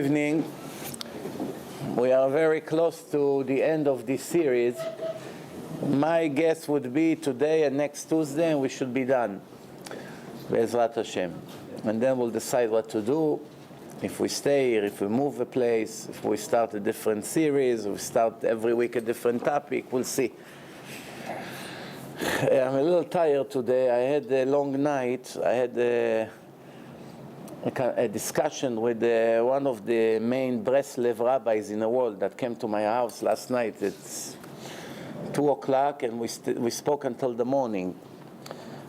evening. We are very close to the end of this series. My guess would be today and next Tuesday, and we should be done. Bezrat Hashem. And then we'll decide what to do. If we stay here, if we move a place, if we start a different series, we start every week a different topic, we'll see. I'm a little tired today. I had a long night. I had a discussion with one of the main Breslev rabbis in the world that came to my house last night. It's 2 o'clock and we spoke until the morning.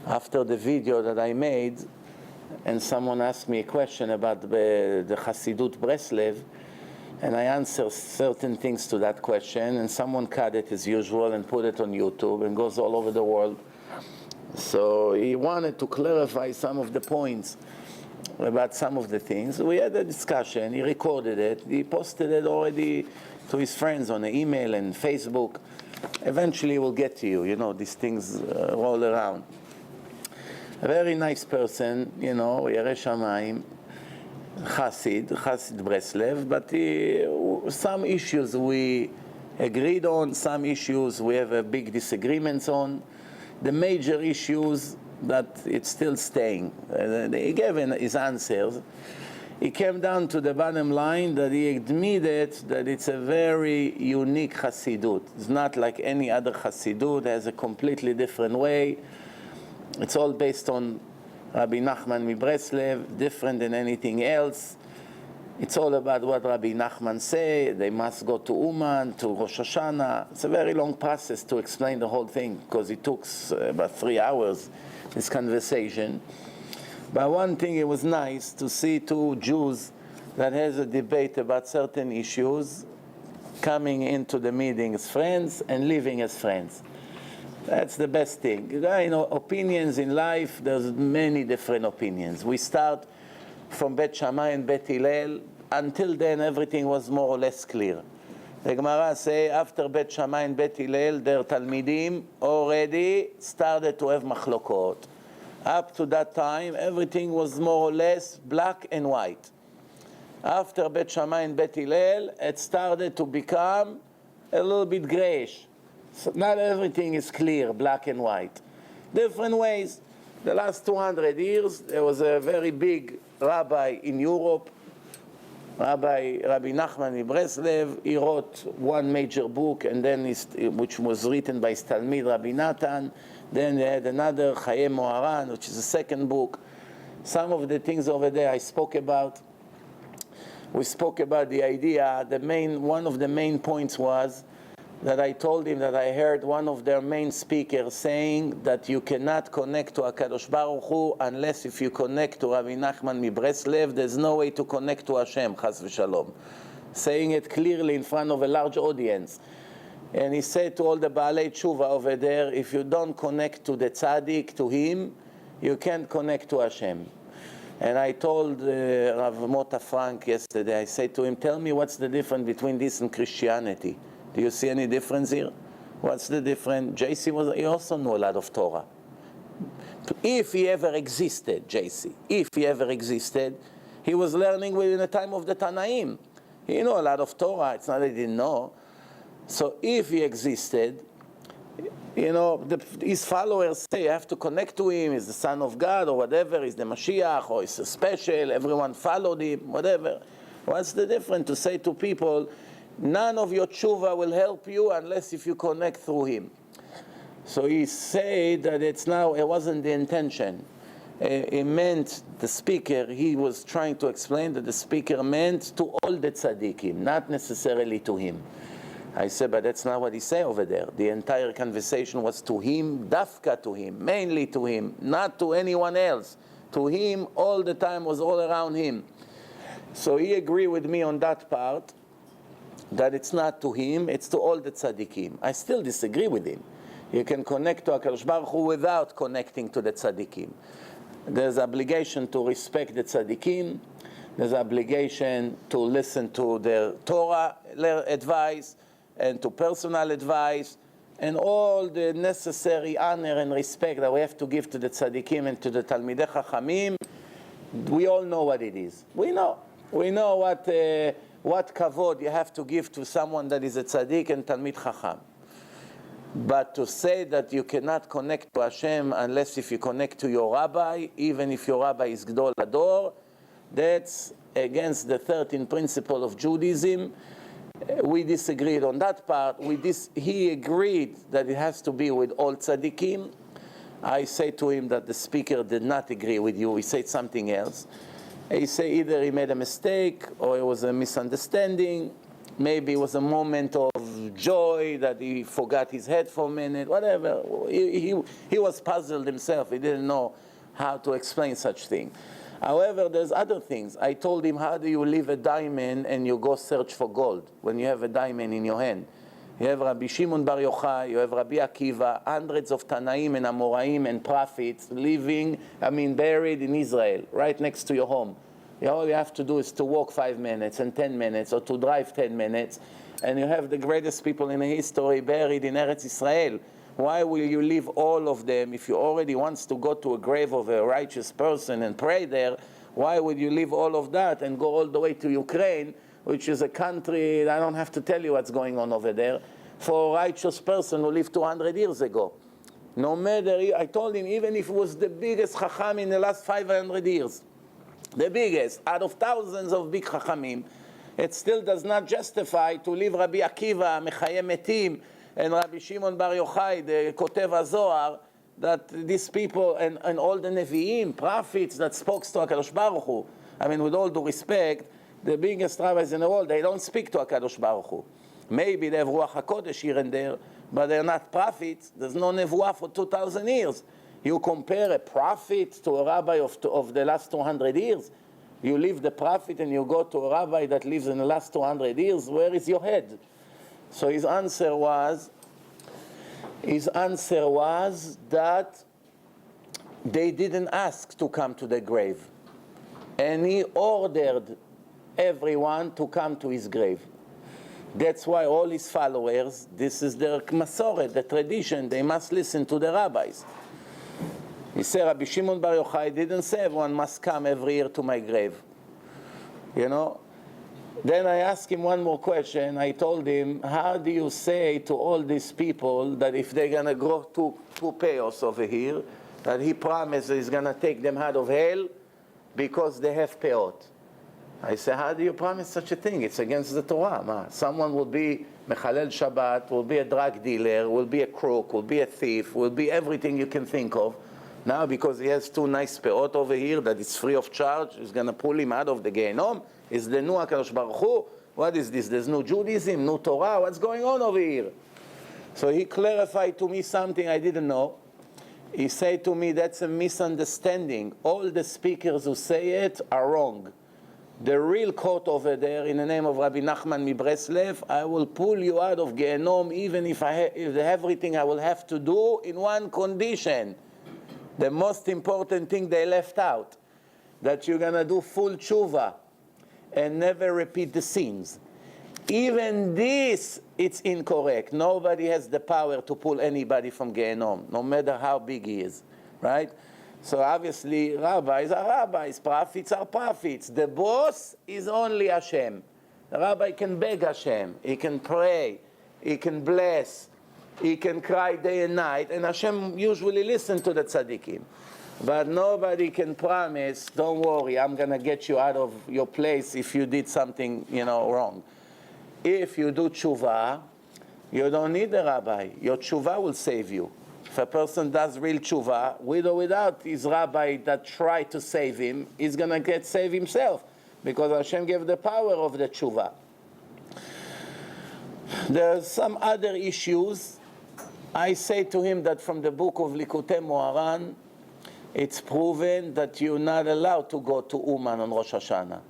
After the video that I made, and someone asked me a question about the Hasidut Breslev, and I answered certain things to that question, and someone cut it as usual and put it on YouTube and goes all over the world. So he wanted to clarify some of the points about some of the things. We had a discussion, he recorded it, he posted it already to his friends on the email and Facebook. Eventually we'll get to you, you know, these things roll around. A very nice person, you know, Yerei Shamayim, Hasid Breslev, but some issues we agreed on, some issues we have a big disagreements on. The major issues that it's still staying. He gave his answers. He came down to the bottom line that he admitted that it's a very unique Hasidut. It's not like any other Hasidut. It has a completely different way. It's all based on Rabbi Nachman Breslev, different than anything else. It's all about what Rabbi Nachman say. They must go to Uman, to Rosh Hashanah. It's a very long process to explain the whole thing because it took about 3 hours, this conversation. But one thing, it was nice to see two Jews that has a debate about certain issues coming into the meeting as friends and leaving as friends. That's the best thing. You know, opinions in life, there's many different opinions. We start from Bet Shammai and Bet Hillel. Until then, everything was more or less clear. The Gemara say, after Bet Shammai and Bet Hillel, their Talmidim already started to have machlokot. Up to that time, everything was more or less black and white. After Bet Shammai and Bet Hillel, it started to become a little bit grayish. So not everything is clear, black and white. Different ways. The last 200 years, there was a very big rabbi in Europe, Rabbi Nachman Breslev. He wrote one major book, and then which was written by his Talmid, Rabbi Natan. Then they had another, Chaye Moharan, which is the second book. Some of the things over there I spoke about. We spoke about the idea, one of the main points was that I told him that I heard one of their main speakers saying that you cannot connect to HaKadosh Baruch Hu unless if you connect to Rabbi Nachman Breslev. There's no way to connect to Hashem, Chas v'Shalom. Saying it clearly in front of a large audience. And he said to all the Baalei Tshuva over there, if you don't connect to the Tzaddik, to him, you can't connect to Hashem. And I told Rav Mota Frank yesterday, I said to him, tell me what's the difference between this and Christianity. Do you see any difference here? What's the difference? JC he also knew a lot of Torah. If he ever existed, JC, if he ever existed, he was learning within the time of the Tanaim. He knew a lot of Torah. It's not that he didn't know. So if he existed, you know, his followers say you have to connect to him. He's the Son of God or whatever. He's the Mashiach or he's a special. Everyone followed him, whatever. What's the difference to say to people, none of your chuva will help you unless if you connect through him. So he said that it wasn't the intention. It meant the speaker, he was trying to explain that the speaker meant to all the tzaddikim, not necessarily to him. I said, but that's not what he said over there. The entire conversation was to him, dafka to him, mainly to him, not to anyone else. To him, all the time was all around him. So he agreed with me on that part, that it's not to him, it's to all the tzaddikim. I still disagree with him. You can connect to HaKadosh Baruch Hu without connecting to the tzaddikim. There's obligation to respect the tzaddikim. There's obligation to listen to their Torah advice and to personal advice and all the necessary honor and respect that we have to give to the tzaddikim and to the Talmidei Chachamim. We all know what it is. We know. We know what kavod you have to give to someone that is a tzaddik and talmid chacham. But to say that you cannot connect to Hashem unless if you connect to your rabbi, even if your rabbi is Gdol Ador, that's against the 13th principle of Judaism. We disagreed on that part. He agreed that it has to be with all tzaddikim. I say to him that the speaker did not agree with you. He said something else. He said either he made a mistake or it was a misunderstanding. Maybe it was a moment of joy that he forgot his head for a minute, whatever. He was puzzled himself. He didn't know how to explain such thing. However, there's other things. I told him, how do you leave a diamond and you go search for gold when you have a diamond in your hand? You have Rabbi Shimon Bar Yochai, you have Rabbi Akiva, hundreds of Tanaim and Amoraim and prophets buried in Israel, right next to your home. All you have to do is to walk 5 minutes and 10 minutes or to drive 10 minutes, and you have the greatest people in history buried in Eretz Israel. Why will you leave all of them if you already wants to go to a grave of a righteous person and pray there? Why would you leave all of that and go all the way to Ukraine, which is a country, I don't have to tell you what's going on over there, for a righteous person who lived 200 years ago? No matter, I told him, even if it was the biggest chacham in the last 500 years, the biggest, out of thousands of big chachamim, it still does not justify to leave Rabbi Akiva, Mechayeh Metim, and Rabbi Shimon Bar Yochai, the Kotev HaZohar, that these people, and all the Nevi'im, prophets that spoke to HaKadosh Baruch Hu, with all due respect, the biggest rabbis in the world, they don't speak to HaKadosh Baruch Hu. Maybe they have Ruach HaKodesh here and there, but they're not prophets. There's no Nevuah for 2,000 years. You compare a prophet to a rabbi of the last 200 years. You leave the prophet and you go to a rabbi that lives in the last 200 years. Where is your head? So his answer was that they didn't ask to come to the grave. And he ordered everyone to come to his grave. That's why all his followers, this is their masoret, the tradition, they must listen to the rabbis. He said, Rabbi Shimon Bar Yochai didn't say everyone must come every year to my grave. Then I asked him one more question. I told him, how do you say to all these people that if they're going to go to Peos over here, that he promised he's going to take them out of hell because they have Peot? I said, how do you promise such a thing? It's against the Torah. Someone will be Mechalel Shabbat, will be a drug dealer, will be a crook, will be a thief, will be everything you can think of. Now, because he has 2 nice peot over here that is free of charge, he's going to pull him out of the Gehenom. Is the new HaKadosh Baruch Hu? What is this? There's no Judaism, no Torah. What's going on over here? So he clarified to me something I didn't know. He said to me, that's a misunderstanding. All the speakers who say it are wrong. The real quote over there, in the name of Rabbi Nachman Breslev, I will pull you out of Gehenom even if everything I will have to do in one condition. The most important thing they left out, that you're going to do full chuva and never repeat the sins. Even this, it's incorrect. Nobody has the power to pull anybody from Gehenom, no matter how big he is, right? So obviously, rabbis are rabbis, prophets are prophets. The boss is only Hashem. The rabbi can beg Hashem, he can pray, he can bless, he can cry day and night, and Hashem usually listens to the tzaddikim. But nobody can promise, don't worry, I'm going to get you out of your place if you did something, wrong. If you do chuva, you don't need a rabbi. Your chuva will save you. If a person does real chuva, with or without his rabbi that tried to save him, he's going to get saved himself, because Hashem gave the power of the chuva. There's some other issues. I say to him that from the book of Likutei Moharan, it's proven that you're not allowed to go to Uman on Rosh Hashanah.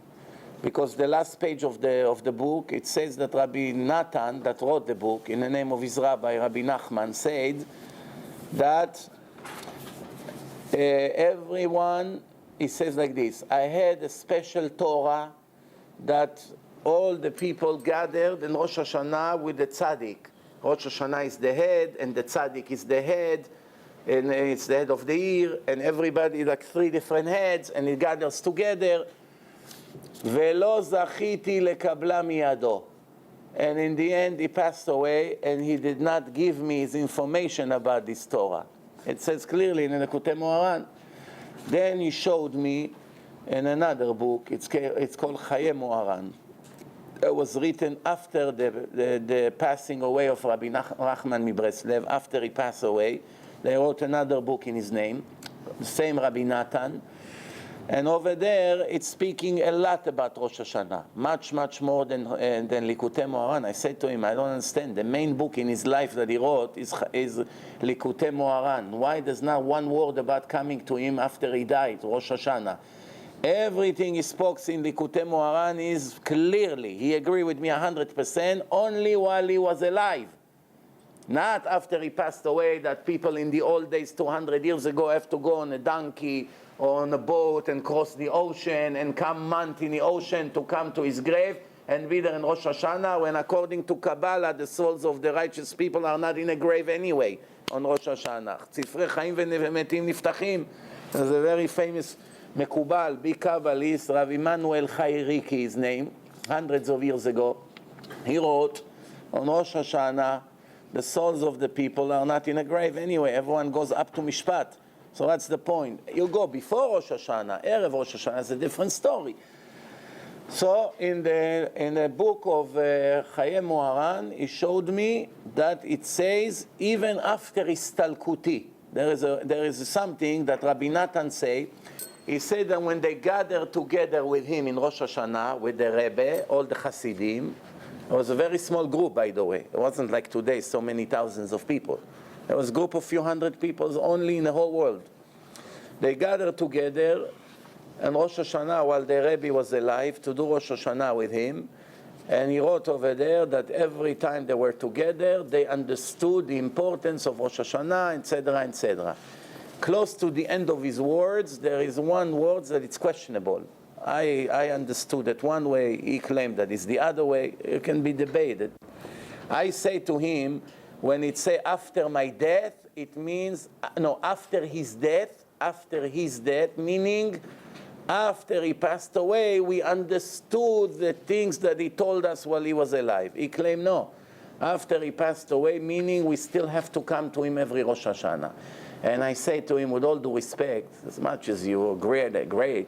Because the last page of the book, it says that Rabbi Natan, that wrote the book, in the name of his rabbi, Rabbi Nachman, said that everyone, he says like this, I had a special Torah that all the people gathered in Rosh Hashanah with the tzaddik. Rosh Hashanah is the head, and the tzaddik is the head, and it's the head of the year, and everybody like 3 different heads, and it gathers together. ולא זכיתי לקבלה מידו. And in the end, he passed away, and he did not give me his information about this Torah. It says clearly in the Likutei Moharan. Then he showed me in another book, it's called Chayei Moharan. It was written after the passing away of Rabbi Nachman Breslev. After he passed away, they wrote another book in his name, the same Rabbi Natan. And over there, it's speaking a lot about Rosh Hashanah, much, much more than Likutei Moharan. I said to him, I don't understand. The main book in his life that he wrote is Likutei Moharan. Why there's not one word about coming to him after he died, Rosh Hashanah? Everything he spoke in Likutei Moharan is clearly, he agreed with me 100%, only while he was alive. Not after he passed away, that people in the old days, 200 years ago, have to go on a donkey or on a boat and cross the ocean and come month in the ocean to come to his grave and be there in Rosh Hashanah, when according to Kabbalah, the souls of the righteous people are not in a grave anyway on Rosh Hashanah. Tzifrei Chaim v'Metim Niftachim. There's a very famous Mekubal, big Kabbalist, Rav Immanuel Chayriki, his name, hundreds of years ago. He wrote, on Rosh Hashanah, the souls of the people are not in a grave anyway. Everyone goes up to Mishpat. So that's the point. You go before Rosh Hashanah, Erev Rosh Hashanah, it's a different story. So in the book of Chayei Moharan, he showed me that it says, even after Istalkuti, there is something that Rabbi Natan say. He said that when they gathered together with him in Rosh Hashanah, with the Rebbe, all the Hasidim, it was a very small group, by the way. It wasn't like today, so many thousands of people. There was a group of few hundred people only in the whole world. They gathered together on Rosh Hashanah while the Rebbe was alive to do Rosh Hashanah with him. And he wrote over there that every time they were together, they understood the importance of Rosh Hashanah, etc., etc. Close to the end of his words, there is one word that it's questionable. I understood that one way, he claimed that it's the other way. It can be debated. I say to him, when it say after my death, it means, no, after his death, meaning after he passed away, we understood the things that he told us while he was alive. He claimed no. After he passed away, meaning we still have to come to him every Rosh Hashanah. And I say to him, with all due respect, as much as you are great,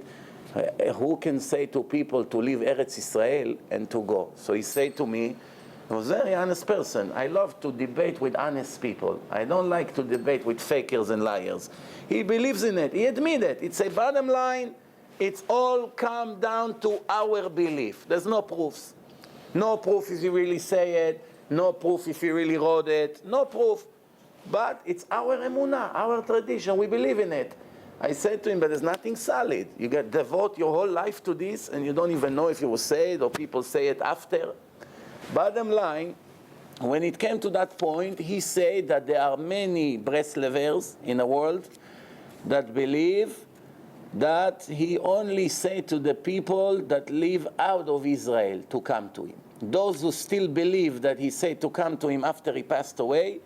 who can say to people to leave Eretz Israel and to go? So he said to me, he was a very honest person. I love to debate with honest people. I don't like to debate with fakers and liars. He believes in it. He admitted it. It's a bottom line. It's all come down to our belief. There's no proofs. No proof if you really say it. No proof if you really wrote it. No proof. But it's our emunah, our tradition. We believe in it. I said to him, but there's nothing solid. You get devote your whole life to this, and you don't even know if you will say it or people say it after. Bottom line, when it came to that point, he said that there are many Breslevers in the world that believe that he only said to the people that live out of Israel to come to him. Those who still believe that he said to come to him after he passed away,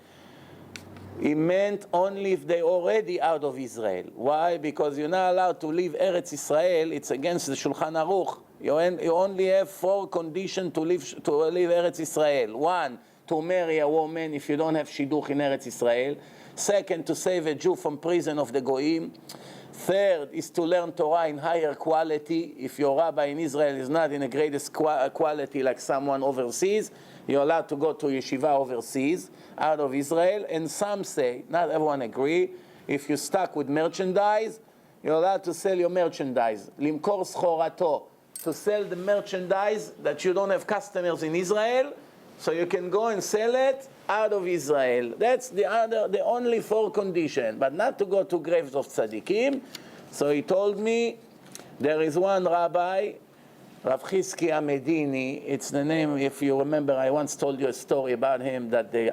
he meant only if they're already out of Israel. Why? Because you're not allowed to leave Eretz Israel. It's against the Shulchan Aruch. You only have 4 conditions to leave Eretz Israel. 1, to marry a woman if you don't have shidduch in Eretz Israel. 2, to save a Jew from prison of the Goyim. 3 is to learn Torah in higher quality. If your rabbi in Israel is not in the greatest quality like someone overseas, you're allowed to go to yeshiva overseas, out of Israel. And some say, not everyone agree, if you're stuck with merchandise, you're allowed to sell your merchandise. Limkor schorato, to sell the merchandise that you don't have customers in Israel, so you can go and sell it out of Israel. That's the only 4 conditions, but not to go to graves of tzaddikim. So he told me, there is one rabbi, Rav Chizki Amedini, it's the name, if you remember, I once told you a story about him, that the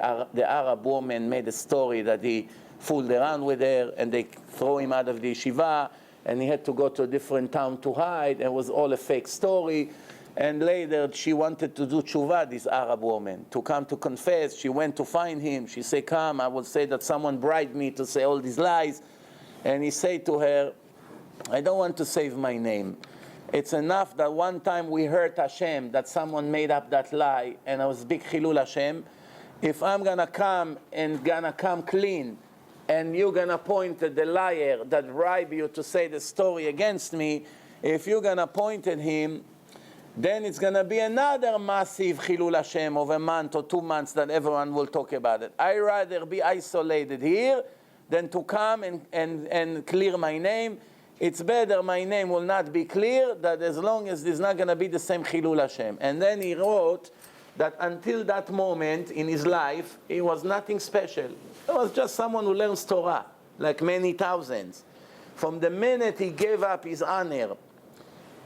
Arab woman made a story that he fooled around with her, and they throw him out of the yeshiva, and he had to go to a different town to hide. It was all a fake story. And later, she wanted to do chuva, this Arab woman, to come to confess. She went to find him. She said, come, I will say that someone bribed me to say all these lies. And he said to her, I don't want to save my name. It's enough that one time we heard Hashem, that someone made up that lie, and it was big chilul Hashem. If I'm gonna come clean, and you're gonna point at the liar that bribed you to say the story against me, if you're gonna point at him, then it's gonna be another massive chilul Hashem of a month or 2 months that everyone will talk about it. I'd rather be isolated here than to come and clear my name. It's better my name will not be clear, that as long as there's not gonna be the same chilul Hashem. And then he wrote that until that moment in his life, it was nothing special. It was just someone who learns Torah, like many thousands. From the minute he gave up his honor,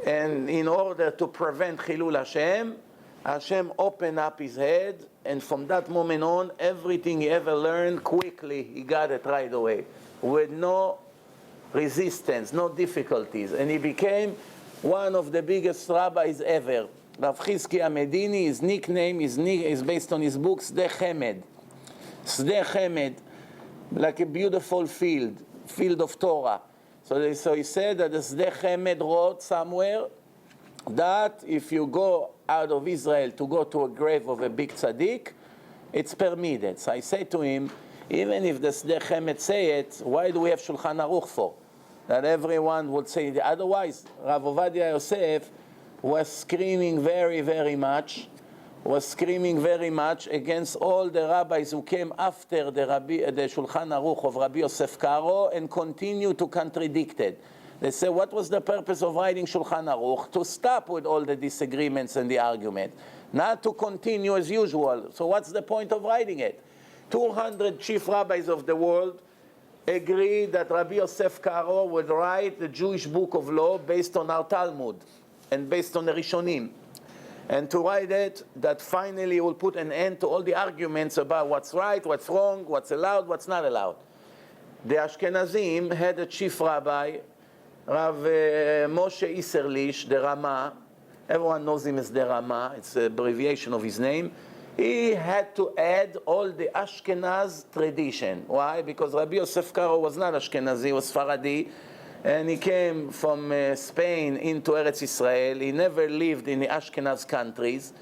and in order to prevent Chilul Hashem, Hashem opened up his head, and from that moment on, everything he ever learned, quickly, he got it right away, with no resistance, no difficulties. And he became one of the biggest rabbis ever. Rav Chizkiah Medini, his nickname is based on his book, Sdeh Chemed. Sdeh Chemed, like a beautiful field of Torah. So he said that the Sdeh Chemed wrote somewhere that if you go out of Israel to go to a grave of a big tzaddik, it's permitted. So I say to him, even if the Sdeh Chemed say it, why do we have Shulchan Aruch for? That everyone would say it. Otherwise, Rav Ovadia Yosef was screaming very, very much against all the rabbis who came after the Shulchan Aruch of Rabbi Yosef Karo and continued to contradict it. They say, what was the purpose of writing Shulchan Aruch? To stop with all the disagreements and the argument, not to continue as usual. So what's the point of writing it? 200 chief rabbis of the world agreed that Rabbi Yosef Karo would write the Jewish book of law based on our Talmud and based on the Rishonim. And to write it, that finally will put an end to all the arguments about what's right, what's wrong, what's allowed, what's not allowed. The Ashkenazim had a chief rabbi, Rav Moshe Isserlich, the Rama. Everyone knows him as the Rama. It's an abbreviation of his name. He had to add all the Ashkenaz tradition. Why? Because Rabbi Yosef Karo was not Ashkenazi, he was Sfaradi. And he came from Spain into Eretz Israel. He never lived in the Ashkenaz countries,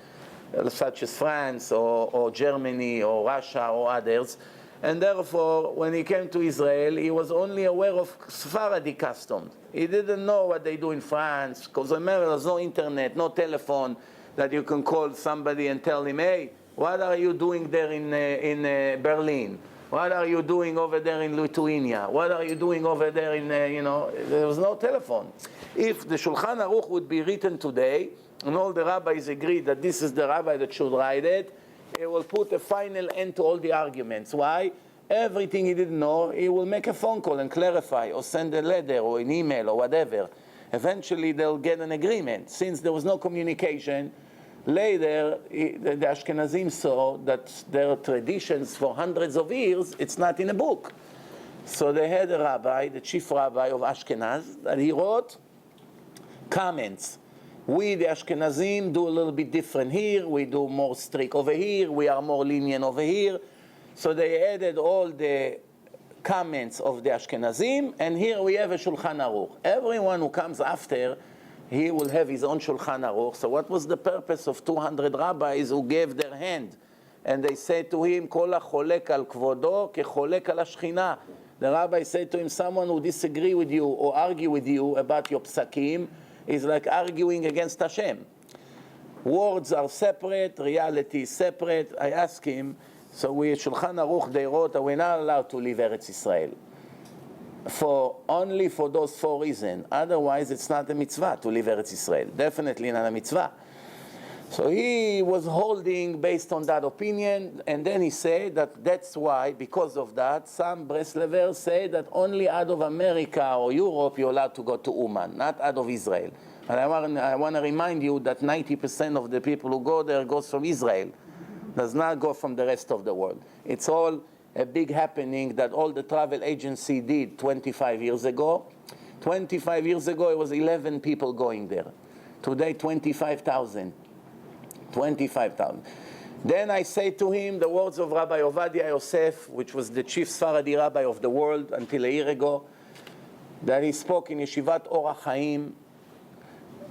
such as France or Germany or Russia or others. And therefore, when he came to Israel, he was only aware of Sephardi customs. He didn't know what they do in France, because remember, there's no internet, no telephone that you can call somebody and tell him, hey, what are you doing there in Berlin? What are you doing over there in Lithuania? What are you doing over there in, there was no telephone. If the Shulchan Aruch would be written today, and all the rabbis agree that this is the rabbi that should write it, it will put a final end to all the arguments. Why? Everything he didn't know, he will make a phone call and clarify, or send a letter, or an email, or whatever. Eventually they'll get an agreement. Since there was no communication, later, the Ashkenazim saw that their traditions for hundreds of years, it's not in a book. So they had a rabbi, the chief rabbi of Ashkenaz, that he wrote comments. We, the Ashkenazim, do a little bit different here. We do more strict over here. We are more lenient over here. So they added all the comments of the Ashkenazim, and here we have a Shulchan Aruch. Everyone who comes after, he will have his own Shulchan Aruch. So what was the purpose of 200 rabbis who gave their hand? And they said to him, Kol hacholek al kvodo kecholek al hashchina. The rabbi said to him, someone who disagree with you or argue with you about your psakim is like arguing against Hashem. Words are separate, reality is separate. I asked him, so we at Shulchan Aruch, they wrote that we're not allowed to leave Eretz Israel. Only for those 4 reasons. Otherwise, it's not a mitzvah to leave Eretz Israel. Definitely not a mitzvah. So he was holding based on that opinion, and then he said that that's why, because of that, some Breslevers say that only out of America or Europe you're allowed to go to Uman, not out of Israel. And I want to remind you that 90% of the people who go there goes from Israel, does not go from the rest of the world. It's all a big happening that all the travel agency did 25 years ago. 25 years ago, it was 11 people going there. Today, 25,000. 25,000. Then I say to him the words of Rabbi Ovadia Yosef, which was the chief Sephardi rabbi of the world until a year ago, that he spoke in Yeshivat Orach Chaim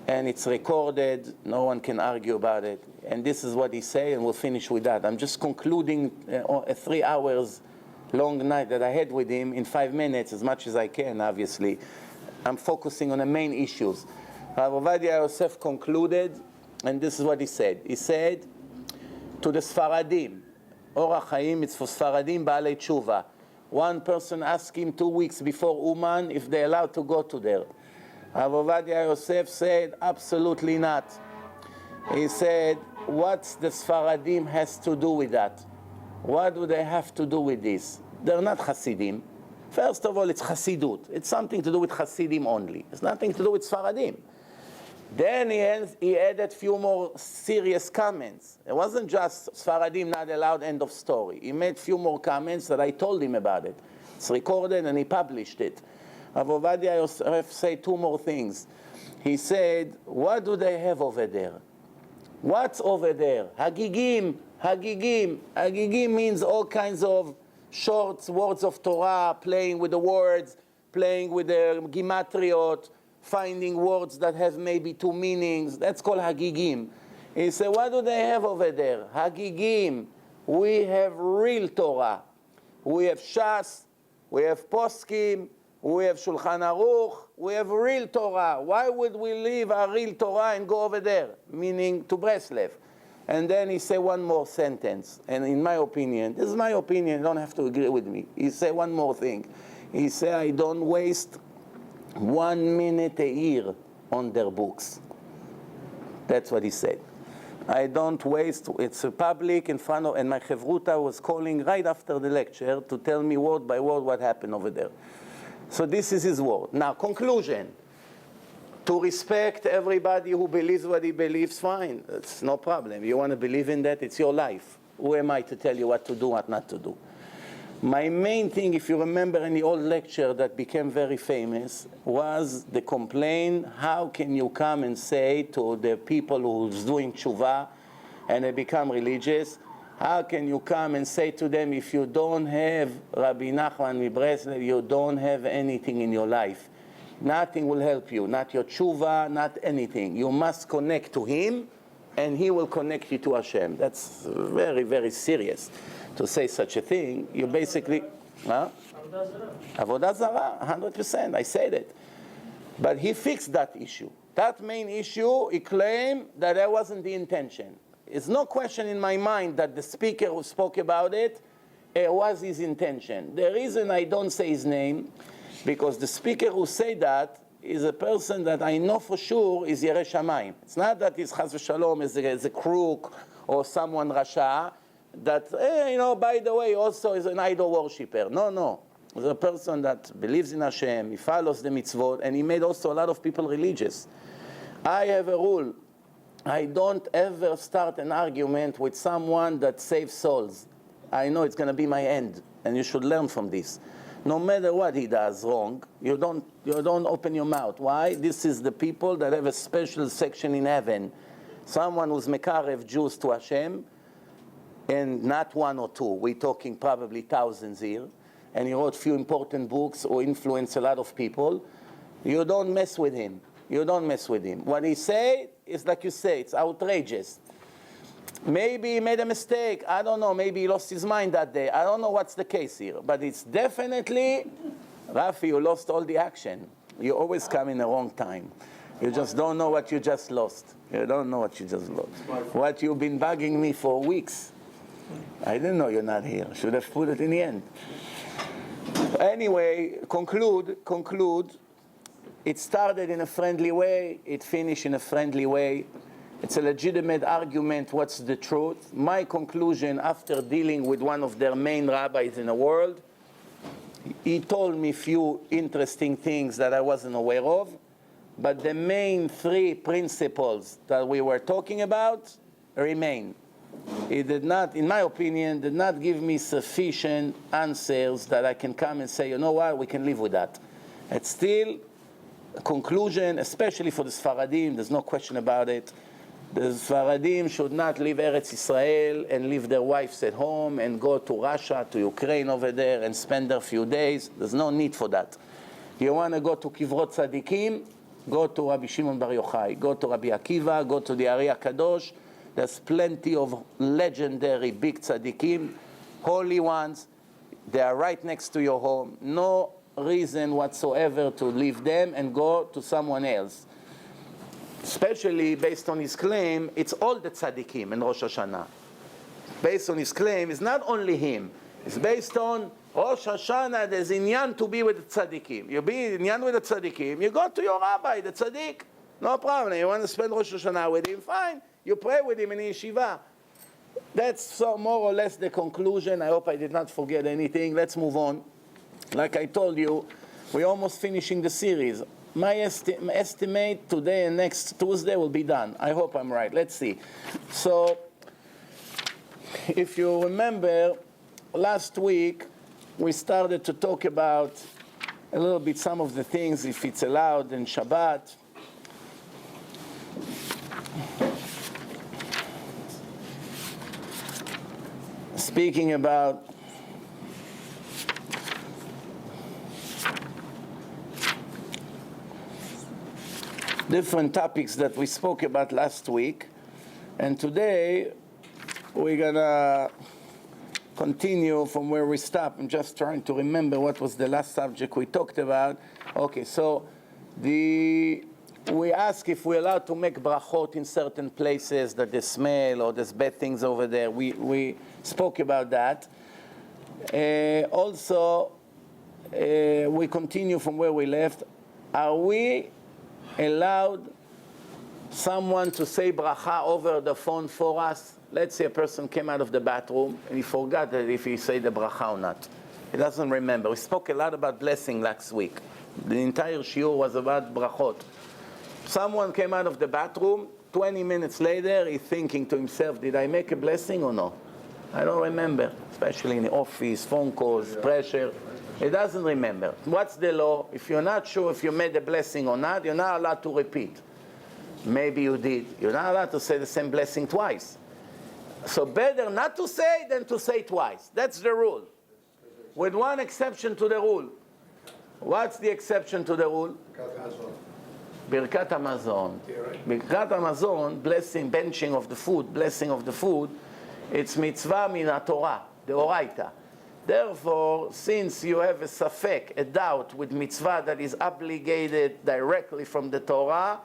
and it's recorded. No one can argue about it. And this is what he said, and we'll finish with that. I'm just concluding a 3 hours long night that I had with him in 5 minutes, as much as I can, obviously. I'm focusing on the main issues. Rabbi Ovadia Yosef concluded, and this is what he said. He said, to the Sfaradim, Orach Chaim, it's for Sfaradim, Baalei Tshuva. One person asked him 2 weeks before Uman if they're allowed to go to there. Rabbi Ovadia Yosef said, absolutely not. He said, what's the Sfaradim has to do with that? What do they have to do with this? They're not Hasidim. First of all, it's Hasidut. It's something to do with Hasidim only. It's nothing to do with Sfaradim. Then he added few more serious comments. It wasn't just Sfaradim not allowed, end of story. He made few more comments that I told him about it. It's recorded and he published it. Rabbi Ovadia Yosef said 2 more things. He said, what do they have over there? What's over there? Hagigim. Hagigim means all kinds of short words of Torah, playing with the words, playing with the gimatriot, finding words that have maybe 2 meanings. That's called Hagigim. He said, what do they have over there? Hagigim. We have real Torah. We have Shas, we have Poskim, we have Shulchan Aruch, we have real Torah. Why would we leave our real Torah and go over there? Meaning to Breslev. And then he said one more sentence. And in my opinion, this is my opinion, you don't have to agree with me. He said one more thing. He said, I don't waste 1 minute a year on their books. That's what he said. I don't waste, it's a public in front of, and my Chevruta was calling right after the lecture to tell me word by word what happened over there. So this is his word. Now, conclusion. To respect everybody who believes what he believes, fine. It's no problem. You want to believe in that, it's your life. Who am I to tell you what to do, what not to do? My main thing, if you remember in the old lecture that became very famous, was the complaint, how can you come and say to the people who's doing chuva and they become religious, how can you come and say to them, if you don't have Rabbi Nachman Breslev, you don't have anything in your life. Nothing will help you, not your chuva, not anything. You must connect to him, and he will connect you to Hashem. That's very, very serious to say such a thing. You basically, Avodah Zarah, 100%, I said it. But he fixed that issue. That main issue, he claimed that that wasn't the intention. It's no question in my mind that the speaker who spoke about it was his intention. The reason I don't say his name, because the speaker who said that is a person that I know for sure is Yerei Shamayim. It's not that he's Chas v'Shalom is a crook or someone Rasha, that, by the way, also is an idol worshipper. No. He's a person that believes in Hashem, he follows the mitzvot, and he made also a lot of people religious. I have a rule. I don't ever start an argument with someone that saves souls. I know it's going to be my end, and you should learn from this. No matter what he does wrong, you don't open your mouth. Why? This is the people that have a special section in heaven. Someone who's mekarev Jews to Hashem, and not 1 or 2. We're talking probably thousands here. And he wrote few important books or influenced a lot of people. You don't mess with him. You don't mess with him. What he say is like you say, it's outrageous. Maybe he made a mistake. I don't know. Maybe he lost his mind that day. I don't know what's the case here. But it's definitely, Rafi, you lost all the action. You always come in the wrong time. You just don't know what you just lost. You don't know what you just lost. What you've been bugging me for weeks. I didn't know you're not here. Should have put it in the end. Anyway, conclude. It started in a friendly way. It finished in a friendly way. It's a legitimate argument, what's the truth. My conclusion, after dealing with one of their main rabbis in the world, he told me few interesting things that I wasn't aware of, but the main 3 principles that we were talking about remain. He did not, in my opinion, did not give me sufficient answers that I can come and say, you know what, we can live with that. It's still a conclusion, especially for the Sfaradim, there's no question about it. The Sfaradim should not leave Eretz Israel and leave their wives at home and go to Russia, to Ukraine over there and spend there a few days. There's no need for that. You want to go to Kivrot Tzadikim, Go to Rabbi Shimon Bar Yochai, go to Rabbi Akiva, go to the Ari HaKadosh. There's plenty of legendary big tzaddikim, holy ones. They are right next to your home. No reason whatsoever to leave them and go to someone else. Especially based on his claim, it's all the tzaddikim in Rosh Hashanah. Based on his claim, it's not only him. It's based on Rosh Hashanah, there's inyan to be with the tzaddikim. You be inyan with the tzaddikim, you go to your rabbi, the tzaddik. No problem. You want to spend Rosh Hashanah with him, fine. You pray with him in yeshiva. That's so more or less the conclusion. I hope I did not forget anything. Let's move on. Like I told you, we're almost finishing the series. My estimate today and next Tuesday will be done. I hope I'm right. Let's see. So, if you remember, last week we started to talk about a little bit some of the things, if it's allowed in Shabbat. Speaking about different topics that we spoke about last week, and today we're gonna continue from where we stopped. I'm just trying to remember what was the last subject we talked about. Okay, so we ask if we're allowed to make brachot in certain places that they smell or there's bad things over there. We spoke about that. Also, we continue from where we left. Are we allowed someone to say bracha over the phone for us? Let's say a person came out of the bathroom and he forgot that if he say the bracha or not. He doesn't remember. We spoke a lot about blessing last week. The entire shiur was about brachot. Someone came out of the bathroom, 20 minutes later, he's thinking to himself, did I make a blessing or no? I don't remember, especially in the office, phone calls, pressure. He doesn't remember. What's the law? If you're not sure if you made a blessing or not, you're not allowed to repeat. Maybe you did. You're not allowed to say the same blessing twice. So better not to say than to say twice. That's the rule. With one exception to the rule. What's the exception to the rule? Birkat Hamazon. Birkat Hamazon, blessing, benching of the food, blessing of the food, it's mitzvah min Torah, the Oraita. Therefore, since you have a safek, a doubt with mitzvah that is obligated directly from the Torah,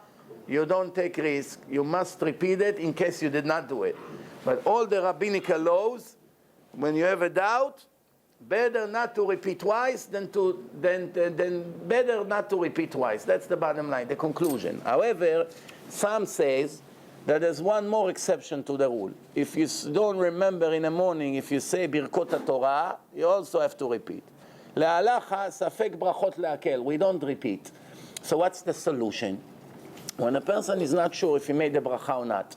you don't take risk. You must repeat it in case you did not do it. But all the rabbinical laws, when you have a doubt, better not to repeat twice than better not to repeat twice. That's the bottom line, the conclusion. However, some says that there's one more exception to the rule. If you don't remember in the morning, if you say Birkot Torah, you also have to repeat. Halacha, safek brachot leakel. We don't repeat. So what's the solution? When a person is not sure if he made the bracha or not,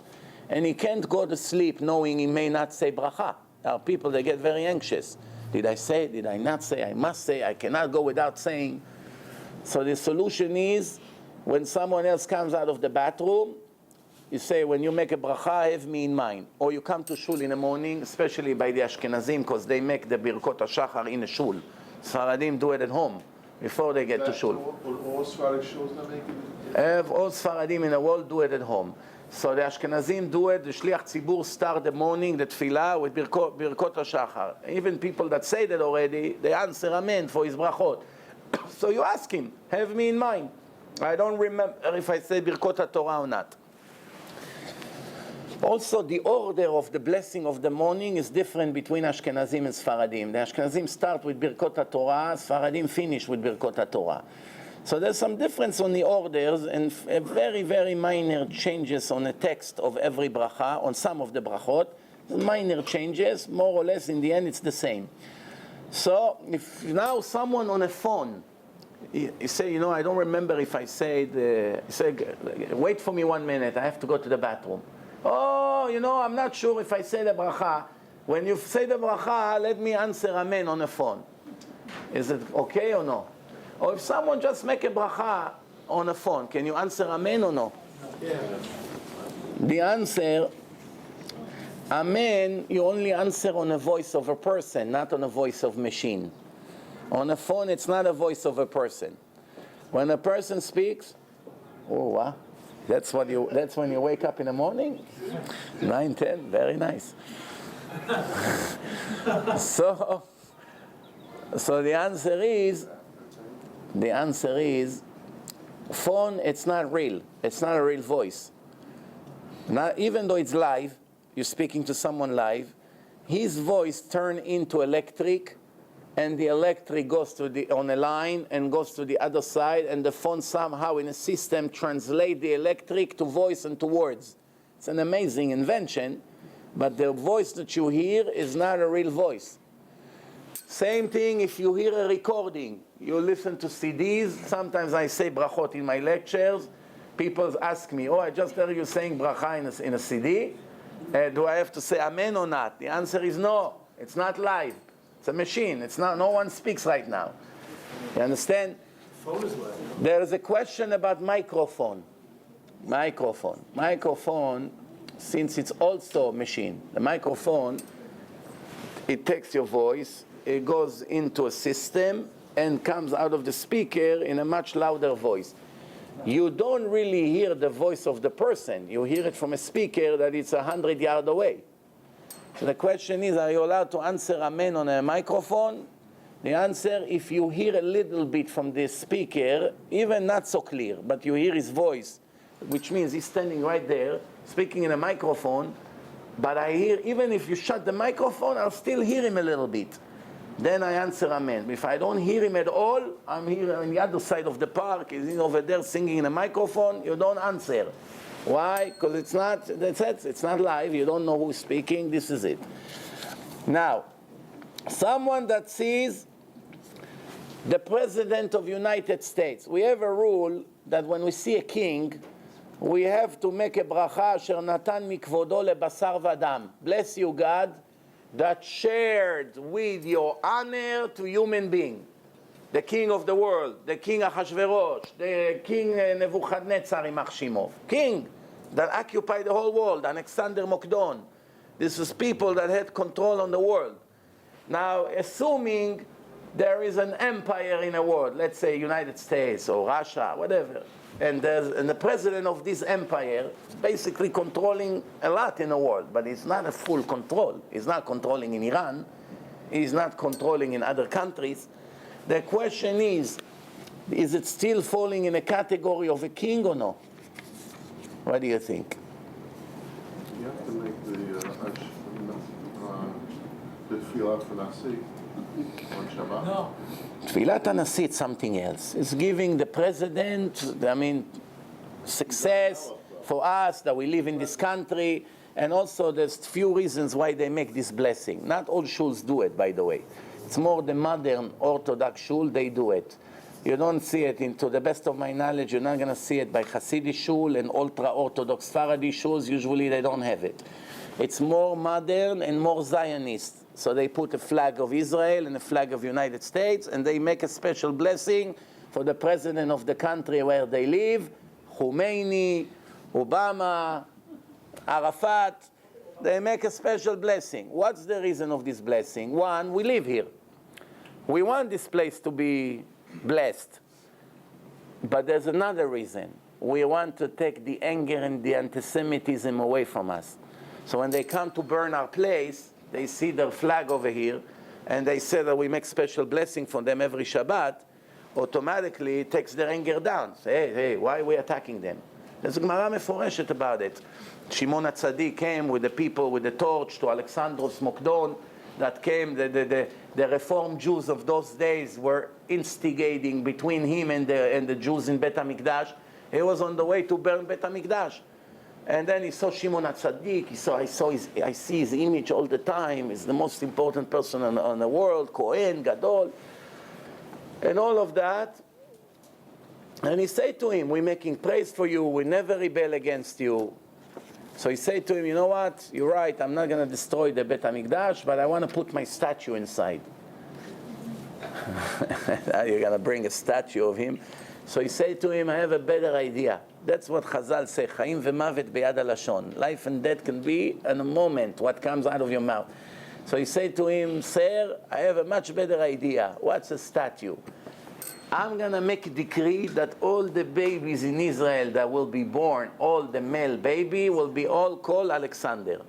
and he can't go to sleep knowing he may not say bracha. There are people that get very anxious. Did I say? Did I not say? I must say. I cannot go without saying. So the solution is, when someone else comes out of the bathroom, you say, when you make a bracha, have me in mind. Or you come to shul in the morning, especially by the Ashkenazim, because they make the Birkot HaShachar in a shul. Sfaradim do it at home before they get to shul. All Sfaradim shuls that make it? All Sfaradim in the world do it at home. So the Ashkenazim do it, the Shliach Tzibur start the morning, the Tfilah, with Birkot HaShachar. Even people that say that already, they answer Amen for his brachot. So you ask him, have me in mind. I don't remember if I say Birkot HaTorah or not. Also, the order of the blessing of the morning is different between Ashkenazim and Sfaradim. The Ashkenazim start with Birkot HaTorah, Sfaradim finish with Birkot HaTorah. So there's some difference on the orders and very, very minor changes on the text of every bracha, on some of the brachot. Minor changes, more or less, in the end it's the same. So if now someone on a phone, you say, I don't remember if I said, you say, wait for me 1 minute, I have to go to the bathroom. Oh, I'm not sure if I say the bracha. When you say the bracha, let me answer Amen on the phone. Is it okay or no? Or if someone just make a bracha on a phone, can you answer Amen or no? Yeah. The answer, Amen, you only answer on a voice of a person, not on a voice of machine. On a phone, it's not a voice of a person. When a person speaks, Oh, wow. That's when you wake up in the morning? 9, 10, very nice. So the answer is, phone, it's not real. It's not a real voice. Not, even though it's live, you're speaking to someone live, his voice turns into electric, and the electric goes on a line and goes to the other side, and the phone somehow in a system translates the electric to voice and to words. It's an amazing invention, but the voice that you hear is not a real voice. Same thing if you hear a recording. You listen to CDs. Sometimes I say brachot in my lectures. People ask me, I just heard you saying bracha in a CD. Do I have to say amen or not? The answer is no. It's not live. It's a machine. It's not. No one speaks right now. You understand? Phone is live. There is a question about microphone. Microphone, since it's also a machine. The microphone, it takes your voice, it goes into a system, and comes out of the speaker in a much louder voice. You don't really hear the voice of the person. You hear it from a speaker that it's 100 yards away. So the question is, are you allowed to answer amen on a microphone? The answer, if you hear a little bit from the speaker, even not so clear, but you hear his voice, which means he's standing right there, speaking in a microphone, but I hear, even if you shut the microphone, I'll still hear him a little bit. Then I answer amen. If I don't hear him at all, I'm here on the other side of the park, he's over there singing in a microphone, you don't answer. Why? Because it's not live, you don't know who's speaking, this is it. Now, someone that sees the President of the United States, we have a rule that when we see a king, we have to make a bracha asher natan mikvodo lebasar vadam. Bless you, God, that shared with your honor to human being. The king of the world, the king Ahashverosh, the king Nebuchadnezzar Imach Shimo. King that occupied the whole world, Alexander Mokdon. This is people that had control on the world. Now, assuming there is an empire in a world, let's say United States or Russia, whatever, and the president of this empire is basically controlling a lot in the world, but it's not a full control. He's not controlling in Iran. He's not controlling in other countries. The question is it still falling in a category of a king or no? What do you think? You have to make the tefillah for Nasi on Shabbat. No. Tfilat HaNasi is something else. It's giving the president, success for us that we live in this country, and also there's few reasons why they make this blessing. Not all shuls do it, by the way. It's more the modern Orthodox shul, they do it. You don't see it, to the best of my knowledge, you're not going to see it by Hasidic shul and ultra-Orthodox Faradi shuls. Usually they don't have it. It's more modern and more Zionist. So they put a flag of Israel and a flag of the United States, and they make a special blessing for the president of the country where they live, Khomeini, Obama, Arafat. They make a special blessing. What's the reason of this blessing? One, we live here. We want this place to be blessed. But there's another reason. We want to take the anger and the anti-Semitism away from us. So when they come to burn our place, they see their flag over here, and they say that we make special blessing for them every Shabbat, automatically it takes their anger down. Say, hey, why are we attacking them? There's a Gemara meforeshet about it. Shimon HaTzadik came with the people with the torch to Alexandros Mokdon that came, the Reform Jews of those days were instigating between him and the Jews in Bet HaMikdash. He was on the way to burn Bet HaMikdash. And then he saw Shimon HaTzadik, I see his image all the time, he's the most important person on the world, Kohen, Gadol, and all of that. And he said to him, we're making praise for you, we never rebel against you. So he said to him, you know what, you're right, I'm not going to destroy the Bet HaMikdash, but I want to put my statue inside. You're going to bring a statue of him. So he said to him, I have a better idea. That's what Chazal say, Chaim v'mavet beyad halashon. Life and death can be in a moment, what comes out of your mouth. So he said to him, sir, I have a much better idea. What's a statue? I'm going to make a decree that all the babies in Israel that will be born, all the male baby, will be all called Alexander.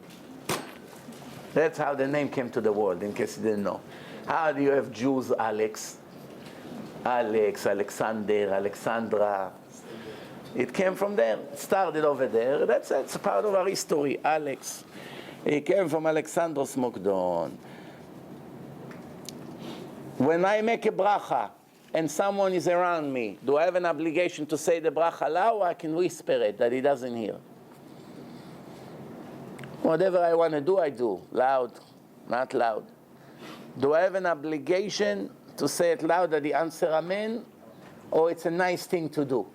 That's how the name came to the world, in case you didn't know. How do you have Jews, Alex, Alexander, Alexandra? It came from there. It started over there. That's part of our history. Alex. It came from Alexandros Mokdon. When I make a bracha and someone is around me, do I have an obligation to say the bracha loud, or I can whisper it that he doesn't hear? Whatever I want to do, I do. Loud, not loud. Do I have an obligation to say it loud that he answer amen, or it's a nice thing to do?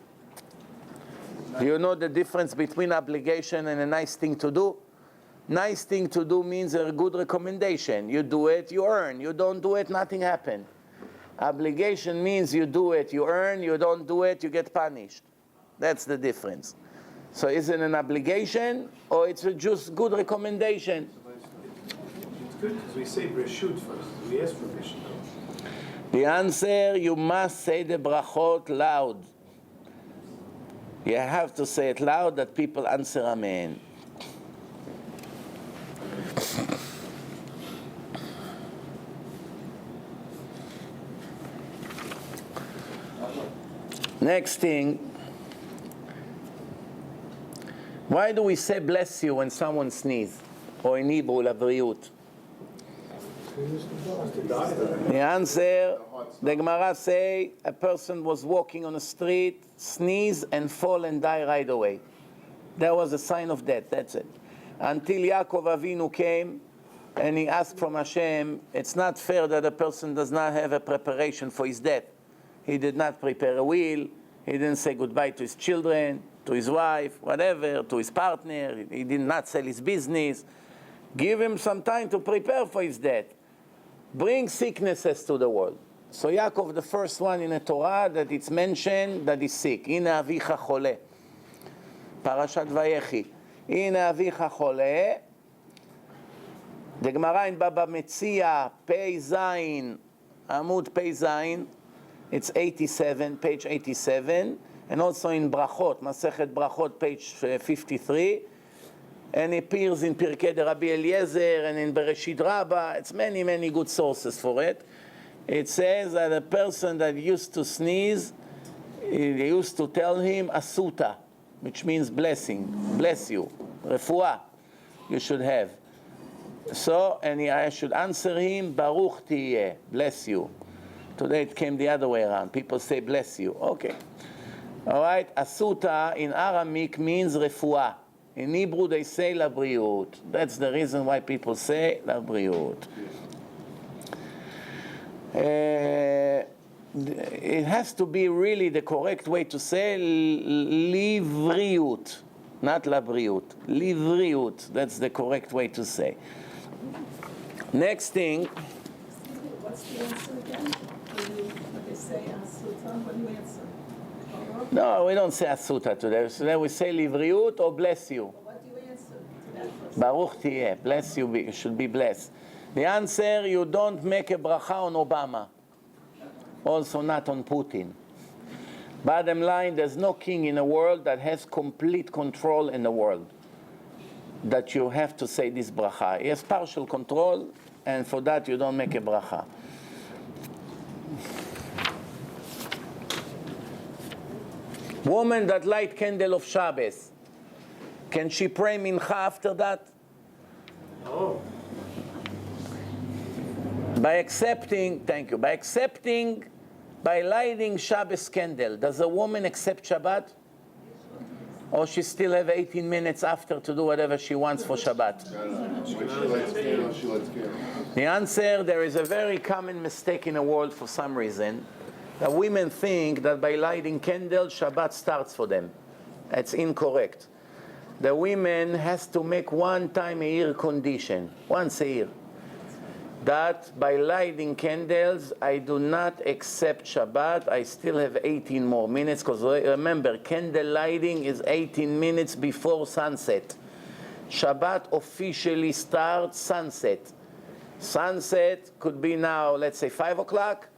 Do you know the difference between obligation and a nice thing to do? Nice thing to do means a good recommendation. You do it, you earn. You don't do it, nothing happened. Obligation means you do it, you earn. You don't do it, you get punished. That's the difference. So is it an obligation, or it's just good recommendation? It's good because we say Breshut first. We ask permission. The answer, you must say the brachot loud. You have to say it loud that people answer amen. Next thing, why do we say bless you when someone sneezes? Or in Hebrew, lavriyut? The answer, the Gemara say, a person was walking on the street, sneeze and fall and die right away. That was a sign of death, that's it. Until Yaakov Avinu came and he asked from Hashem, it's not fair that a person does not have a preparation for his death. He did not prepare a will, he didn't say goodbye to his children, to his wife, whatever, to his partner, he did not sell his business. Give him some time to prepare for his death. Bring sicknesses to the world. So Yaakov, the first one in the Torah that it's mentioned that he's sick. Ina avicha chole. Parashat Vayechi. Ina avicha chole. The Gemara in Baba Metzia, Pei Zayin, Amud Pei Zayin, it's 87, page 87, and also in Brachot, Masechet Brachot, page 53, and it appears in Pirkei de Rabbi Eliezer and in Bereshit Rabbah. It's many, many good sources for it. It says that a person that used to sneeze, they used to tell him asuta, which means blessing, bless you, refuah, you should have. So, and I should answer him, Baruch tiyeh, bless you. Today it came the other way around. People say bless you. Okay. All right. Asuta in Aramaic means refuah. In Hebrew they say labriut. That's the reason why people say labriut. It has to be really the correct way to say livriut, not labriut. Livriut. That's the correct way to say. Next thing. What's the answer again? When they say asuta, what do you answer? No, we don't say asuta today. Today we say livriut or bless you. What do you answer to that person? Baruch tiyeh, bless you, you should be blessed. The answer, you don't make a bracha on Obama. Also not on Putin. Bottom line, there's no king in the world that has complete control in the world that you have to say this bracha. He has partial control, and for that you don't make a bracha. Woman that light candle of Shabbos, can she pray mincha after that? Oh. By accepting, thank you, by lighting Shabbos candle, does a woman accept Shabbat? Or she still have 18 minutes after to do whatever she wants for Shabbat? The answer, there is a very common mistake in the world for some reason. That women think that by lighting candles, Shabbat starts for them. That's incorrect. The women has to make one time a year condition, once a year, that by lighting candles, I do not accept Shabbat. I still have 18 more minutes, because remember, candle lighting is 18 minutes before sunset. Shabbat officially starts sunset. Sunset could be now, let's say 5 o'clock,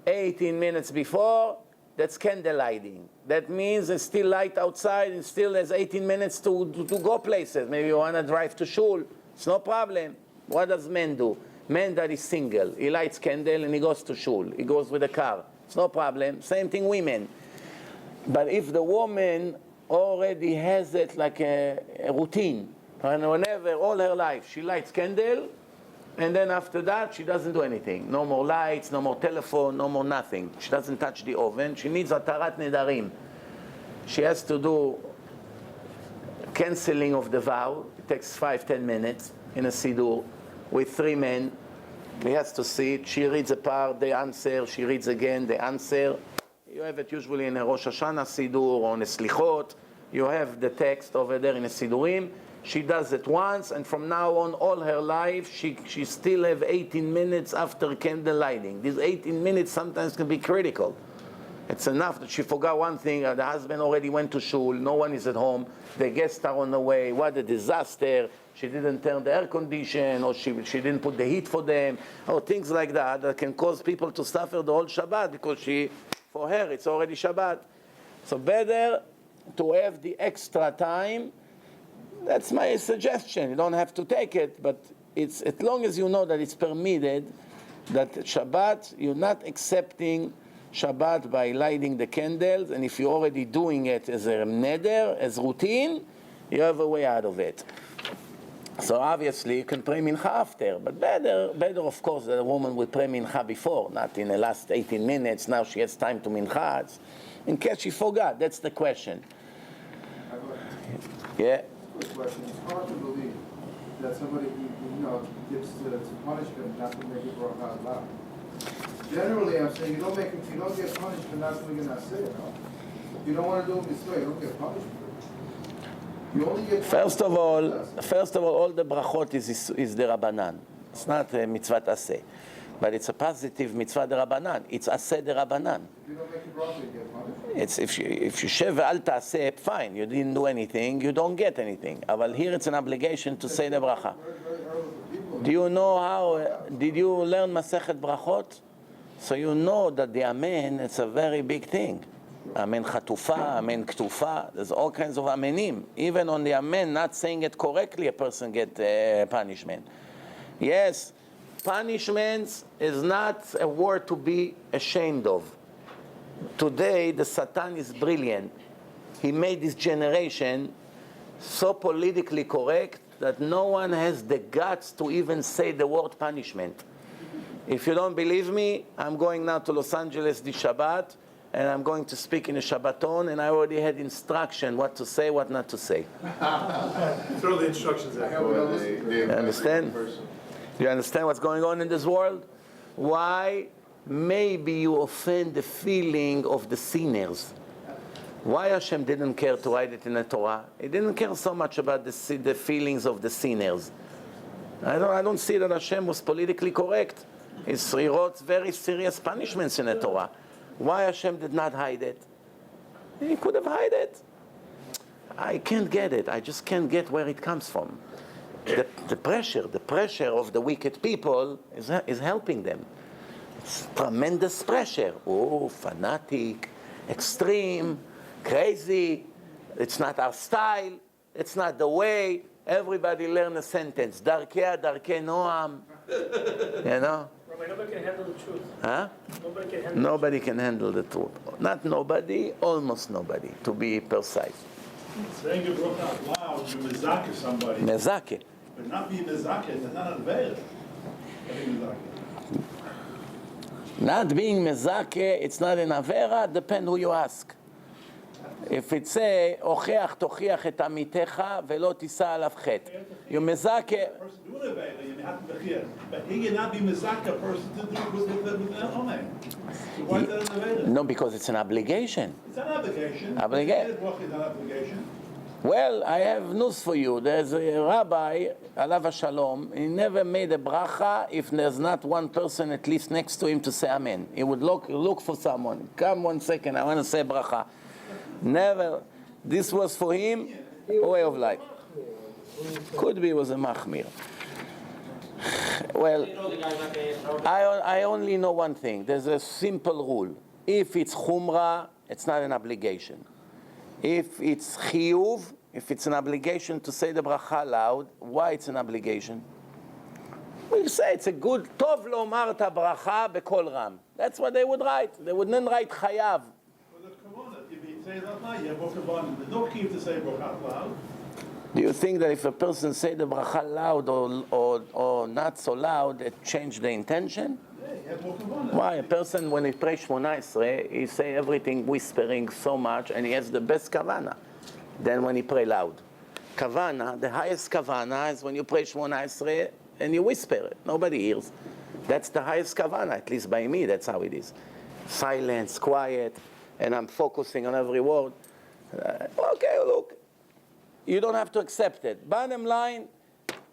18 minutes before, that's candle lighting. That means it's still light outside, and still there's 18 minutes to go places. Maybe you want to drive to shul. It's no problem. What does man do? Man that is single, he lights candle and he goes to shul. He goes with a car. It's no problem. Same thing women. But if the woman already has it like a routine, and whenever, all her life, she lights candle, and then after that, she doesn't do anything. No more lights, no more telephone, no more nothing. She doesn't touch the oven. She needs atarat nedarim. She has to do canceling of the vow. It takes 5-10 minutes in a siddur with 3 men. He has to see it. She reads a part, they answer. She reads again, they answer. You have it usually in a Rosh Hashanah siddur or in a slichot. You have the text over there in a siddurim. She does it once, and from now on, all her life, she still have 18 minutes after candle lighting. These 18 minutes sometimes can be critical. It's enough that she forgot one thing, the husband already went to shul, no one is at home, the guests are on the way, what a disaster, she didn't turn the air condition, or she didn't put the heat for them, or things like that can cause people to suffer the whole Shabbat, because for her, it's already Shabbat. So better to have the extra time. That's my suggestion. You don't have to take it, but it's as long as you know that it's permitted, that Shabbat, you're not accepting Shabbat by lighting the candles, and if you're already doing it as a neder, as routine, you have a way out of it. So obviously you can pray mincha after, but better of course that a woman would pray mincha before, not in the last 18 minutes, now she has time to mincha. In case she forgot, that's the question. Yeah? Quick question. It's hard to believe that somebody gives to punishment not to make it brought out loud. Generally, I'm saying you don't get punished for not doing it not say it. If you don't want to do it this way, you don't get punished for it. You only get First of all the brachot is the Rabbanan. It's not a mitzvah aseh, but it's a positive mitzvah de Rabbanan. It's aseh de Rabbanan. If you don't make it bracha, you get punished. It's if you shev al taseh, fine. You didn't do anything. You don't get anything. But here it's an obligation to say the bracha. Do you know how? Did you learn Masechet Brachot? So you know that the amen, it's a very big thing. Amen chatufa, amen ktufa. There's all kinds of amenim. Even on the amen, not saying it correctly, a person get punishment. Yes, punishments is not a word to be ashamed of. Today, the Satan is brilliant. He made this generation so politically correct that no one has the guts to even say the word punishment. If you don't believe me, I'm going now to Los Angeles this Shabbat, and I'm going to speak in a Shabbaton, and I already had instruction what to say, what not to say. Throw the instructions out. You understand? You understand what's going on in this world? Why? Maybe you offend the feeling of the sinners. Why Hashem didn't care to write it in the Torah? He didn't care so much about the feelings of the sinners. I don't see that Hashem was politically correct. He wrote very serious punishments in the Torah. Why Hashem did not hide it? He could have hid it. I can't get it. I just can't get where it comes from. The pressure of the wicked people is helping them. It's tremendous pressure. Oh, fanatic, extreme, crazy. It's not our style. It's not the way. Everybody learn a sentence. Darkei Noam. You know? Rabbi, nobody can handle the truth. Huh? Nobody can handle Nobody can handle the truth. Not nobody, almost nobody, to be precise. Saying it broke out loud, you mezake somebody. Mezake. But not be mezake, it's not unveiled. Not being mezake, it's not an avera, depend who you ask. If it say, ocheach tochiach et amitecha velo tisa alav chet. You mezake. Person do an avela, you have to be. But he cannot be mezake a person to do it with an omen. So why is that an avela? No, because it's an obligation. It's an obligation. Obligation. It's an obligation. Well, I have news for you. There's a rabbi, alav shalom, he never made a bracha if there's not one person at least next to him to say amen. He would look for someone. Come 1 second, I want to say bracha. Never. This was for him a way of life. Could be it was a machmir. Well, You know the guy's not going to I only know one thing. There's a simple rule. If it's chumrah, it's not an obligation. If it's chiyuv, if it's an obligation to say the bracha loud, why it's an obligation? We say it's a good, tov lomar ta bracha bekol ram. That's what they would write. They wouldn't write chayav. Well, the kavanah, if you say that now, you have a kavanah. There's no key to say bracha loud. Do you think that if a person say the bracha loud or not so loud, it change the intention? Yeah, you have more kavanah. Why? A person, when he prays Shmona Esrei, he say everything whispering so much, and he has the best kavana than when he pray loud. Kavana, the highest kavana is when you pray Shmona Esrei and you whisper it. Nobody hears. That's the highest kavana, at least by me, that's how it is. Silence, quiet, and I'm focusing on every word. Okay, look. You don't have to accept it. Bottom line,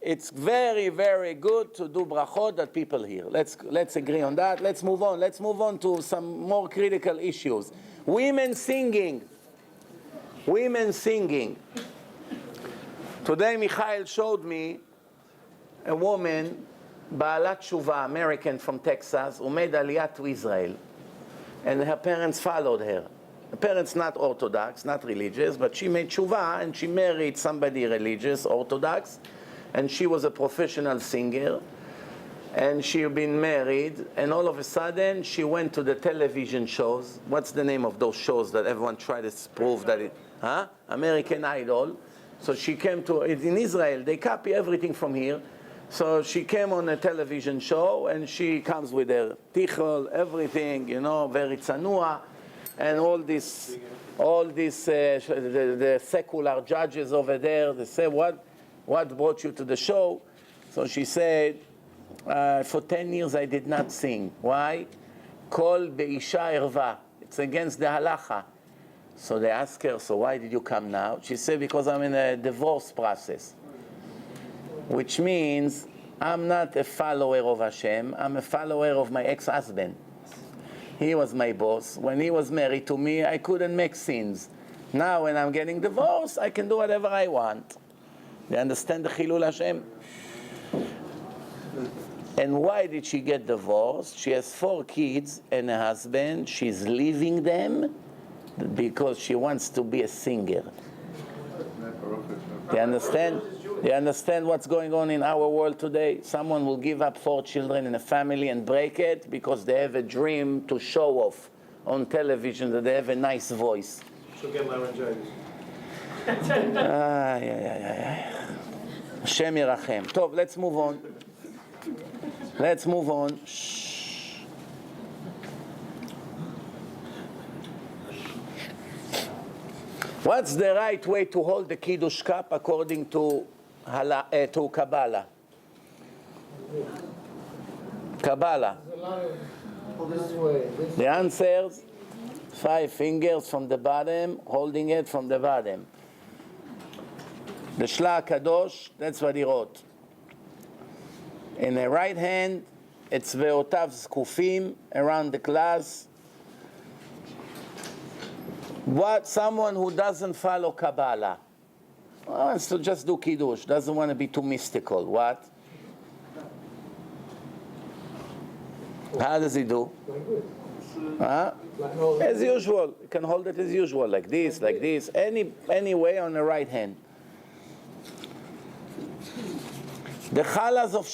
it's very, very good to do brachot that people hear. Let's agree on that. Let's move on. Let's move on to some more critical issues. Women singing. Women singing. Today Michael showed me a woman, Baalat Tshuva, American from Texas, who made Aliyah to Israel. And her parents followed her. Her parents not Orthodox, not religious, but she made Tshuva and she married somebody religious, Orthodox. And she was a professional singer. And she had been married. And all of a sudden, she went to the television shows. What's the name of those shows that everyone tried to prove that it... American Idol. So she came to... In Israel, they copy everything from here. So she came on a television show, and she comes with her tichel, everything, very tzanua, and all this, the secular judges over there, they say, what brought you to the show? So she said, for 10 years I did not sing. Why? Kol be'isha erva. It's against the halacha. So they asked her, so why did you come now? She said, because I'm in a divorce process. Which means I'm not a follower of Hashem, I'm a follower of my ex-husband. He was my boss. When he was married to me, I couldn't make sins. Now when I'm getting divorced, I can do whatever I want. You understand the Chilul Hashem? And why did she get divorced? She has 4 kids and a husband. She's leaving them because she wants to be a singer. Do you understand? Do you understand what's going on in our world today? Someone will give up 4 children in a family and break it because they have a dream to show off on television that they have a nice voice. She'll get laryngitis. Hashem Yerachem. Tov, let's move on. Let's move on. Shh. What's the right way to hold the Kiddush cup according to Kabbalah? Kabbalah. The answers, 5 fingers from the bottom, holding it from the bottom. The Shla Kadosh, that's what he wrote. In the right hand, it's Ve'otav Zkufim around the glass. What someone who doesn't follow Kabbalah wants to just do Kiddush, doesn't want to be too mystical. What? How does he do? As usual. You can hold it as usual, like this, any way on the right hand. The challahs of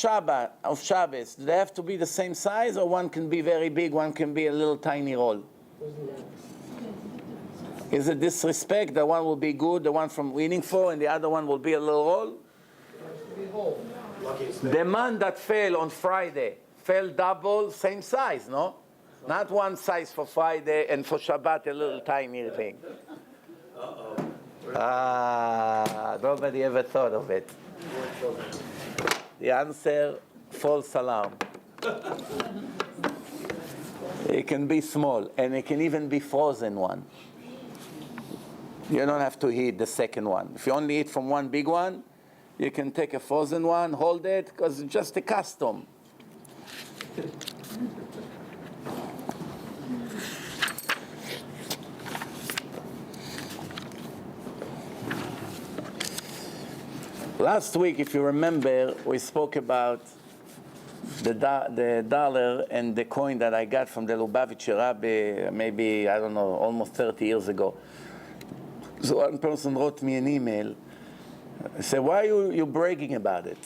Shabbos, do they have to be the same size, or one can be very big, one can be a little tiny roll? Is it disrespect that one will be good, the one from Winning For, and the other one will be a little roll? The man that fell on Friday fell double, same size, no? Not one size for Friday and for Shabbat a little tiny thing. Nobody ever thought of it. The answer, false alarm. It can be small, and it can even be frozen one. You don't have to eat the second one. If you only eat from one big one, you can take a frozen one, hold it, because it's just a custom. Last week, if you remember, we spoke about the dollar and the coin that I got from the Lubavitcher Rabbi, maybe, I don't know, almost 30 years ago. So one person wrote me an email, said, why are you bragging about it?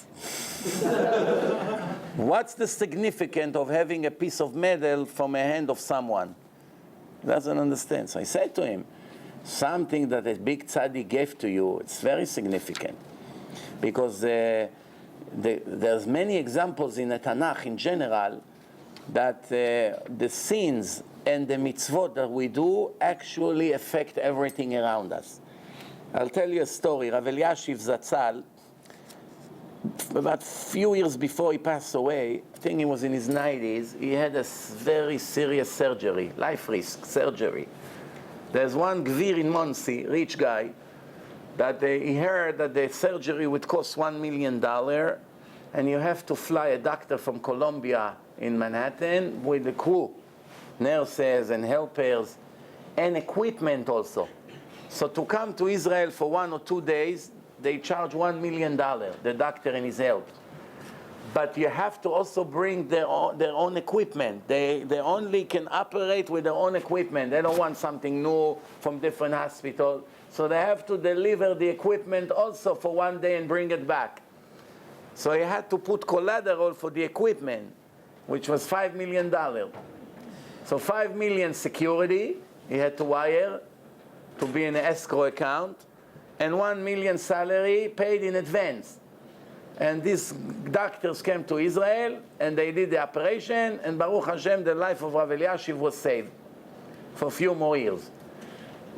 What's the significance of having a piece of metal from a hand of someone? He doesn't understand. So I said to him, something that a big tzaddik gave to you, it's very significant. Because there's many examples in the Tanakh in general that the sins and the mitzvot that we do actually affect everything around us. I'll tell you a story. Rav Eliashiv Zatzal, about a few years before he passed away, I think he was in his 90s, he had a very serious surgery, life risk surgery. There's one gvir in Monsey, rich guy, that he heard that the surgery would cost $1 million, and you have to fly a doctor from Columbia in Manhattan with a crew, nurses and helpers, and equipment also. So to come to Israel for 1 or 2 days, they charge $1 million, the doctor and his help. But you have to also bring their own equipment. They only can operate with their own equipment. They don't want something new from different hospitals. So they have to deliver the equipment also for 1 day and bring it back. So he had to put collateral for the equipment, which was $5 million. So $5 million security he had to wire to be in an escrow account, and $1 million salary paid in advance. And these doctors came to Israel, and they did the operation, and Baruch Hashem, the life of Rav Eliashiv was saved for a few more years.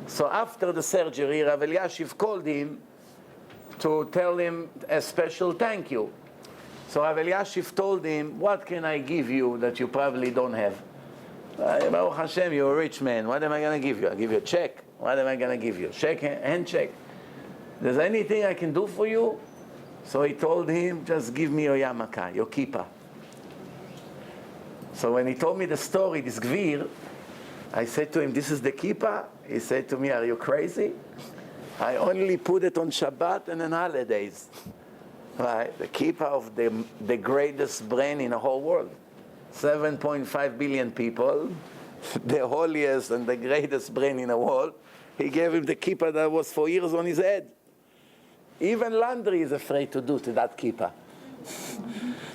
So after the surgery, Rav Eliashiv called him to tell him a special thank you. So Rav Eliashiv told him, what can I give you that you probably don't have? Baruch Hashem, you're a rich man. What am I going to give you? I'll give you a check. What am I going to give you? Hand check. There's anything I can do for you? So he told him, just give me your yarmulke, your kippah. So when he told me the story, this gvir, I said to him, this is the kippah? He said to me, are you crazy? I only put it on Shabbat and on holidays. Right? The kippah of the greatest brain in the whole world. 7.5 billion people, the holiest and the greatest brain in the world. He gave him the kippah that was for years on his head. Even laundry is afraid to do to that kippah.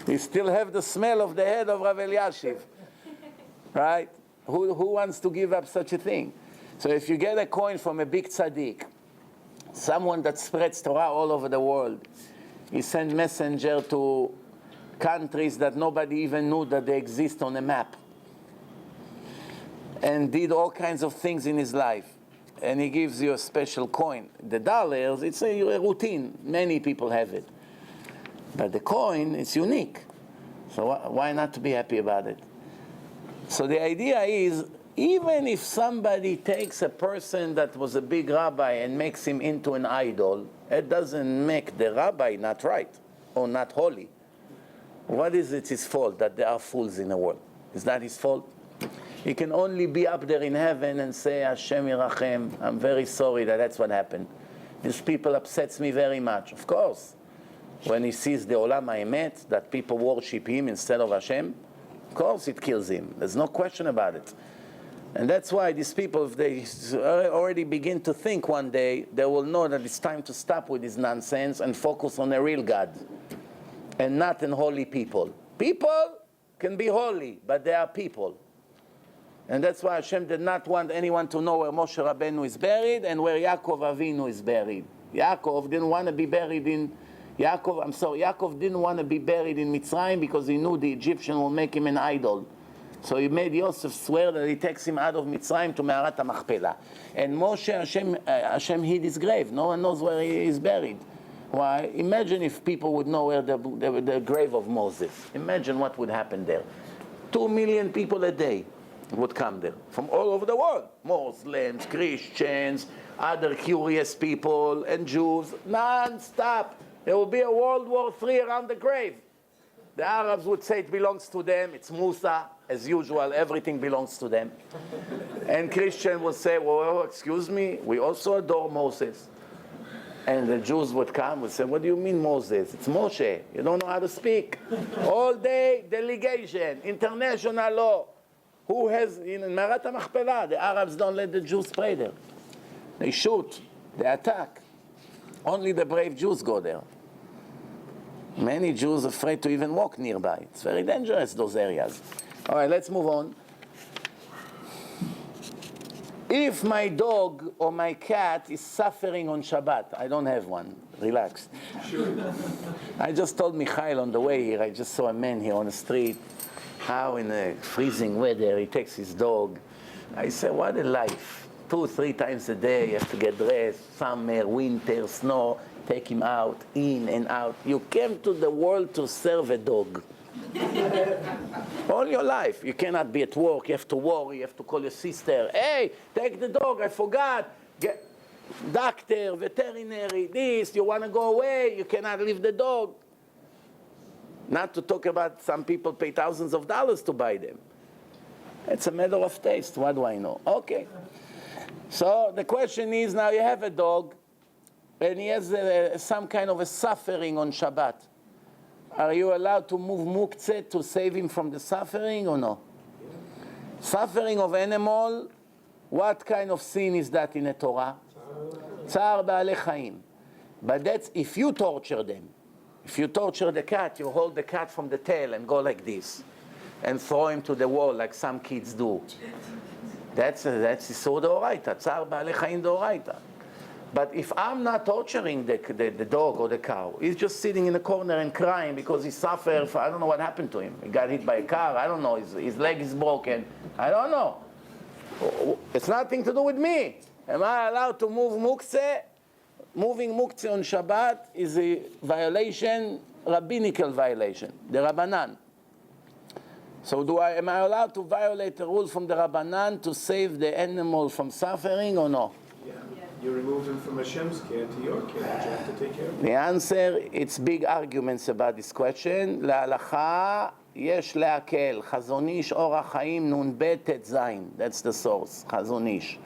You still have the smell of the head of Rav Eliashiv. Right? Who wants to give up such a thing? So if you get a coin from a big tzaddik, someone that spreads Torah all over the world, he sent messenger to countries that nobody even knew that they exist on a map, and did all kinds of things in his life. And he gives you a special coin. The dollars, it's a routine. Many people have it. But the coin, it's unique. So why not to be happy about it? So the idea is, even if somebody takes a person that was a big rabbi and makes him into an idol, it doesn't make the rabbi not right or not holy. What is it his fault that there are fools in the world? Is that his fault? He can only be up there in heaven and say, Hashem Yirachem, I'm very sorry that's what happened. These people upsets me very much. Of course, when he sees the Olam HaEmet, that people worship him instead of Hashem, of course it kills him. There's no question about it. And that's why these people, if they already begin to think one day, they will know that it's time to stop with this nonsense and focus on a real God and not on holy people. People can be holy, but they are people. And that's why Hashem did not want anyone to know where Moshe Rabbeinu is buried and where Yaakov Avinu is buried. Yaakov didn't want to be buried in Yaakov didn't want to be buried in Mitzrayim because he knew the Egyptian will make him an idol. So he made Yosef swear that he takes him out of Mitzrayim to Me'arat HaMachpelah. And Moshe, Hashem hid his grave. No one knows where he is buried. Why? Imagine if people would know where the grave of Moses. Imagine what would happen there. 2 million people a day would come there from all over the world. Muslims, Christians, other curious people, and Jews, non-stop. There will be a World War III around the grave. The Arabs would say it belongs to them. It's Musa. As usual, everything belongs to them. And Christian would say, well, excuse me, we also adore Moses. And the Jews would come and say, what do you mean Moses? It's Moshe. You don't know how to speak. All day delegation, international law. Who has, in Marat HaMachpelah, the Arabs don't let the Jews pray there. They shoot, they attack. Only the brave Jews go there. Many Jews are afraid to even walk nearby. It's very dangerous, those areas. All right, let's move on. If my dog or my cat is suffering on Shabbat, I don't have one. Relax. I just told Michael on the way here, I just saw a man here on the street, how in the freezing weather he takes his dog. I said, what a life. 2-3 times a day, you have to get dressed, summer, winter, snow, take him out, in and out. You came to the world to serve a dog. All your life. You cannot be at work, you have to worry, you have to call your sister. Hey, take the dog, I forgot. Get doctor, veterinary, this, you want to go away, you cannot leave the dog. Not to talk about some people pay thousands of dollars to buy them. It's a matter of taste, what do I know? Okay. So the question is, now you have a dog, and he has some kind of a suffering on Shabbat. Are you allowed to move muktzeh to save him from the suffering or no? Suffering of animal, what kind of sin is that in the Torah? Tzar ba'alei chaim. But that's if you torture them. If you torture the cat, you hold the cat from the tail and go like this, and throw him to the wall like some kids do. That's Isur D'Oraita, Tzar ba'alei chaim D'Oraita. But if I'm not torturing the dog or the cow, he's just sitting in a corner and crying because he suffered, I don't know what happened to him. He got hit by a car, I don't know, his leg is broken, I don't know. It's nothing to do with me. Am I allowed to move muktzeh? Moving muktzeh on Shabbat is a violation, rabbinical violation, the Rabbanan. So am I allowed to violate a rule from the Rabbanan to save the animal from suffering or no? You remove him from Hashem's care to your care. You have to take care of him. The answer, it's big arguments about this question. להלכה יש להקל. חזון איש אור החיים נ"ב ט"ז. That's the source. חזון איש.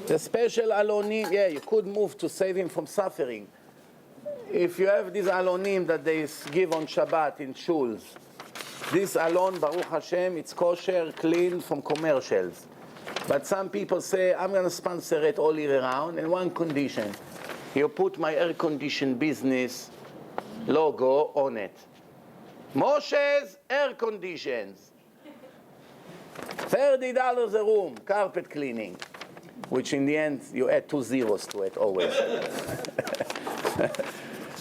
The special alonim, yeah, you could move to save him from suffering. If you have these alonim that they give on Shabbat in shuls, this alone, Baruch Hashem, it's kosher, clean from commercials. But some people say, I'm going to sponsor it all year round, and one condition. You put my air-conditioned business logo on it. Moshe's Air Conditions. $30 a room, carpet cleaning. Which in the end, you add 2 zeros to it always.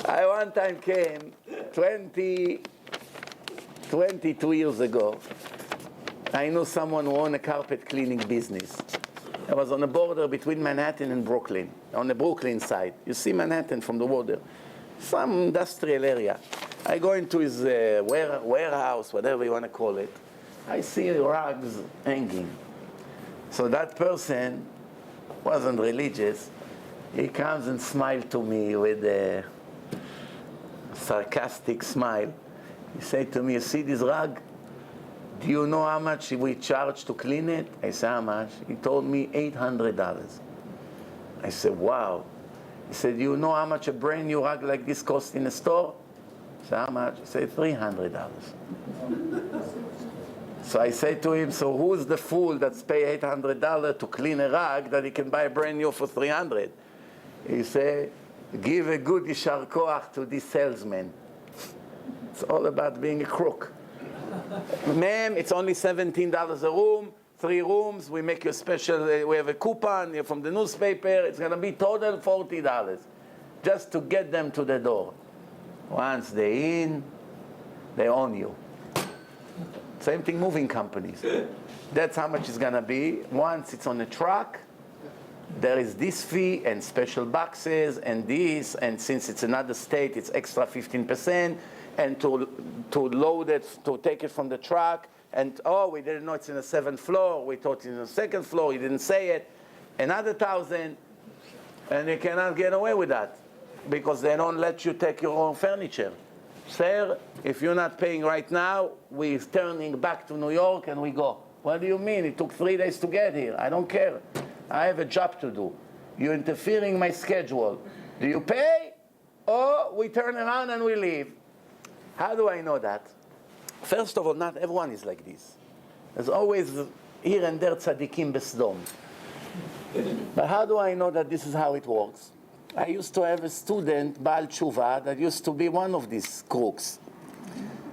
I one time came, 22 years ago, I knew someone who owned a carpet cleaning business. I was on the border between Manhattan and Brooklyn, on the Brooklyn side. You see Manhattan from the water, some industrial area. I go into his warehouse, whatever you want to call it. I see rugs hanging. So that person wasn't religious. He comes and smiles to me with a sarcastic smile. He said to me, you see this rug? Do you know how much we charge to clean it? I said, how much? He told me $800. I said, wow. He said, do you know how much a brand new rug like this costs in a store? I said, how much? He said, $300. So I said to him, so who's the fool that's pay $800 to clean a rug that he can buy a brand new for $300? He said, give a good yishar koach to this salesman. It's all about being a crook. Ma'am, it's only $17 a room, 3 rooms, we make you a special, we have a coupon you're from the newspaper, it's going to be total $40, just to get them to the door. Once they're in, they own you. Same thing moving companies. That's how much it's going to be. Once it's on the truck, there is this fee and special boxes and this, and since it's another state, it's extra 15%, and to load it, to take it from the truck, and oh, we didn't know it's in the 7th floor, we thought it's in the 2nd floor, he didn't say it, another 1,000, and you cannot get away with that, because they don't let you take your own furniture. Sir, if you're not paying right now, we're turning back to New York and we go. What do you mean? It took 3 days to get here. I don't care. I have a job to do. You're interfering in my schedule. Do you pay? Or we turn around and we leave. How do I know that? First of all, not everyone is like this. There's always here and there tzaddikim besdom. But how do I know that this is how it works? I used to have a student, Baal Tshuva, that used to be one of these crooks.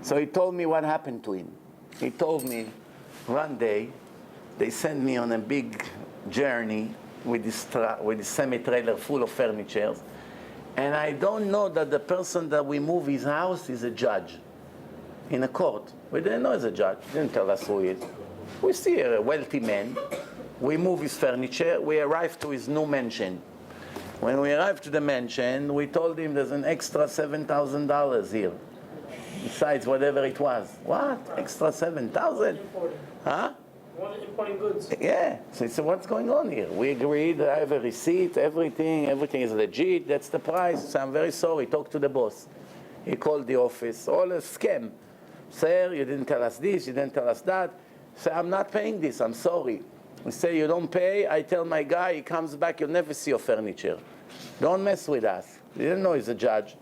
So he told me what happened to him. He told me one day they sent me on a big journey with this semi-trailer full of furniture, and I don't know that the person that we move his house is a judge in a court. We didn't know he's a judge. He didn't tell us who he is. We see a wealthy man. We move his furniture. We arrive to his new mansion. When we arrived to the mansion, we told him there's an extra $7,000 here, besides whatever it was. What? Extra 7,000? Huh? Importing goods. Yeah. So he said, what's going on here? We agreed. I have a receipt. Everything is legit. That's the price. So I'm very sorry. Talk to the boss. He called the office. All a scam. Sir, you didn't tell us this. You didn't tell us that. Say, I'm not paying this. I'm sorry. We say, you don't pay. I tell my guy, he comes back, you'll never see your furniture. Don't mess with us. He didn't know he's a judge.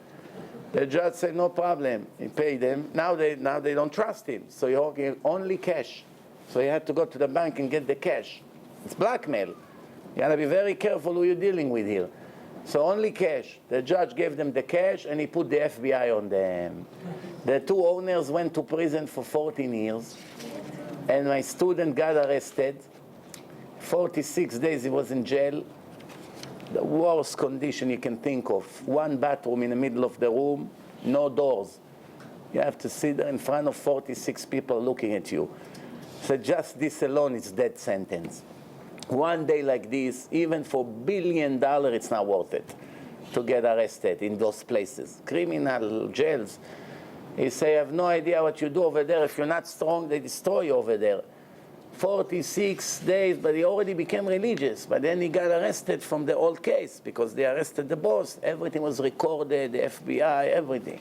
The judge said, no problem. He paid them. Now they don't trust him. So he offered only cash. So he had to go to the bank and get the cash. It's blackmail. You got to be very careful who you're dealing with here. So only cash. The judge gave them the cash and he put the FBI on them. The two owners went to prison for 14 years. And my student got arrested. 46 days he was in jail. The worst condition you can think of. One bathroom in the middle of the room, no doors. You have to sit there in front of 46 people looking at you. So just this alone is death sentence. One day like this, even for $1 billion, it's not worth it to get arrested in those places. Criminal jails. He say, I have no idea what you do over there. If you're not strong, they destroy you over there. 46 days, but he already became religious. But then he got arrested from the old case because they arrested the boss. Everything was recorded, the FBI, everything.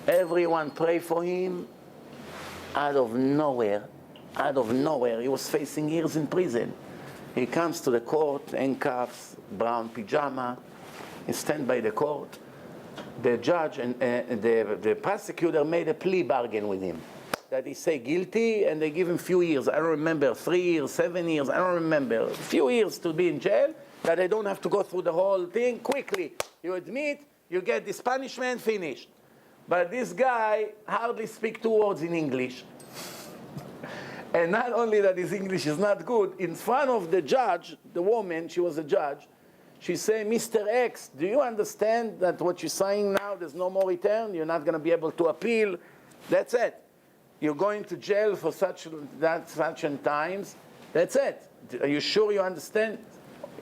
Everyone prayed for him. Out of nowhere, he was facing years in prison. He comes to the court, handcuffs, brown pajama. He stands by the court. The judge and the prosecutor made a plea bargain with him. That he say guilty, and they give him few years. I don't remember, 3 years, 7 years, I don't remember. A few years to be in jail, that they don't have to go through the whole thing quickly. You admit, you get this punishment, finished. But this guy hardly speaks 2 words in English. And not only that his English is not good, in front of the judge, the woman, she was a judge, she said, Mr. X, do you understand that what you're saying now, there's no more return? You're not going to be able to appeal? That's it. You're going to jail for such and times. That's it. Are you sure you understand?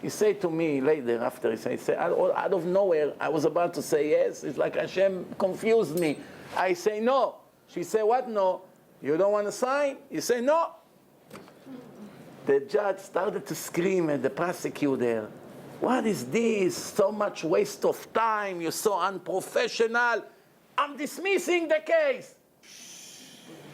He said to me later, after he said, out of nowhere, I was about to say yes. It's like Hashem confused me. I say no. She said, what no? You don't want to sign? You say no. The judge started to scream at the prosecutor. What is this? So much waste of time. You're so unprofessional. I'm dismissing the case.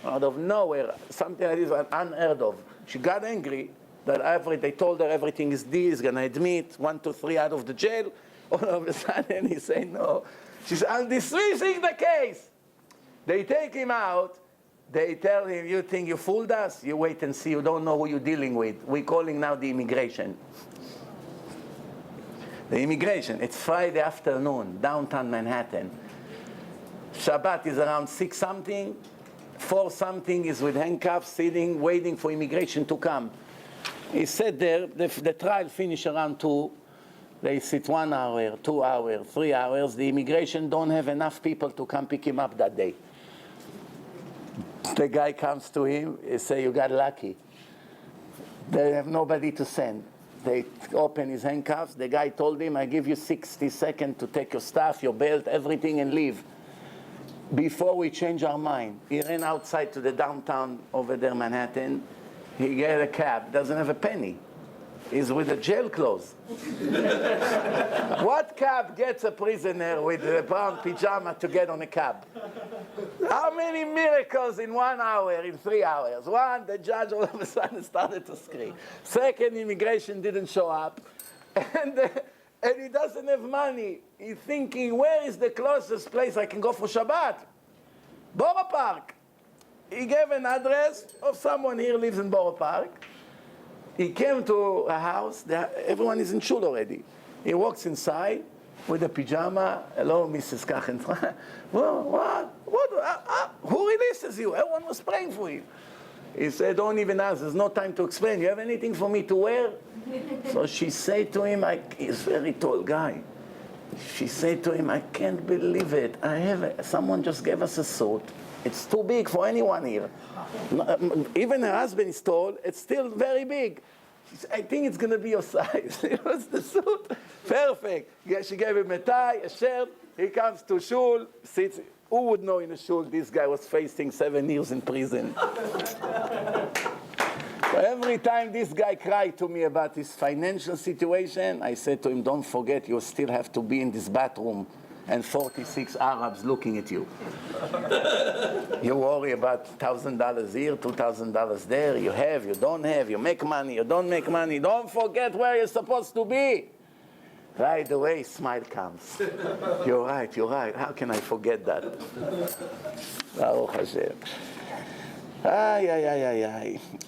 Out of nowhere, something like this was unheard of. She got angry that they told her everything is this, he's going to admit 1, 2, 3 out of the jail. All of a sudden he said no. She said, I'm dismissing the case. They take him out. They tell him, you think you fooled us? You wait and see. You don't know who you're dealing with. We're calling now the immigration. The immigration. It's Friday afternoon, downtown Manhattan. Shabbat is around 6 something. 4 something is with handcuffs, sitting, waiting for immigration to come. He sat there. The trial finished around 2. They sit 1 hour, 2 hours, 3 hours. The immigration don't have enough people to come pick him up that day. The guy comes to him, he say, you got lucky. They have nobody to send. They open his handcuffs. The guy told him, I give you 60 seconds to take your stuff, your belt, everything, and leave. Before we change our mind, he ran outside to the downtown over there, Manhattan. He get a cab, doesn't have a penny. is with the jail clothes. What cab gets a prisoner with a brown pajama to get on a cab? How many miracles in 1 hour, in 3 hours? One, the judge all of a sudden started to scream. Second, immigration didn't show up. And he doesn't have money. He's thinking, where is the closest place I can go for Shabbat? Borough Park. He gave an address of someone here lives in Borough Park. He came to a house. Everyone is in shul already. He walks inside with a pajama. Hello, Mrs. Kachenfra. Well, what? Who releases you? Everyone was praying for you. He said, don't even ask. There's no time to explain. You have anything for me to wear? So she said to him, he's a very tall guy. She said to him, I can't believe it. Someone just gave us a suit. It's too big for anyone here. Even her husband is tall. It's still very big. She said, I think it's going to be your size. It was the suit. Perfect. Yeah, she gave him a tie, a shirt. He comes to shul, sits. Who would know in a shul this guy was facing 7 years in prison? So every time this guy cried to me about his financial situation, I said to him, don't forget, you still have to be in this bathroom and 46 Arabs looking at you. You worry about $1,000 here, $2,000 there. You have, you don't have, you make money, you don't make money. Don't forget where you're supposed to be. Right away, smile comes. You're right. How can I forget that? Baruch Hashem.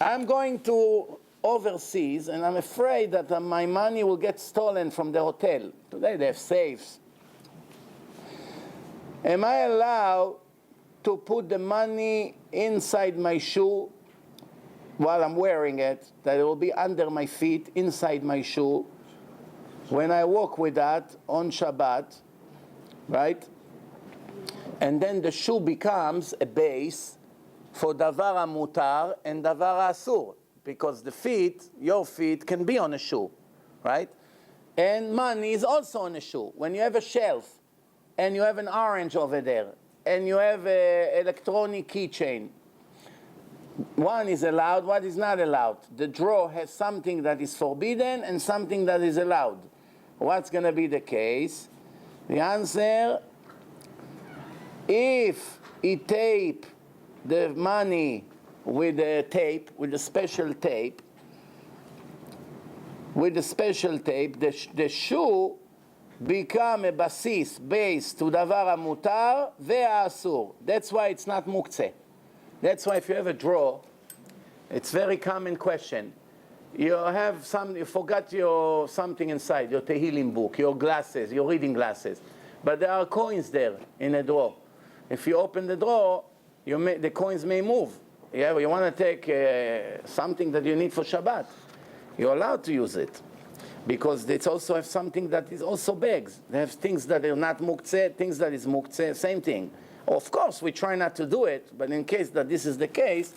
I'm going to overseas, and I'm afraid that my money will get stolen from the hotel. Today they have safes. Am I allowed to put the money inside my shoe while I'm wearing it, that it will be under my feet, inside my shoe, when I walk with that on Shabbat, right? And then the shoe becomes a base for davar mutar and davar asur, because the feet, your feet, can be on a shoe, right? And money is also on a shoe. When you have a shelf, and you have an orange over there, and you have an electronic keychain, one is allowed, one is not allowed. The drawer has something that is forbidden and something that is allowed. What's going to be the case? The answer, if he tape the money with a tape, with a special tape, the shoe become a base to davar mutar ve'asur. That's why it's not muktzeh. That's why if you have a drawer, it's very common question. You forgot your something inside, your Tehillim book, your glasses, your reading glasses. But there are coins there in a drawer. If you open the drawer, the coins may move. You want to take something that you need for Shabbat. You're allowed to use it. Because they also have something that is also bags. They have things that are not muktzeh, things that is muktzeh, same thing. Of course, we try not to do it, but in case that this is the case,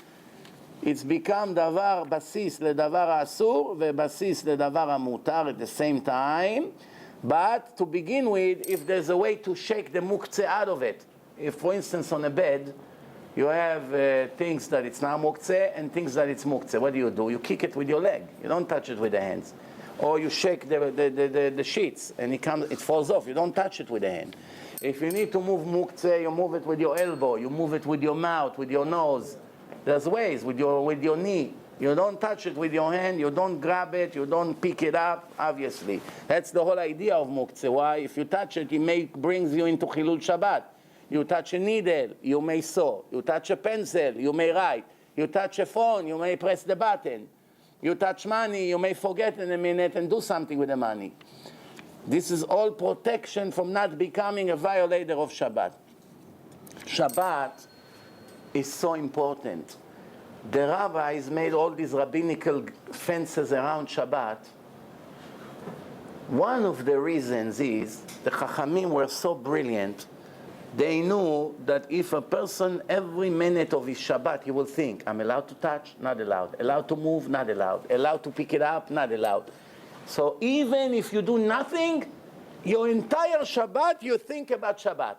it's become davar basis ledavar asur vebasis ledavar mutar at the same time. But to begin with, if there's a way to shake the muktzeh out of it, if for instance on a bed, you have things that it's not muktzeh and things that it's muktzeh, what do? You kick it with your leg. You don't touch it with the hands. Or you shake the sheets and it falls off. You don't touch it with the hand. If you need to move muktzeh, you move it with your elbow. You move it with your mouth, with your nose. There's ways with your knee. You don't touch it with your hand. You don't grab it. You don't pick it up. Obviously, that's the whole idea of muktzeh. Why? If you touch it, brings you into chilul Shabbat. You touch a needle, you may sew. You touch a pencil, you may write. You touch a phone, you may press the button. You touch money, you may forget in a minute and do something with the money. This is all protection from not becoming a violator of Shabbat. Shabbat is so important. The rabbis made all these rabbinical fences around Shabbat. One of the reasons is the Chachamim were so brilliant. They knew that if a person, every minute of his Shabbat, he will think, I'm allowed to touch, not allowed. Allowed to move, not allowed. Allowed to pick it up, not allowed. So even if you do nothing, your entire Shabbat, you think about Shabbat.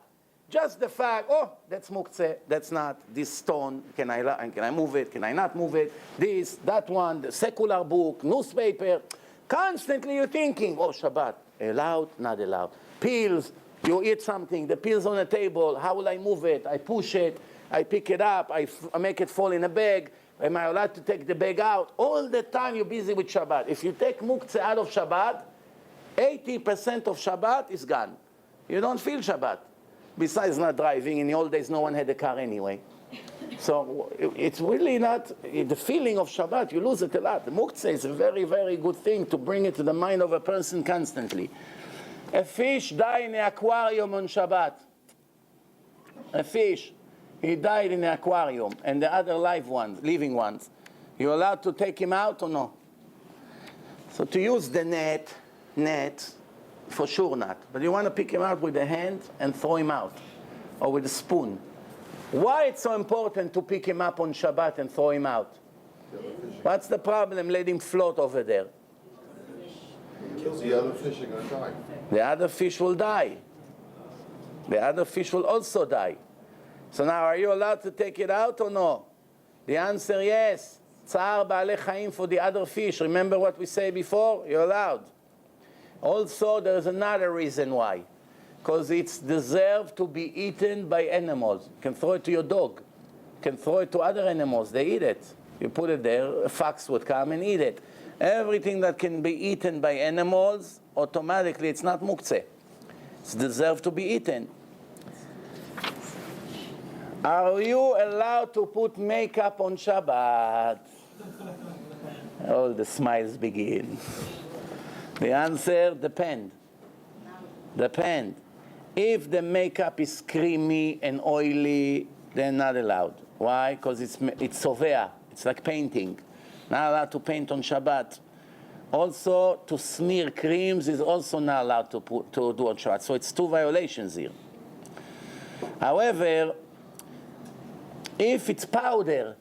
Just the fact, that's muktzeh, that's not, this stone, can I move it, can I not move it, this, that one, the secular book, newspaper. Constantly you're thinking, oh, Shabbat, allowed, not allowed. Pills, you eat something, the pills on the table, how will I move it? I push it, I pick it up, I make it fall in a bag. Am I allowed to take the bag out? All the time you're busy with Shabbat. If you take muktzeh out of Shabbat, 80% of Shabbat is gone. You don't feel Shabbat. Besides not driving, in the old days no one had a car anyway. So it's really not, the feeling of Shabbat, you lose it a lot. The muktzeh is a very, very good thing to bring it to the mind of a person constantly. A fish died in the aquarium on Shabbat. A fish, he died in the aquarium, and the other living ones. You allowed to take him out or no? So to use the net, for sure not. But you want to pick him out with the hand and throw him out, or with a spoon. Why it's so important to pick him up on Shabbat and throw him out? What's the problem? Let him float over there. The other fish are going to die. The other fish will die. The other fish will also die. So now, are you allowed to take it out or no? The answer, yes. Tzar ba'alei chaim for the other fish. Remember what we said before? You're allowed. Also, there's another reason why. Because it's deserved to be eaten by animals. You can throw it to your dog. You can throw it to other animals. They eat it. You put it there, a fox would come and eat it. Everything that can be eaten by animals, automatically it's not muktzeh. It's deserved to be eaten. Are you allowed to put makeup on Shabbat? All the smiles begin. The answer, depend. Depend. If the makeup is creamy and oily, then not allowed. Why? Because it's sovea. It's like painting. Not allowed to paint on Shabbat. Also, to smear creams is also not allowed to do on Shabbat. So it's two violations here. However, if it's powder,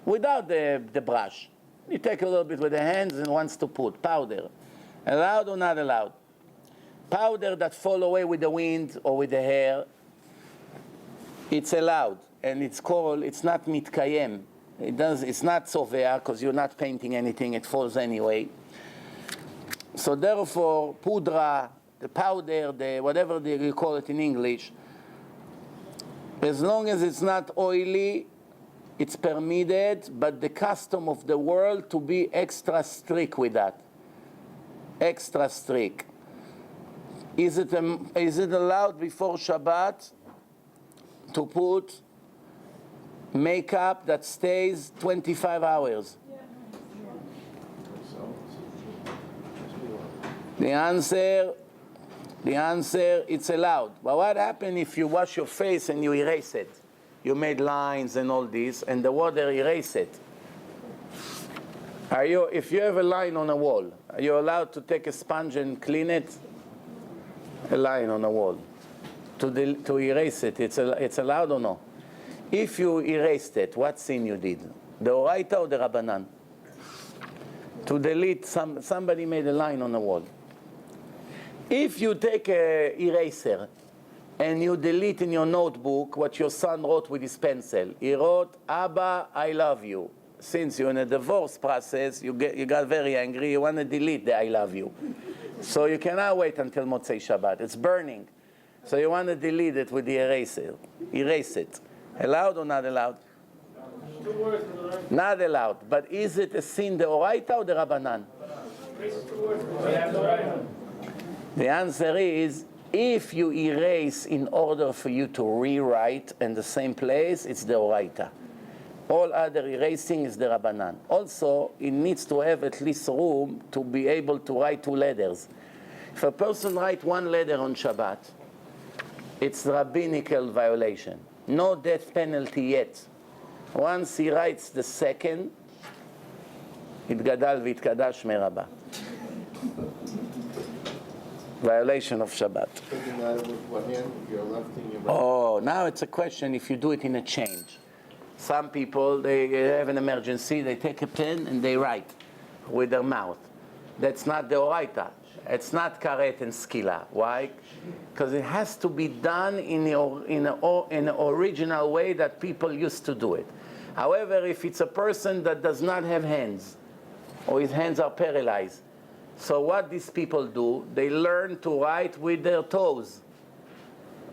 without the brush, you take a little bit with the hands and wants to put powder. Allowed or not allowed? Powder that fall away with the wind or with the hair, it's allowed. And it's not mitkayem. It's not sovea because you're not painting anything, it falls anyway. So therefore, pudra, the powder, whatever you call it in English, as long as it's not oily, it's permitted, but the custom of the world to be extra strict with that. Extra strict. Is it allowed before Shabbat to put makeup that stays 25 hours? The answer, it's allowed. But what happens if you wash your face and you erase it? You made lines and all this, and the water erase it. If you have a line on a wall, are you allowed to take a sponge and clean it? A line on a wall. To erase it, it's allowed or no? If you erased it, what sin you did? The Oraita or the Rabbanan? To delete, somebody made a line on the wall. If you take an eraser and you delete in your notebook what your son wrote with his pencil, he wrote, Abba, I love you. Since you're in a divorce process, you got very angry, you want to delete the I love you. So you cannot wait until Motzei Shabbat. It's burning. So you want to delete it with the eraser. Erase it. Allowed or not allowed? Not allowed. But is it a sin, the Oraita or the Rabbanan? The answer is, if you erase in order for you to rewrite in the same place, it's the Oraita. All other erasing is the Rabbanan. Also, it needs to have at least room to be able to write 2 letters. If a person writes 1 letter on Shabbat, it's rabbinical violation. No death penalty yet. Once he writes the second, Itgadal v'Itkadash meraba. Violation of Shabbat. Taking that with one hand, your left and your right. Oh, now it's a question if you do it in a change. Some people, they have an emergency, they take a pen and they write with their mouth. That's not the Oraita. It's not karet and skila. Why? Because it has to be done in an original way that people used to do it. However, if it's a person that does not have hands, or his hands are paralyzed. So what these people do, they learn to write with their toes.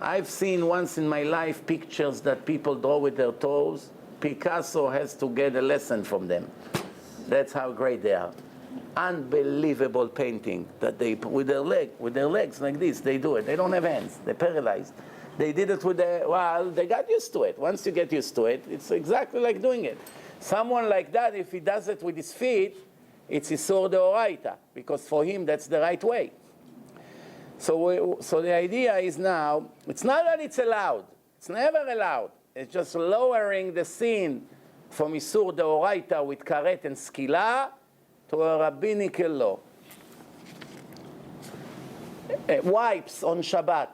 I've seen once in my life pictures that people draw with their toes. Picasso has to get a lesson from them. That's how great they are. Unbelievable painting that they with their legs like this. They do it. They don't have hands. They're paralyzed. They did it with they got used to it. Once you get used to it, it's exactly like doing it. Someone like that, if he does it with his feet, it's Isur Deoraita, because for him that's the right way. So the idea is now, it's not that it's allowed. It's never allowed. It's just lowering the sin from Isur Deoraita with karet and skila to a rabbinical law. Wipes on Shabbat.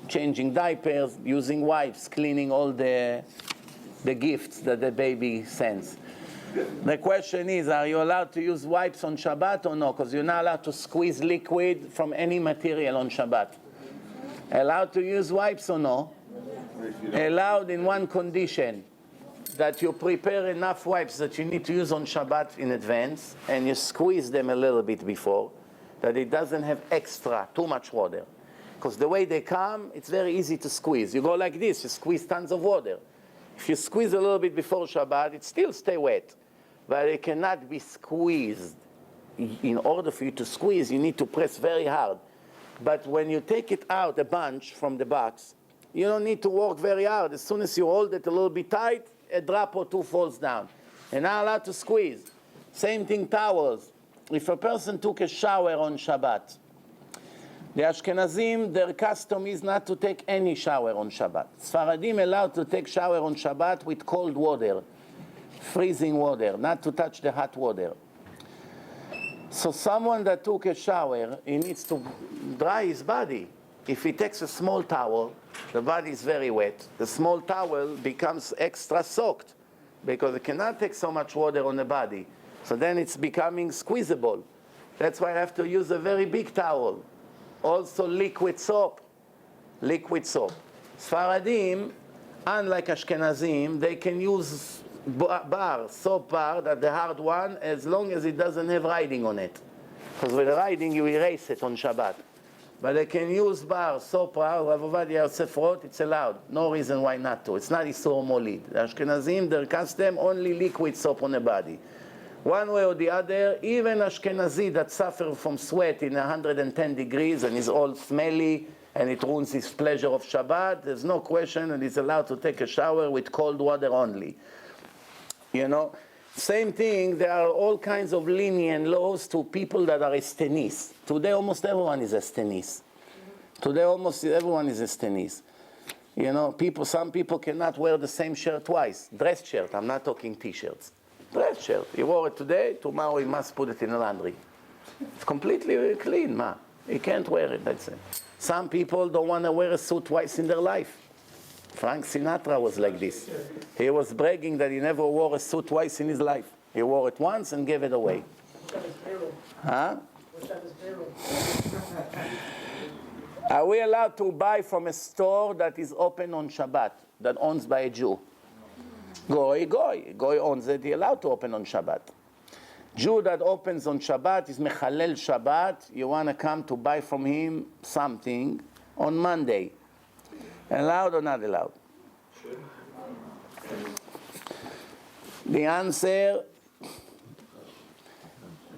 Changing diapers, using wipes, cleaning all the gifts that the baby sends. The question is, are you allowed to use wipes on Shabbat or no? Because you're not allowed to squeeze liquid from any material on Shabbat. Allowed to use wipes or no? Allowed in one condition, that you prepare enough wipes that you need to use on Shabbat in advance, and you squeeze them a little bit before, that it doesn't have too much water. Because the way they come, it's very easy to squeeze. You go like this, you squeeze tons of water. If you squeeze a little bit before Shabbat, it still stays wet. But it cannot be squeezed. In order for you to squeeze, you need to press very hard. But when you take it out, a bunch from the box, you don't need to work very hard. As soon as you hold it a little bit tight, a drop or two falls down. You're not allowed to squeeze. Same thing, towels. If a person took a shower on Shabbat, the Ashkenazim, their custom is not to take any shower on Shabbat. Sfaradim allowed to take shower on Shabbat with cold water, freezing water, not to touch the hot water. So someone that took a shower, he needs to dry his body. If he takes a small towel, the body is very wet. The small towel becomes extra soaked because it cannot take so much water on the body. So then it's becoming squeezable. That's why I have to use a very big towel. Also liquid soap. Liquid soap. Sfaradim, unlike Ashkenazim, they can use soap bar, that the hard one, as long as it doesn't have writing on it. Because with writing, you erase it on Shabbat. But they can use soap bar, Rav Ovadia Yosef wrote, it's allowed. No reason why not to. It's not Isur Molid. The Ashkenazim, their custom, only liquid soap on the body. One way or the other, even Ashkenazi that suffers from sweat in 110 degrees and is all smelly and it ruins his pleasure of Shabbat, there's no question that he's allowed to take a shower with cold water only. You know, same thing, there are all kinds of lenient laws to people that are estenis. Today almost everyone is estenis. Today almost everyone is estenis. You know, some people cannot wear the same shirt twice. Dress shirt, I'm not talking t-shirts. Dress shirt. You wore it today, tomorrow you must put it in the laundry. It's completely clean, ma. You can't wear it, that's it. Some people don't want to wear a suit twice in their life. Frank Sinatra was like this. He was bragging that he never wore a suit twice in his life. He wore it once and gave it away. Huh? Are we allowed to buy from a store that is open on Shabbat, that owns by a Jew? Goy owns it, he's allowed to open on Shabbat. Jew that opens on Shabbat is Mechalel Shabbat. You want to come to buy from him something on Monday. Allowed or not allowed? The answer,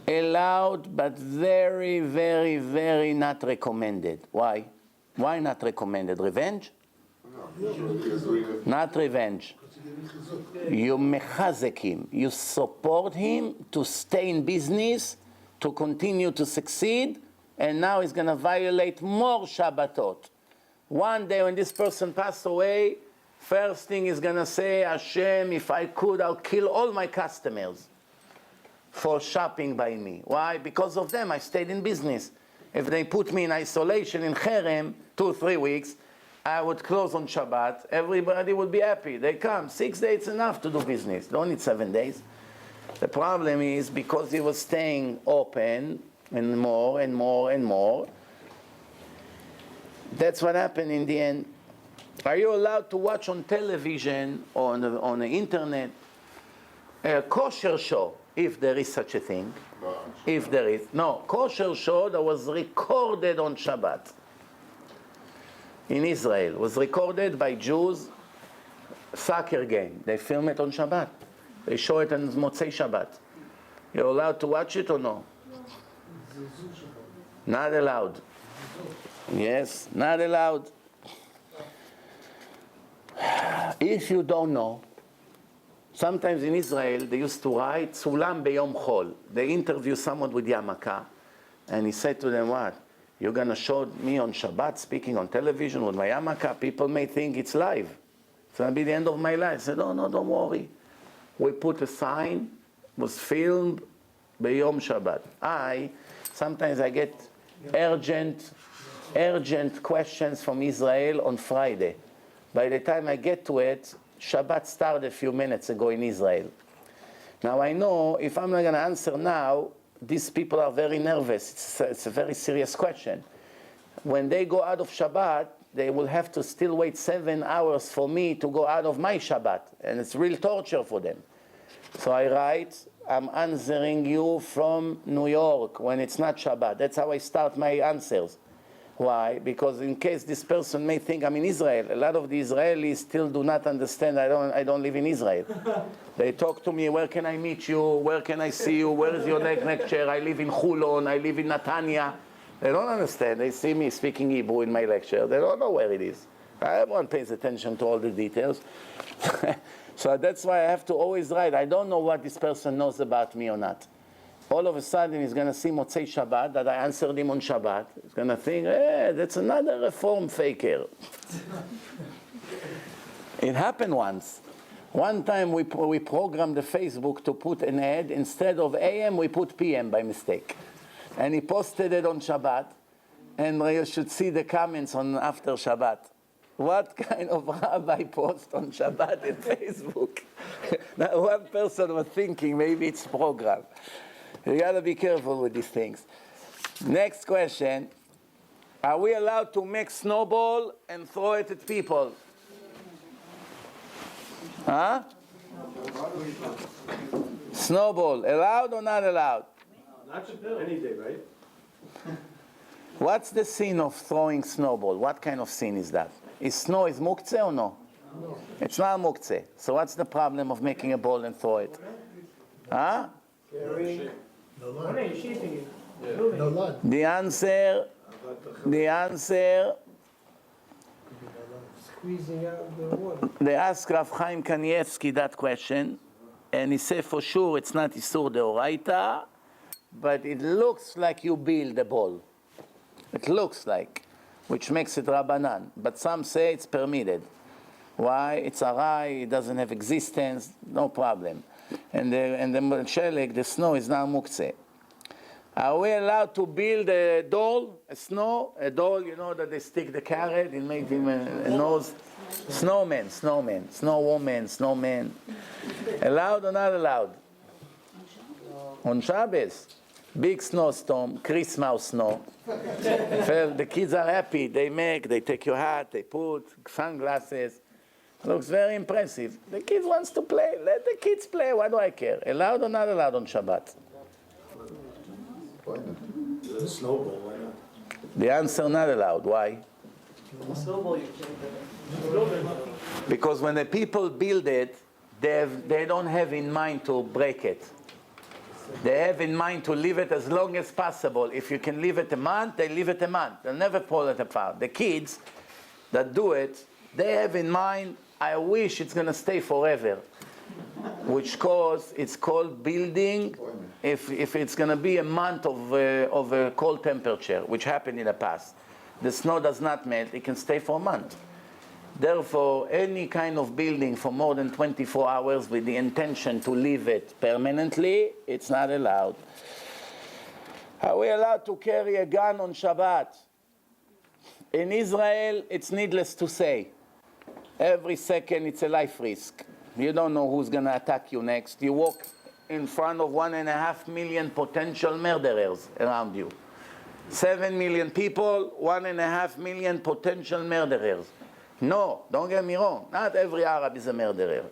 allowed, but very, very, very not recommended. Why? Why not recommended? Revenge? Not revenge. You mechazek him. You support him to stay in business, to continue to succeed, and now he's going to violate more Shabbatot. One day when this person passed away, first thing he's going to say, Hashem, if I could, I'll kill all my customers for shopping by me. Why? Because of them, I stayed in business. If they put me in isolation in Cherem, 2-3 weeks, I would close on Shabbat. Everybody would be happy. They come. 6 days enough to do business. They don't need 7 days. The problem is because he was staying open and more and more and more, that's what happened in the end. Are you allowed to watch on television or on the internet a kosher show? if there is such a thing. If there is. No, kosher show that was recorded on Shabbat. In Israel, was recorded by Jews, soccer game. They film it on Shabbat. They show it on Motzei Shabbat. You're allowed to watch it or no? Not allowed. Yes, not allowed. If you don't know, sometimes in Israel they used to write Sulam beyom chol. They interview someone with yarmulke, and he said to them, what? You're going to show me on Shabbat speaking on television with my yarmulke? People may think it's live. It's going to be the end of my life. I said, no, don't worry. We put a sign, was filmed beyom Shabbat. Sometimes I get urgent questions from Israel on Friday. By the time I get to it, Shabbat started a few minutes ago in Israel. Now I know if I'm not going to answer now, these people are very nervous. It's a very serious question. When they go out of Shabbat, they will have to still wait 7 hours for me to go out of my Shabbat. And it's real torture for them. So I write, I'm answering you from New York when it's not Shabbat. That's how I start my answers. Why? Because in case this person may think I'm in Israel, a lot of the Israelis still do not understand I don't live in Israel. They talk to me, where can I meet you? Where can I see you? Where is your next lecture? I live in Chulon, I live in Netanya. They don't understand. They see me speaking Hebrew in my lecture. They don't know where it is. Everyone pays attention to all the details. So that's why I have to always write. I don't know what this person knows about me or not. All of a sudden he's going to see Motzei Shabbat that I answered him on Shabbat. He's going to think, that's another reform faker. It happened once. One time we programmed the Facebook to put an ad. Instead of AM, we put PM by mistake. And he posted it on Shabbat. And you should see the comments on after Shabbat. What kind of rabbi post on Shabbat in Facebook? Now one person was thinking maybe it's programmed. You got to be careful with these things. Next question. Are we allowed to make snowball and throw it at people? Huh? Snowball, allowed or not allowed? Not any day, right? What's the sin of throwing snowball? What kind of sin is that? Is snow is muktzeh or no? No. It's not muktzeh. So what's the problem of making a ball and throw it? Huh? The answer, Squeezing out the water. they asked Rav Chaim Kanievsky that question, and he said for sure it's not Isur Deoraita, but it looks like you build a ball. It looks like, which makes it Rabbanan. But some say it's permitted. Why? It's arai, it doesn't have existence, no problem. And the sheleg, the snow is now muktzeh. Are we allowed to build a doll, a doll, you know, that they stick the carrot and make him a nose? Snowman, snowwoman, snowman. Allowed or not allowed? On Shabbos. Big snowstorm, Christmas snow. The kids are happy, they take your hat, they put sunglasses. Looks very impressive. The kids wants to play, let the kids play, what do I care? Allowed or not allowed on Shabbat? The snowball, why not? The answer, not allowed. Why? Because when the people build it, they don't have in mind to break it. They have in mind to leave it as long as possible. If you can leave it a month, they leave it a month. They'll never pull it apart. The kids that do it, they have in mind, I wish it's going to stay forever. Which cause, it's called building, if it's going to be a month of a cold temperature, which happened in the past. The snow does not melt, it can stay for a month. Therefore, any kind of building for more than 24 hours with the intention to leave it permanently, it's not allowed. Are we allowed to carry a gun on Shabbat? In Israel, it's needless to say. Every second, it's a life risk. You don't know who's going to attack you next. You walk in front of 1.5 million potential murderers around you. 7 million people, 1.5 million potential murderers. No, don't get me wrong. Not every Arab is a murderer.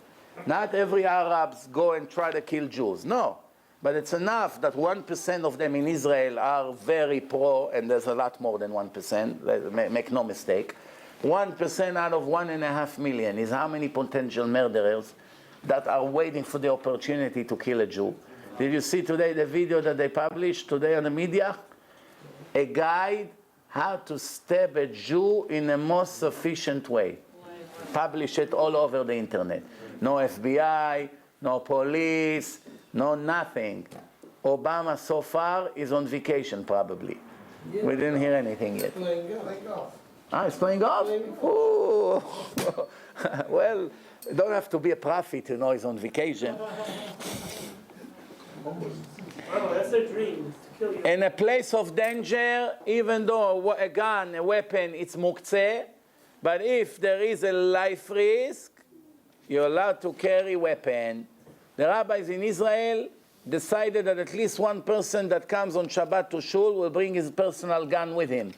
Not every Arabs go and try to kill Jews. No. but it's enough that 1% of them in Israel are very pro, and there's a lot more than 1%, make no mistake. 1% out of 1.5 million is how many potential murderers that are waiting for the opportunity to kill a Jew. Did you see today the video that they published today on the media? A guide how to stab a Jew in the most efficient way. Publish it all over the internet. No FBI, no police, no nothing. Obama so far is on vacation probably. We didn't hear anything yet. Playing golf. Ah, he's playing golf? Ooh. Well, you don't have to be a prophet to know he's on vacation. Oh, that's their dream, to kill you. In a place of danger, even though a gun, a weapon, it's muktzeh, but if there is a life risk, you're allowed to carry weapon. The rabbis in Israel decided that at least one person that comes on Shabbat to shul will bring his personal gun with him.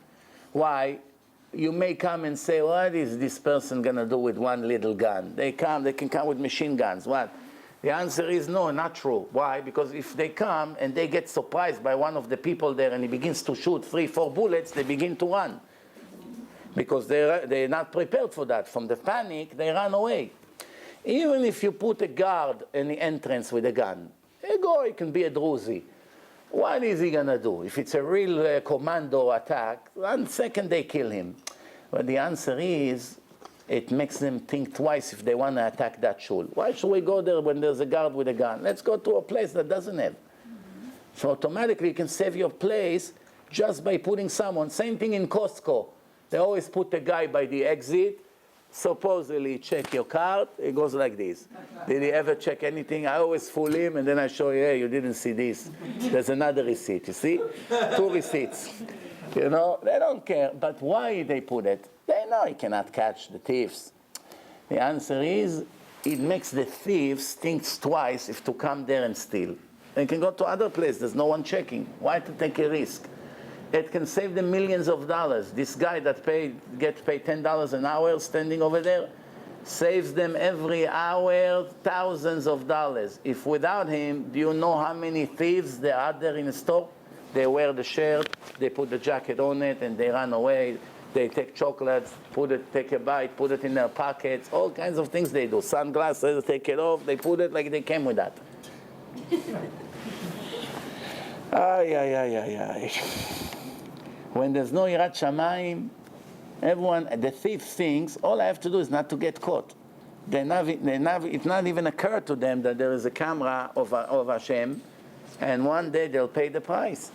Why? You may come and say, what is this person going to do with one little gun? They can come with machine guns. What? The answer is no, not true. Why? Because if they come and they get surprised by one of the people there and he begins to shoot 3-4 bullets, they begin to run. Because they're not prepared for that. From the panic, they run away. Even if you put a guard in the entrance with a gun, a guy can be a Druzi. What is he going to do? If it's a real commando attack, 1 second they kill him. But the answer is, it makes them think twice if they want to attack that shul. Why should we go there when there's a guard with a gun? Let's go to a place that doesn't have. So automatically you can save your place just by putting someone. Same thing in Costco. They always put a guy by the exit. Supposedly check your card, it goes like this. Did he ever check anything? I always fool him and then I show you, hey, you didn't see this. There's another receipt, you see? 2 receipts. You know, they don't care. But why they put it? They know you cannot catch the thieves. The answer is, it makes the thieves think twice if to come there and steal. They can go to other places, there's no one checking. Why to take a risk? It can save them millions of dollars. This guy that gets paid $10 an hour standing over there saves them every hour thousands of dollars. If without him, do you know how many thieves there are there in the store? They wear the shirt, they put the jacket on it, and they run away. They take chocolates, take a bite, put it in their pockets, all kinds of things they do. Sunglasses, take it off, they put it like they came with that. Ay, ay, ay, ay, ay. When there's no Yirat Shamayim, everyone, the thief thinks, all I have to do is not to get caught. It not even occurred to them that there is a camera of Hashem, and one day they'll pay the price.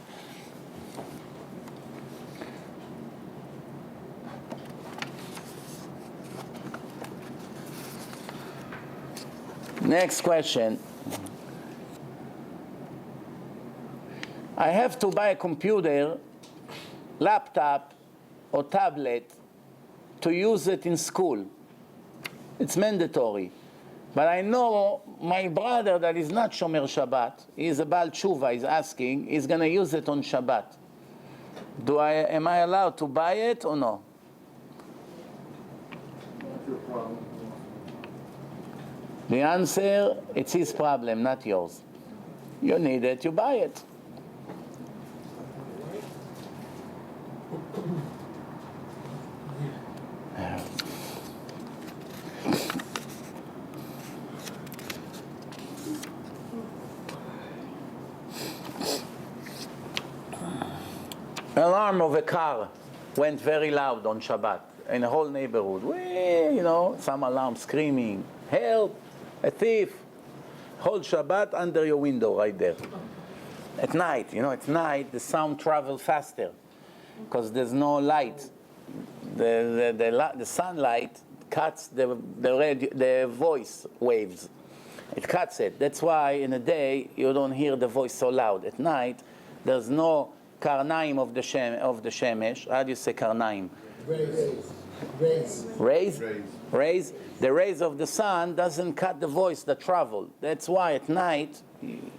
Next question. I have to buy a computer, laptop or tablet to use it in school. It's mandatory. But I know my brother that is not Shomer Shabbat, he's a Baal Tshuva, he's asking, he's going to use it on Shabbat. Am I allowed to buy it or no? What's your problem? The answer, it's his problem, not yours. You need it, you buy it. Alarm of a car went very loud on Shabbat in the whole neighborhood. You know, some alarm screaming, help, a thief. Whole Shabbat under your window right there. At night, at night the sound travels faster because there's no light. The sunlight cuts the voice waves. It cuts it. That's why in the day you don't hear the voice so loud. At night there's no karnaim of the shemesh. How do you say karnaim? Rays. The rays of the sun doesn't cut the voice that travel. That's why at night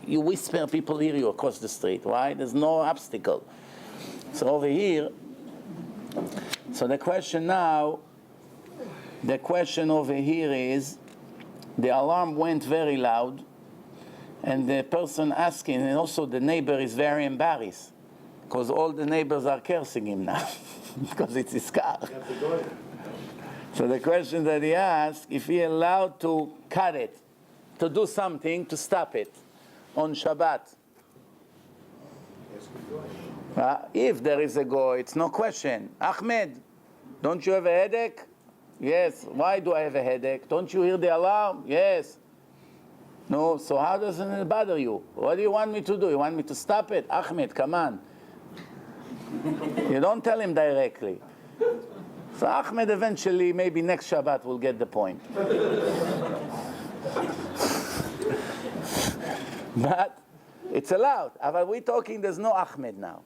you whisper, people hear you across the street. Why? There's no obstacle. So over here, so the question over here is, the alarm went very loud, And the person asking, and also the neighbor is very embarrassed, because all the neighbors are cursing him now, because it's his car. So the question that he asked, if he allowed to cut it, to do something to stop it on Shabbat. If there is a goy, it's no question. Ahmed, don't you have a headache? Yes. Why do I have a headache? Don't you hear the alarm? Yes. No. So how doesn't it bother you? What do you want me to do? You want me to stop it? Ahmed, come on. You don't tell him directly. So Ahmed eventually, maybe next Shabbat, will get the point. But it's allowed. But we're talking, there's no Ahmed now.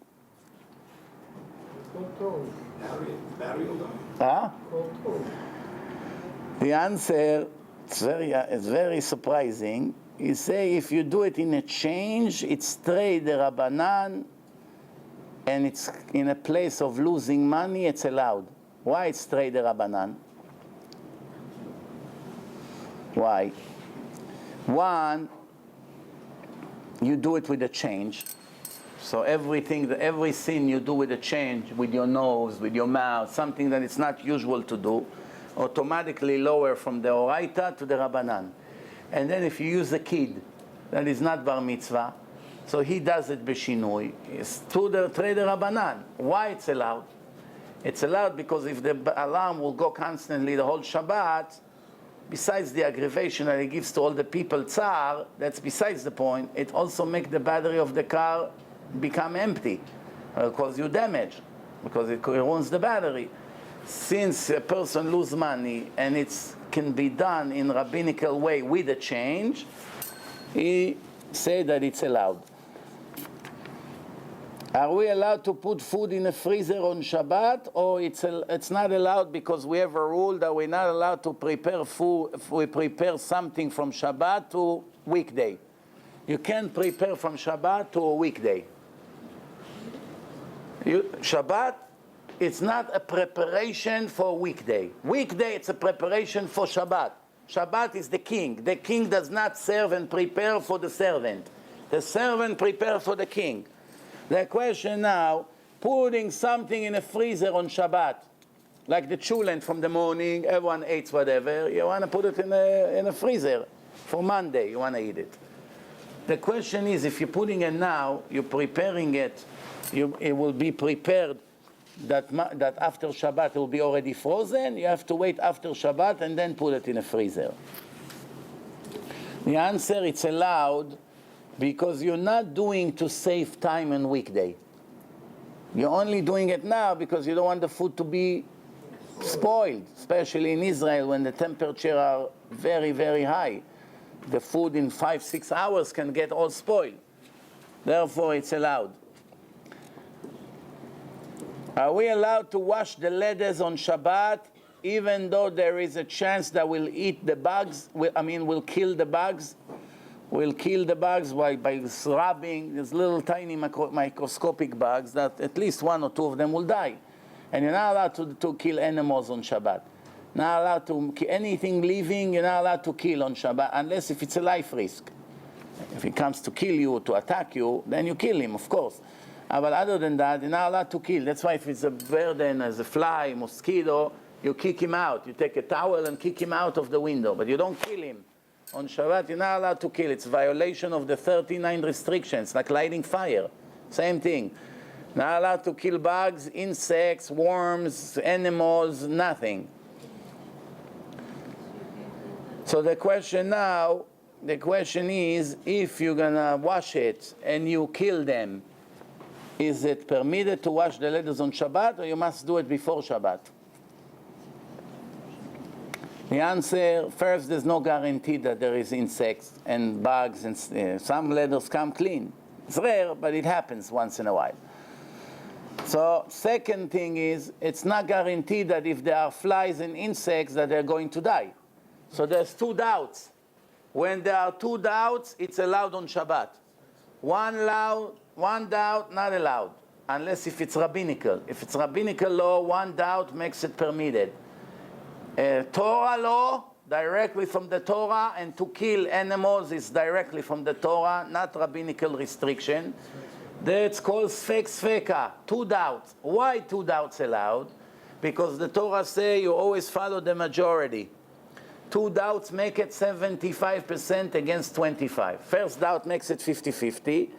Huh? The answer, it's very surprising. You say if you do it in a change, it's straight the Rabbanan, and it's in a place of losing money, it's allowed. Why it's straight the Rabbanan? Why? One, you do it with a change. So every sin you do with a change, with your nose, with your mouth, something that it's not usual to do, automatically lower from the Oraita to the Rabbanan. And then if you use a kid that is not bar mitzvah, so he does it b'shinui, it's to the Rabbanan. Why it's allowed? It's allowed because if the alarm will go constantly the whole Shabbat, besides the aggravation that it gives to all the people tsar, that's besides the point, it also makes the battery of the car become empty, cause you damage, because it ruins the battery. Since a person loses money and it can be done in rabbinical way with a change, he said that it's allowed. Are we allowed to put food in a freezer on Shabbat, or it's not allowed because we have a rule that we're not allowed to prepare food if we prepare something from Shabbat to weekday? You can't prepare from Shabbat to a weekday. Shabbat, it's not a preparation for a weekday. Weekday, it's a preparation for Shabbat. Shabbat is the king. The king does not serve and prepare for the servant. The servant prepares for the king. The question now, putting something in a freezer on Shabbat, like the chulent from the morning, everyone eats whatever, you want to put it in a freezer for Monday, you want to eat it. The question is, if you're putting it now, you're preparing it, it will be prepared that after Shabbat it will be already frozen. You have to wait after Shabbat and then put it in a freezer. The answer, it's allowed because you're not doing to save time on weekday. You're only doing it now because you don't want the food to be spoiled, especially in Israel when the temperatures are very, very high. The food in 5-6 hours can get all spoiled. Therefore, it's allowed. Are we allowed to wash the leathers on Shabbat, even though there is a chance that we'll eat the bugs? We'll kill the bugs. We'll kill the bugs by rubbing. There's little tiny microscopic bugs that at least 1 or 2 of them will die. And you're not allowed to kill animals on Shabbat. Not allowed to kill anything living. You're not allowed to kill on Shabbat unless if it's a life risk. If he comes to kill you or to attack you, then you kill him, of course. But other than that, you're not allowed to kill. That's why if it's a bird and as a fly, mosquito, you kick him out. You take a towel and kick him out of the window, but you don't kill him. On Shabbat, you're not allowed to kill. It's a violation of the 39 restrictions, like lighting fire. Same thing. Not allowed to kill bugs, insects, worms, animals, nothing. So the question is, if you're going to wash it and you kill them, is it permitted to wash the leathers on Shabbat, or you must do it before Shabbat? The answer, first, there's no guarantee that there is insects and bugs, and some leathers come clean. It's rare, but it happens once in a while. So, second thing is, it's not guaranteed that if there are flies and insects that they're going to die. So there's 2 doubts. When there are 2 doubts, it's allowed on Shabbat. One doubt, not allowed, unless if it's rabbinical. If it's rabbinical law, 1 doubt makes it permitted. Torah law, directly from the Torah, and to kill animals is directly from the Torah, not rabbinical restriction. That's called sfek sfeka, 2 doubts. Why 2 doubts allowed? Because the Torah say you always follow the majority. 2 doubts make it 75% against 25. First doubt makes it 50-50.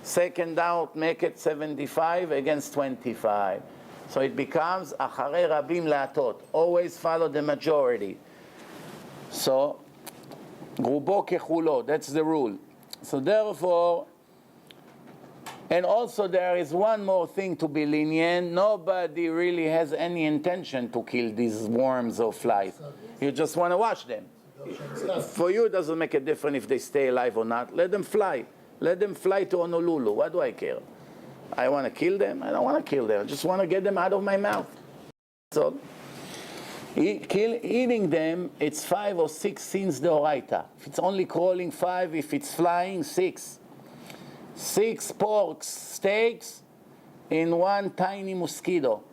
Second doubt make it 75 against 25. So it becomes acharei rabim la'atot. Always follow the majority. So, grubo kechulo, that's the rule. So therefore, and also there is one more thing to be lenient. Nobody really has any intention to kill these worms or flies. You just want to watch them. For you, it doesn't make a difference if they stay alive or not. Let them fly. Let them fly to Honolulu. What do I care? I want to kill them? I don't want to kill them. I just want to get them out of my mouth. So, eating them, it's 5 or 6 sins deoraita. If it's only crawling, 5. If it's flying, 6. 6 pork steaks in 1 tiny mosquito.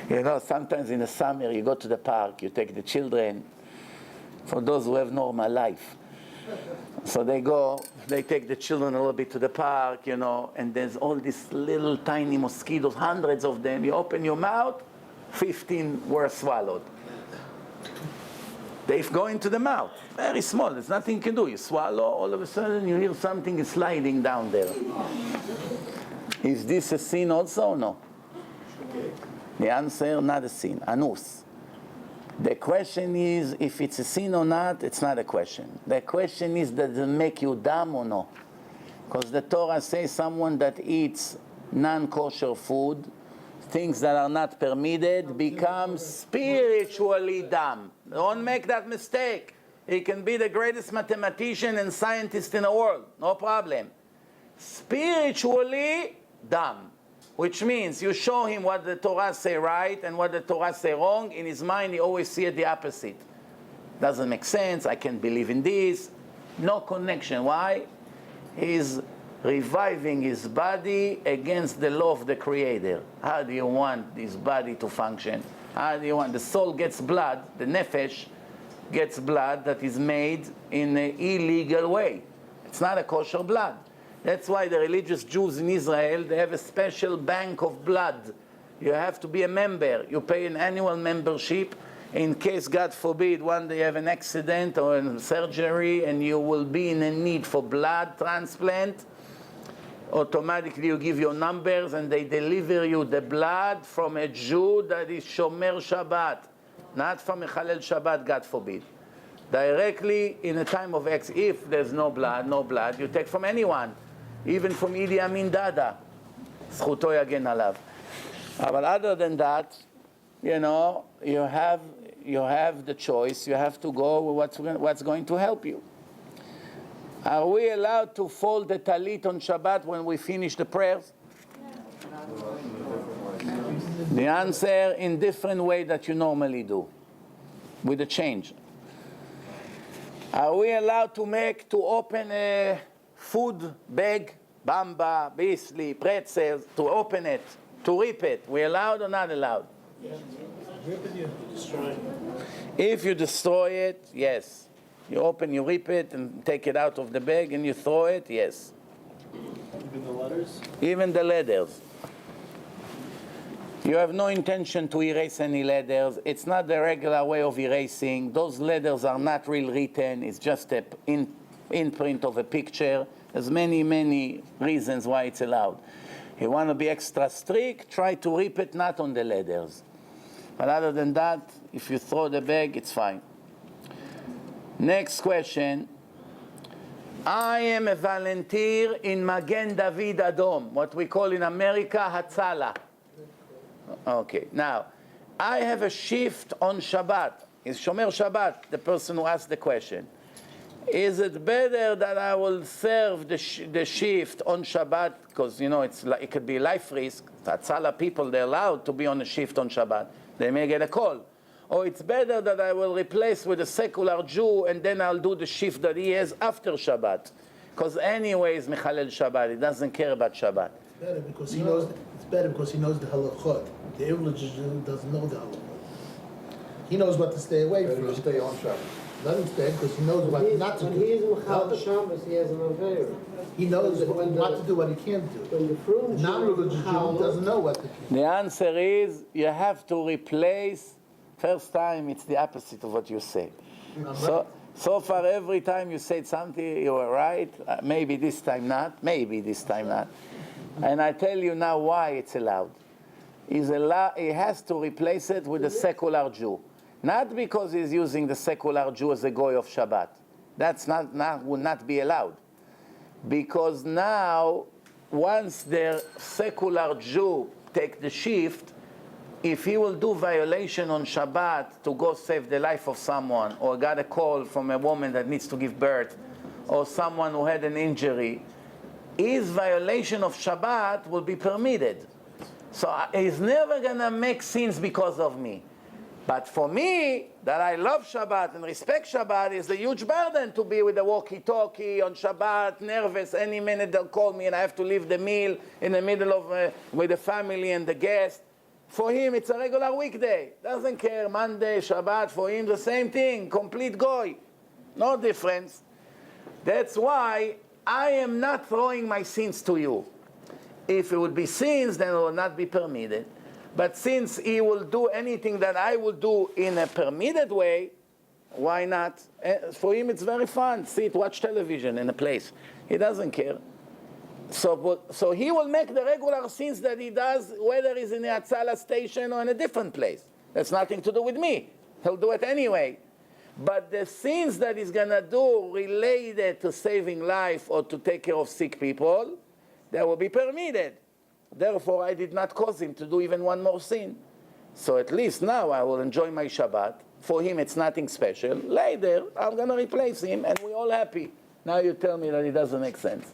You know, sometimes in the summer you go to the park, you take the children, for those who have normal life. So they take the children a little bit to the park, you know, and there's all these little tiny mosquitoes, hundreds of them. You open your mouth, 15 were swallowed. They go into the mouth, very small, there's nothing you can do. You swallow, all of a sudden you hear something is sliding down there. Is this a sin also or no? The answer, not a sin, anus. The question is, if it's a sin or not, it's not a question. The question is, does it make you dumb or no? Because the Torah says someone that eats non-kosher food, things that are not permitted, becomes spiritually dumb. Don't make that mistake. He can be the greatest mathematician and scientist in the world, no problem. Spiritually dumb. Which means you show him what the Torah say right and what the Torah say wrong. In his mind, he always sees the opposite. Doesn't make sense. I can't believe in this. No connection. Why? He's reviving his body against the law of the Creator. How do you want this body to function? How do you want? The soul gets blood, the nefesh gets blood that is made in an illegal way. It's not a kosher blood. That's why the religious Jews in Israel, they have a special bank of blood. You have to be a member. You pay an annual membership in case, God forbid, one day you have an accident or a surgery and you will be in a need for blood transplant. Automatically you give your numbers and they deliver you the blood from a Jew that is Shomer Shabbat, not from a Chalel Shabbat, God forbid. Directly in a time of X, if there's no blood, you take from anyone. Even from Idi Amin Dada, zchuto yagen alav. But other than that, you know, you have the choice. You have to go with what's going to help you. Are we allowed to fold the talit on Shabbat when we finish the prayers? The answer, in different way that you normally do, with a change. Are we allowed to open a food bag, bamba, bisli, pretzels, to open it, to rip it? We allowed or not allowed? Rip it, you destroy it. If you destroy it, yes. You open, you rip it, and take it out of the bag, and you throw it, yes. Even the letters? Even the letters. You have no intention to erase any letters. It's not the regular way of erasing. Those letters are not real written. It's just an imprint of a picture. There's many, many reasons why it's allowed. You want to be extra strict, try to rip it not on the letters. But other than that, if you throw the bag, it's fine. Next question. I am a volunteer in Magen David Adom, what we call in America Hatzala. Okay, now, I have a shift on Shabbat. Is Shomer Shabbat the person who asked the question? Is it better that I will serve the shift on Shabbat? Because, you know, it could be life risk. Hatzala people, they're allowed to be on a shift on Shabbat. They may get a call. Or it's better that I will replace with a secular Jew and then I'll do the shift that he has after Shabbat. Because anyways, Mechalel Shabbat, he doesn't care about Shabbat. better because he knows. It's better because he knows the halachot. The irreligious Jew doesn't know the halachot. He knows what to stay away Better from. to stay on Shabbat. Let him stay because he knows what not to When do. he is Mechal Shabbos, he has an affair. He knows what to do, what he can't do. When the frum The non-religious Jew doesn't know what to do. The answer is you have to replace. First time it's the opposite of what you say. So far every time you said something you were right. Maybe this time not. Maybe this time not. And I tell you now why it's allowed. He has to replace it with a secular Jew. Not because he's using the secular Jew as a goy of Shabbat. That's would not be allowed. Because now, once the secular Jew take the shift, if he will do violation on Shabbat to go save the life of someone, or got a call from a woman that needs to give birth, or someone who had an injury, his violation of Shabbat will be permitted. So he's never going to make sins because of me. But for me, that I love Shabbat and respect Shabbat, is a huge burden to be with the walkie-talkie on Shabbat, nervous. Any minute they'll call me and I have to leave the meal in the middle of with the family and the guest. For him, it's a regular weekday. Doesn't care, Monday, Shabbat, for him the same thing, complete goy. No difference. That's why I am not throwing my sins to you. If it would be sins, then it will not be permitted. But since he will do anything that I will do in a permitted way, why not? For him, it's very fun. Sit, watch television in a place. He doesn't care. So he will make the regular sins that he does, whether he's in the Atzala station or in a different place. That's nothing to do with me. He'll do it anyway. But the sins that he's going to do related to saving life or to take care of sick people, they will be permitted. Therefore, I did not cause him to do even one more sin. So at least now I will enjoy my Shabbat. For him, it's nothing special. Later, I'm going to replace him, and we're all happy. Now you tell me that it doesn't make sense.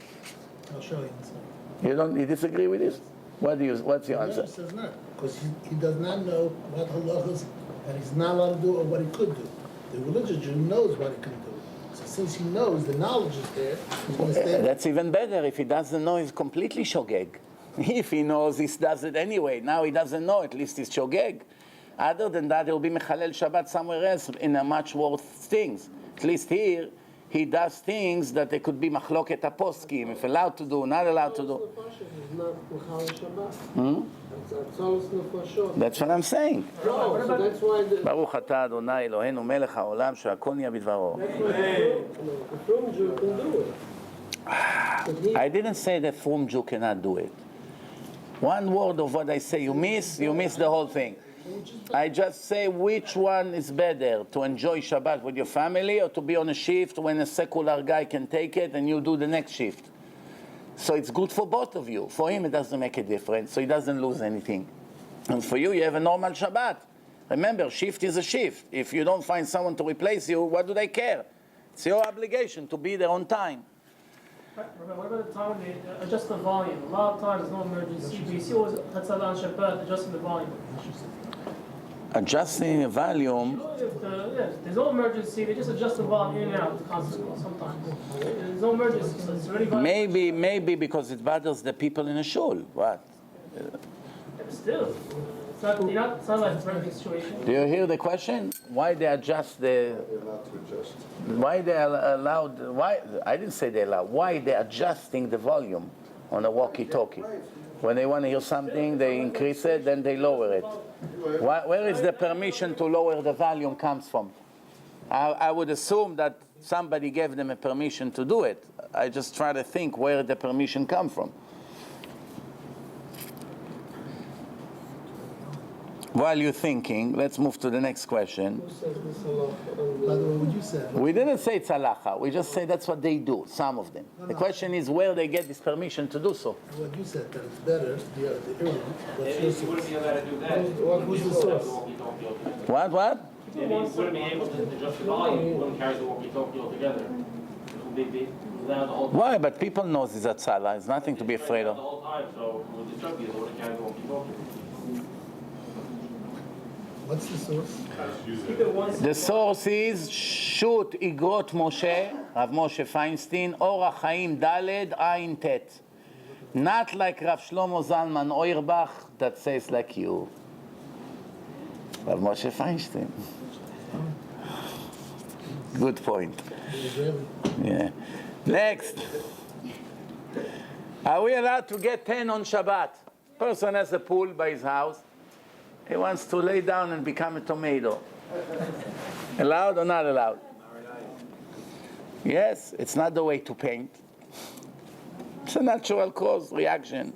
I'll show you. You disagree with this? What's your answer? No, he says not. Because he does not know what halachas that he's not allowed to do or what he could do. The religious Jew knows what he can do. So since he knows, the knowledge is there, he's going to stay. That's even better. If he doesn't know, he's completely shogeg. If he knows, he does it anyway. Now he doesn't know, at least he's shogeg. Other than that, he'll be mechalel Shabbat somewhere else in a much worse things. At least here, he does things that they could be machloket aposkim, if allowed to do, not allowed to do. That's what I'm saying. No, so that's why the Baruch atah Adonai Eloheinu melech haolam she'akol nהיה bidvaro. frum Jew can do it. I didn't say that frum Jew cannot do it. One word of what I say you miss the whole thing. I just say which one is better, to enjoy Shabbat with your family or to be on a shift when a secular guy can take it and you do the next shift. So it's good for both of you. For him, it doesn't make a difference, so he doesn't lose anything. And for you, you have a normal Shabbat. Remember, shift is a shift. If you don't find someone to replace you, what do they care? It's your obligation to be there on time. Rabbi, what about the time when they adjust the volume? A lot of times there's no emergency, but you see always Hatzala on Shabbat adjusting the volume. Adjusting the volume. There's no emergency, they just adjust the volume in and out constantly sometimes. There's no emergency, so it's already Maybe because it bothers the people in the shul. What? Still, it's not like it's a regular situation. Do you hear the question? Why they adjust the... They're allowed to adjust. Why they allowed... Why? I didn't say they allowed. Why they're adjusting the volume on a walkie-talkie? When they want to hear something, they increase it, then they lower it. Where is the permission to lower the volume comes from? I would assume that somebody gave them a permission to do it. I just try to think where the permission comes from. While you're thinking, let's move to the next question. By the way, what you said. We didn't say it's halacha. We just say that's what they do, some of them. The question is where they get this permission to do so. What you said, that it's better, the early. What's your You wouldn't be allowed to do that. Who's the source? What? You wouldn't be able to adjust the volume. You wouldn't carry the walkie-talkie altogether. It would be allowed the whole time. Why? But people know this at Salah. It's nothing to be afraid The of. whole time, so with the truckies, they wouldn't carry the walkie-talkie. What's the source? Keep it one The source is Shut Igrot Moshe, Rav Moshe Feinstein, Or HaChaim Daled Ayin Tet. Not like Rav Shlomo Zalman Auerbach that says like you. Rav Moshe Feinstein. Good point. Yeah. Next. Are we allowed to get 10 on Shabbat? Person has a pool by his house. He wants to lay down and become a tomato. Allowed or not allowed? Yes, it's not the way to paint. It's a natural cause, reaction.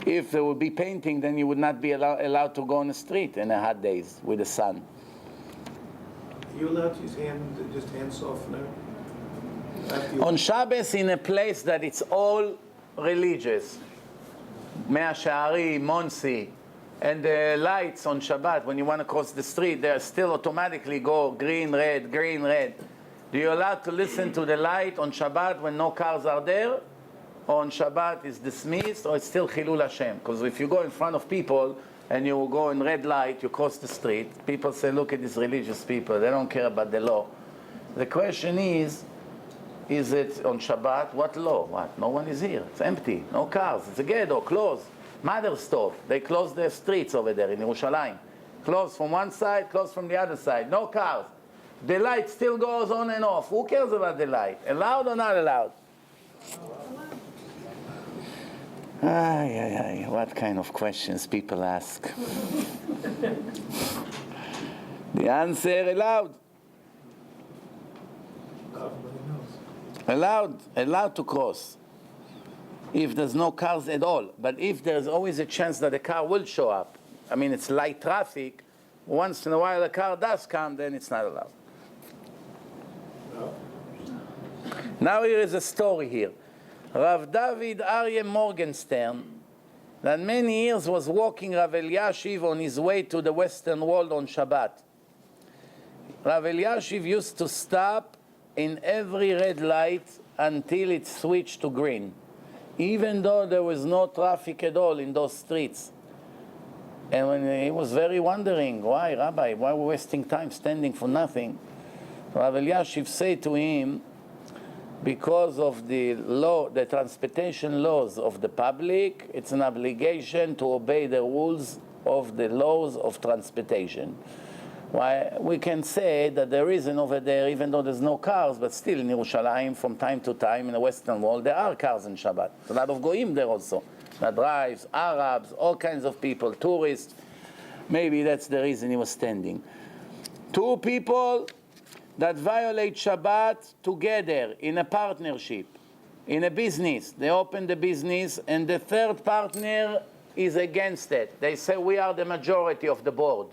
If there would be painting, then you would not be allowed to go on the street in the hot days with the sun. Are you allowed to use hand softener? On Shabbos, in a place that it's all religious, Mea She'arim, Monsi, and the lights on Shabbat, when you want to cross the street, they still automatically go green, red, green, red. Do you allow to listen to the light on Shabbat when no cars are there? Or on Shabbat is dismissed, or it's still Chilul Hashem? Because if you go in front of people and you go in red light, you cross the street, people say, look at these religious people, they don't care about the law. The question is it on Shabbat? What law? What? No one is here. It's empty. No cars. It's a ghetto. Closed. Mother stove. They closed their streets over there in Yerushalayim. Closed from one side, closed from the other side. No cars. The light still goes on and off. Who cares about the light? Allowed or not allowed? What kind of questions people ask? The answer, allowed. Allowed to cross. If there's no cars at all. But if there's always a chance that a car will show up, I mean, it's light traffic, once in a while a car does come, then it's not allowed. Now here is a story here. Rav David Aryeh Morgenstern, that many years was walking Rav Eliashiv on his way to the Western Wall on Shabbat. Rav Eliashiv used to stop in every red light until it switched to green, even though there was no traffic at all in those streets. And when he was very wondering, why, Rabbi, why are we wasting time standing for nothing? Rav Eliashiv said to him, because of the law, the transportation laws of the public, it's an obligation to obey the rules of the laws of transportation. Why, we can say that there isn't over there, even though there's no cars, but still in Yerushalayim, from time to time in the Western Wall, there are cars in Shabbat. There's a lot of goyim there also. That drives, Arabs, all kinds of people, tourists. Maybe that's the reason he was standing. Two people that violate Shabbat together in a partnership, in a business. They open the business and the third partner is against it. They say, we are the majority of the board.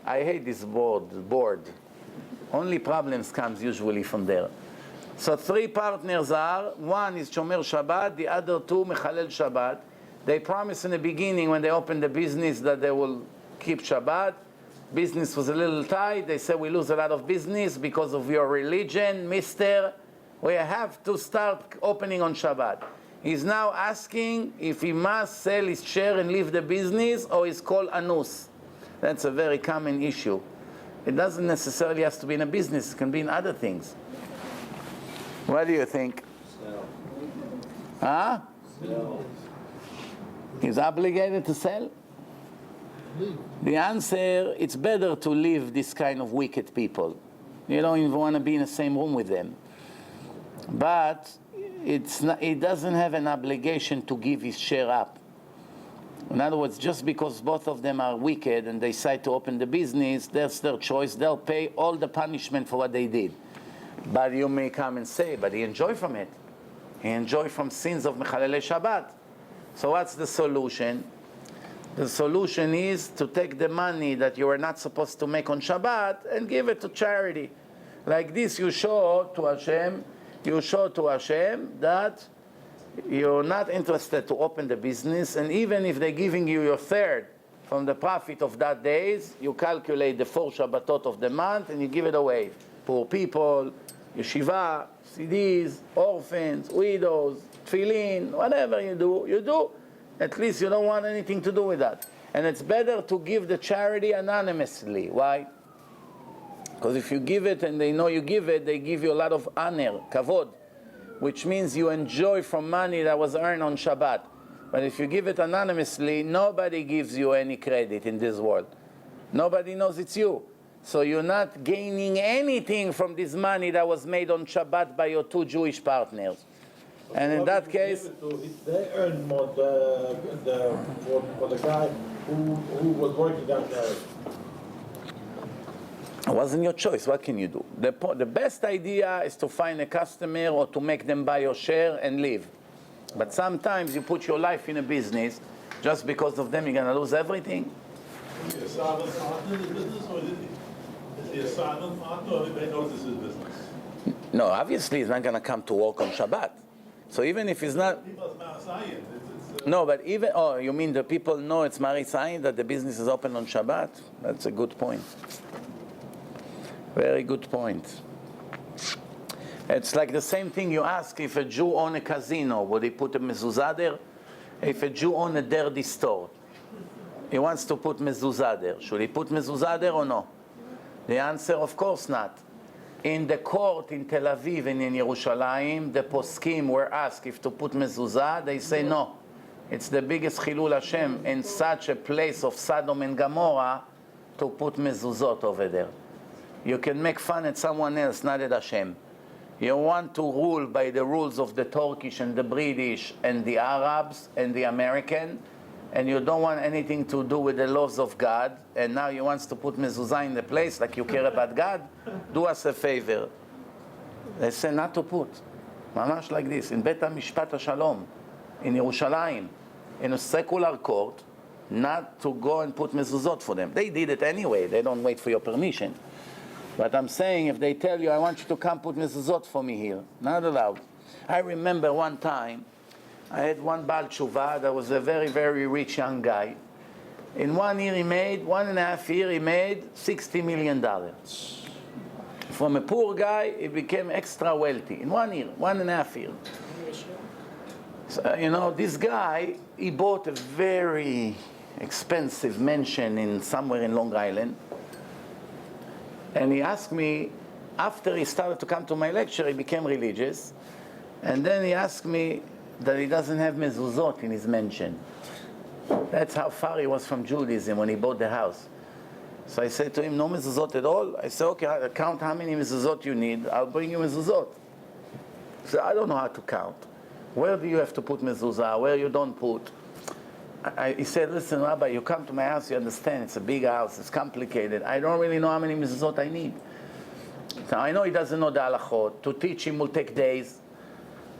I hate this board. Only problems comes usually from there. So three partners are, one is Shomer Shabbat, the other two Mechalel Shabbat. They promise in the beginning when they open the business that they will keep Shabbat. Business was a little tight. They said, we lose a lot of business because of your religion, mister. We have to start opening on Shabbat. He's now asking if he must sell his share and leave the business or is called anus. That's a very common issue. It doesn't necessarily have to be in a business. It can be in other things. What do you think? Sell. Huh? Sell. He's obligated to sell? The answer, it's better to leave this kind of wicked people. You don't even want to be in the same room with them. But it doesn't have an obligation to give his share up. In other words, just because both of them are wicked and they decide to open the business, that's their choice. They'll pay all the punishment for what they did. But you may come and say, but he enjoyed from it. He enjoyed from sins of Mechalelei Shabbat. So what's the solution? The solution is to take the money that you are not supposed to make on Shabbat and give it to charity. Like this, you show to Hashem that you're not interested to open the business, and even if they're giving you your third from the profit of that days, you calculate the 4 Shabbatot of the month and you give it away. Poor people, yeshiva, CDs, orphans, widows, tefillin, whatever you do. At least you don't want anything to do with that. And it's better to give the charity anonymously. Why? Because if you give it and they know you give it, they give you a lot of honor, kavod. which means you enjoy from money that was earned on Shabbat. But if you give it anonymously, nobody gives you any credit in this world. Nobody knows it's you. So you're not gaining anything from this money that was made on Shabbat by your two Jewish partners. And in that case, they earn more for the guy who was working down there. it wasn't your choice. What can you do? The best idea is to find a customer or to make them buy your share and leave. But sometimes you put your life in a business, just because of them you're going to lose everything. Is he a silent partner in the business, or is he a silent partner, or everybody knows this is business? No, obviously he's not going to come to work on Shabbat. So even if he's not... People's Ma'asayim. No, but even... Oh, you mean the people know it's Marisayin, that the business is open on Shabbat? That's a good point. Very good point. It's like the same thing you ask if a Jew owns a casino, would he put a mezuzah there? If a Jew owns a dirty store, he wants to put mezuzah there. Should he put mezuzah there or no? The answer, of course not. In the court in Tel Aviv and in Yerushalayim, the poskim were asked if to put mezuzah. They say no. It's the biggest chilul Hashem in such a place of Sodom and Gomorrah to put mezuzot over there. You can make fun at someone else, not at Hashem. You want to rule by the rules of the Turkish and the British and the Arabs and the American, and you don't want anything to do with the laws of God, and now you want to put mezuzah in the place like you care about God, do us a favor. They say not to put. Mamash like this, in Bet HaMishpat HaShalom, in Yerushalayim, in a secular court, not to go and put mezuzot for them. They did it anyway, they don't wait for your permission. But I'm saying, if they tell you, I want you to come put mezuzot for me here, not allowed. I remember one time, I had one Baal Tshuva that was a very, very rich young guy. In 1 year he made, 1.5 years he made $60 million. From a poor guy, he became extra wealthy. In 1 year, 1.5 years. So, you know, this guy, he bought a very expensive mansion somewhere in Long Island. And he asked me, after he started to come to my lecture, he became religious. And then he asked me that he doesn't have mezuzot in his mansion. That's how far he was from Judaism when he bought the house. So I said to him, no mezuzot at all? I said, okay, I'll count how many mezuzot you need. I'll bring you mezuzot. So I don't know how to count. Where do you have to put mezuzah? Where you don't put? He said, listen, Rabbi, you come to my house, you understand, it's a big house, it's complicated. I don't really know how many mezuzot I need. So I know he doesn't know the halachot. To teach him will take days.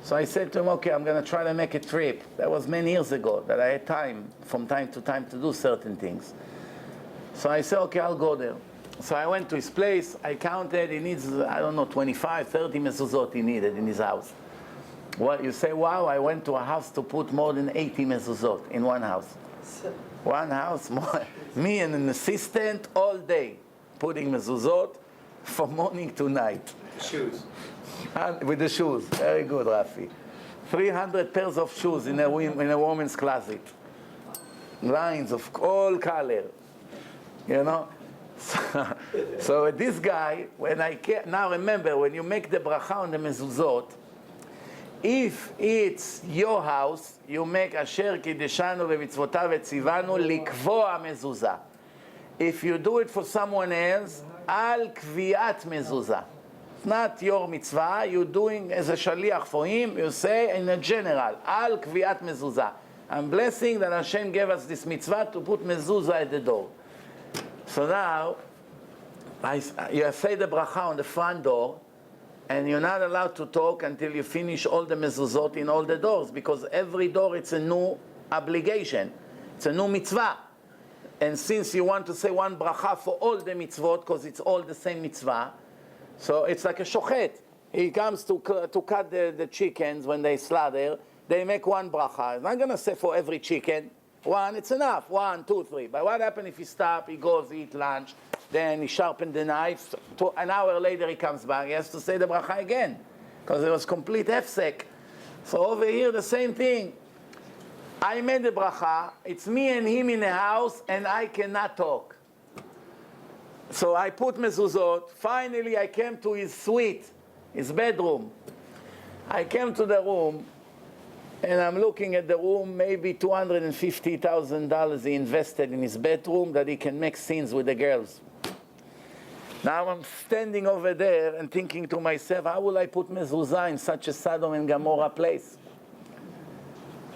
So I said to him, okay, I'm going to try to make a trip. That was many years ago, that I had time, from time to time, to do certain things. So I said, okay, I'll go there. So I went to his place, I counted, he needs, I don't know, 25, 30 mezuzot he needed in his house. Well, you say, wow, I went to a house to put more than 80 mezuzot in one house. One house, more, me and an assistant all day, putting mezuzot from morning to night. Shoes. And with the shoes, very good, Rafi. 300 pairs of shoes in a woman's closet. Lines of all color, you know. So this guy, now remember, when you make the bracha on the mezuzot, if it's your house, you make asher kiddushanu v'mitzvotav v'tzivanu likvoa mezuzah. If you do it for someone else, al kviat mezuzah. It's not your mitzvah, you're doing as a shaliach for him, you say in a general, al kviat mezuzah. I'm blessing that Hashem gave us this mitzvah to put mezuzah at the door. So now, you say the bracha on the front door, and you're not allowed to talk until you finish all the mezuzot in all the doors, because every door it's a new obligation. It's a new mitzvah. And since you want to say one bracha for all the mitzvot, because it's all the same mitzvah, so it's like a shochet. He comes to cut the chickens when they slaughter, they make one bracha. I'm not going to say for every chicken. One, it's enough. 1, 2, 3. But what happens if he stops, he goes, eat lunch, then he sharpened the knife. An hour later he comes back, he has to say the bracha again, because it was complete hefsek. So over here the same thing. I made the bracha, it's me and him in the house, and I cannot talk. So I put mezuzot. Finally I came to his suite, his bedroom. I came to the room, and I'm looking at the room, maybe $250,000 he invested in his bedroom that he can make scenes with the girls. Now I'm standing over there and thinking to myself, how will I put Mezuzah in such a Sodom and Gomorrah place?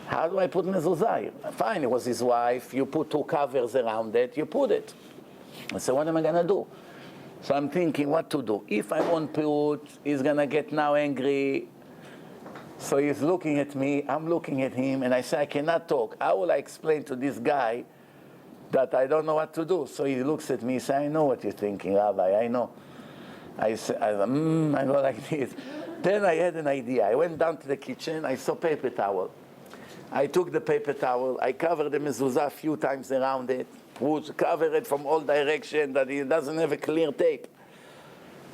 How do I put Mezuzah? Fine, it was his wife. You put 2 covers around it. You put it. I said, what am I going to do? So I'm thinking what to do. If I won't put, he's going to get now angry. So he's looking at me. I'm looking at him. And I say, I cannot talk. How will I explain to this guy that I don't know what to do? So he looks at me and says, I know what you're thinking, Rabbi. I know. I say, I go like this. Then I had an idea. I went down to the kitchen. I saw paper towel. I took the paper towel, I covered the mezuzah a few times around it, would cover it from all directions, that it doesn't have a clear tape.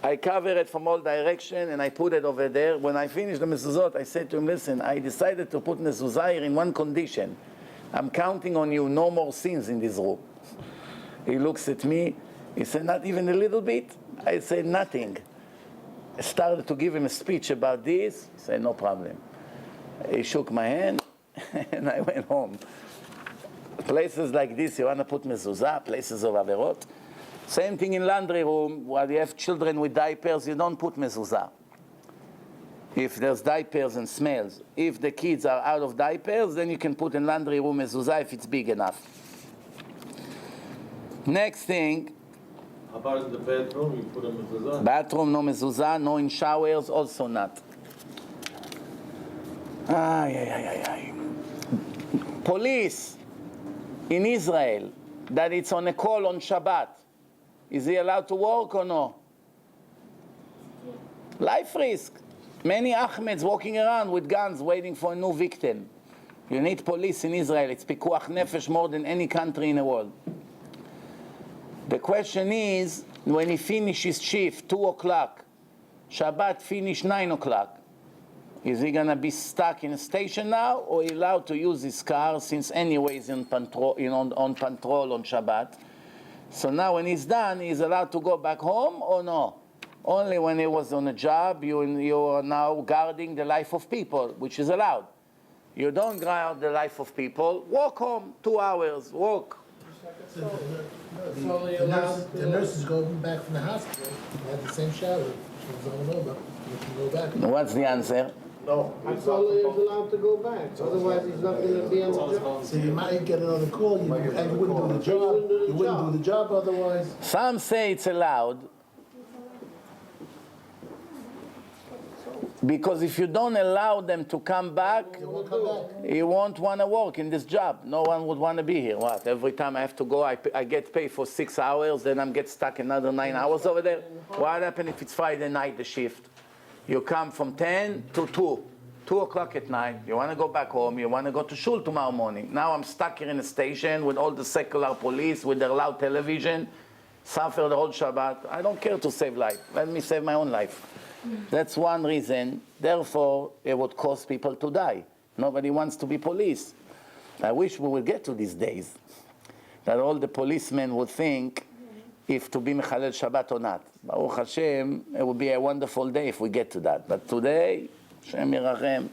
I covered it from all directions and I put it over there. When I finished the mezuzot, I said to him, listen, I decided to put mezuzah here in one condition. I'm counting on you, no more sins in this room. He looks at me, he said, not even a little bit? I said, nothing. I started to give him a speech about this. He said, no problem. He shook my hand. And I went home. Places like this, you want to put mezuzah, places of averot. Same thing in laundry room, while you have children with diapers, you don't put mezuzah. If there's diapers and smells. If the kids are out of diapers, then you can put in laundry room mezuzah if it's big enough. Next thing. How about in the bedroom? You put a mezuzah? Bathroom, no mezuzah. No in showers, also not. Police in Israel, that it's on a call on Shabbat, is he allowed to work or no? Life risk. Many Ahmeds walking around with guns waiting for a new victim. You need police in Israel. It's pikuach nefesh more than any country in the world. The question is, when he finishes shift, 2 o'clock, Shabbat finish 9 o'clock, is he going to be stuck in a station now, or he allowed to use his car since anyway he's on patrol on Shabbat? So now when he's done, he's allowed to go back home or no? Only when he was on a job, you are now guarding the life of people, which is allowed. You don't guard the life of people. Walk home, 2 hours, walk. The nurses going back from the hospital had the same shower. She was all over. You can go back. What's the answer? No. That's all he is allowed to go back. Otherwise, he's not going to be on the job. So you might get another call, and you wouldn't do the job. You wouldn't do the job otherwise. Some say it's allowed, because if you don't allow them to come back, you won't want to work in this job. No one would want to be here. What? Every time I have to go, I get paid for 6 hours, then I'm get stuck another 9 hours over there. What happens if it's Friday night, the shift? You come from 10 to 2 o'clock at night. You want to go back home. You want to go to shul tomorrow morning. Now I'm stuck here in a station with all the secular police, with their loud television, suffer the whole Shabbat. I don't care to save life. Let me save my own life. That's one reason. Therefore, it would cause people to die. Nobody wants to be police. I wish we would get to these days, that all the policemen would think if to be Mechalel Shabbat or not. Baruch Hashem, it would be a wonderful day if we get to that. But today, Hashem Yirachem.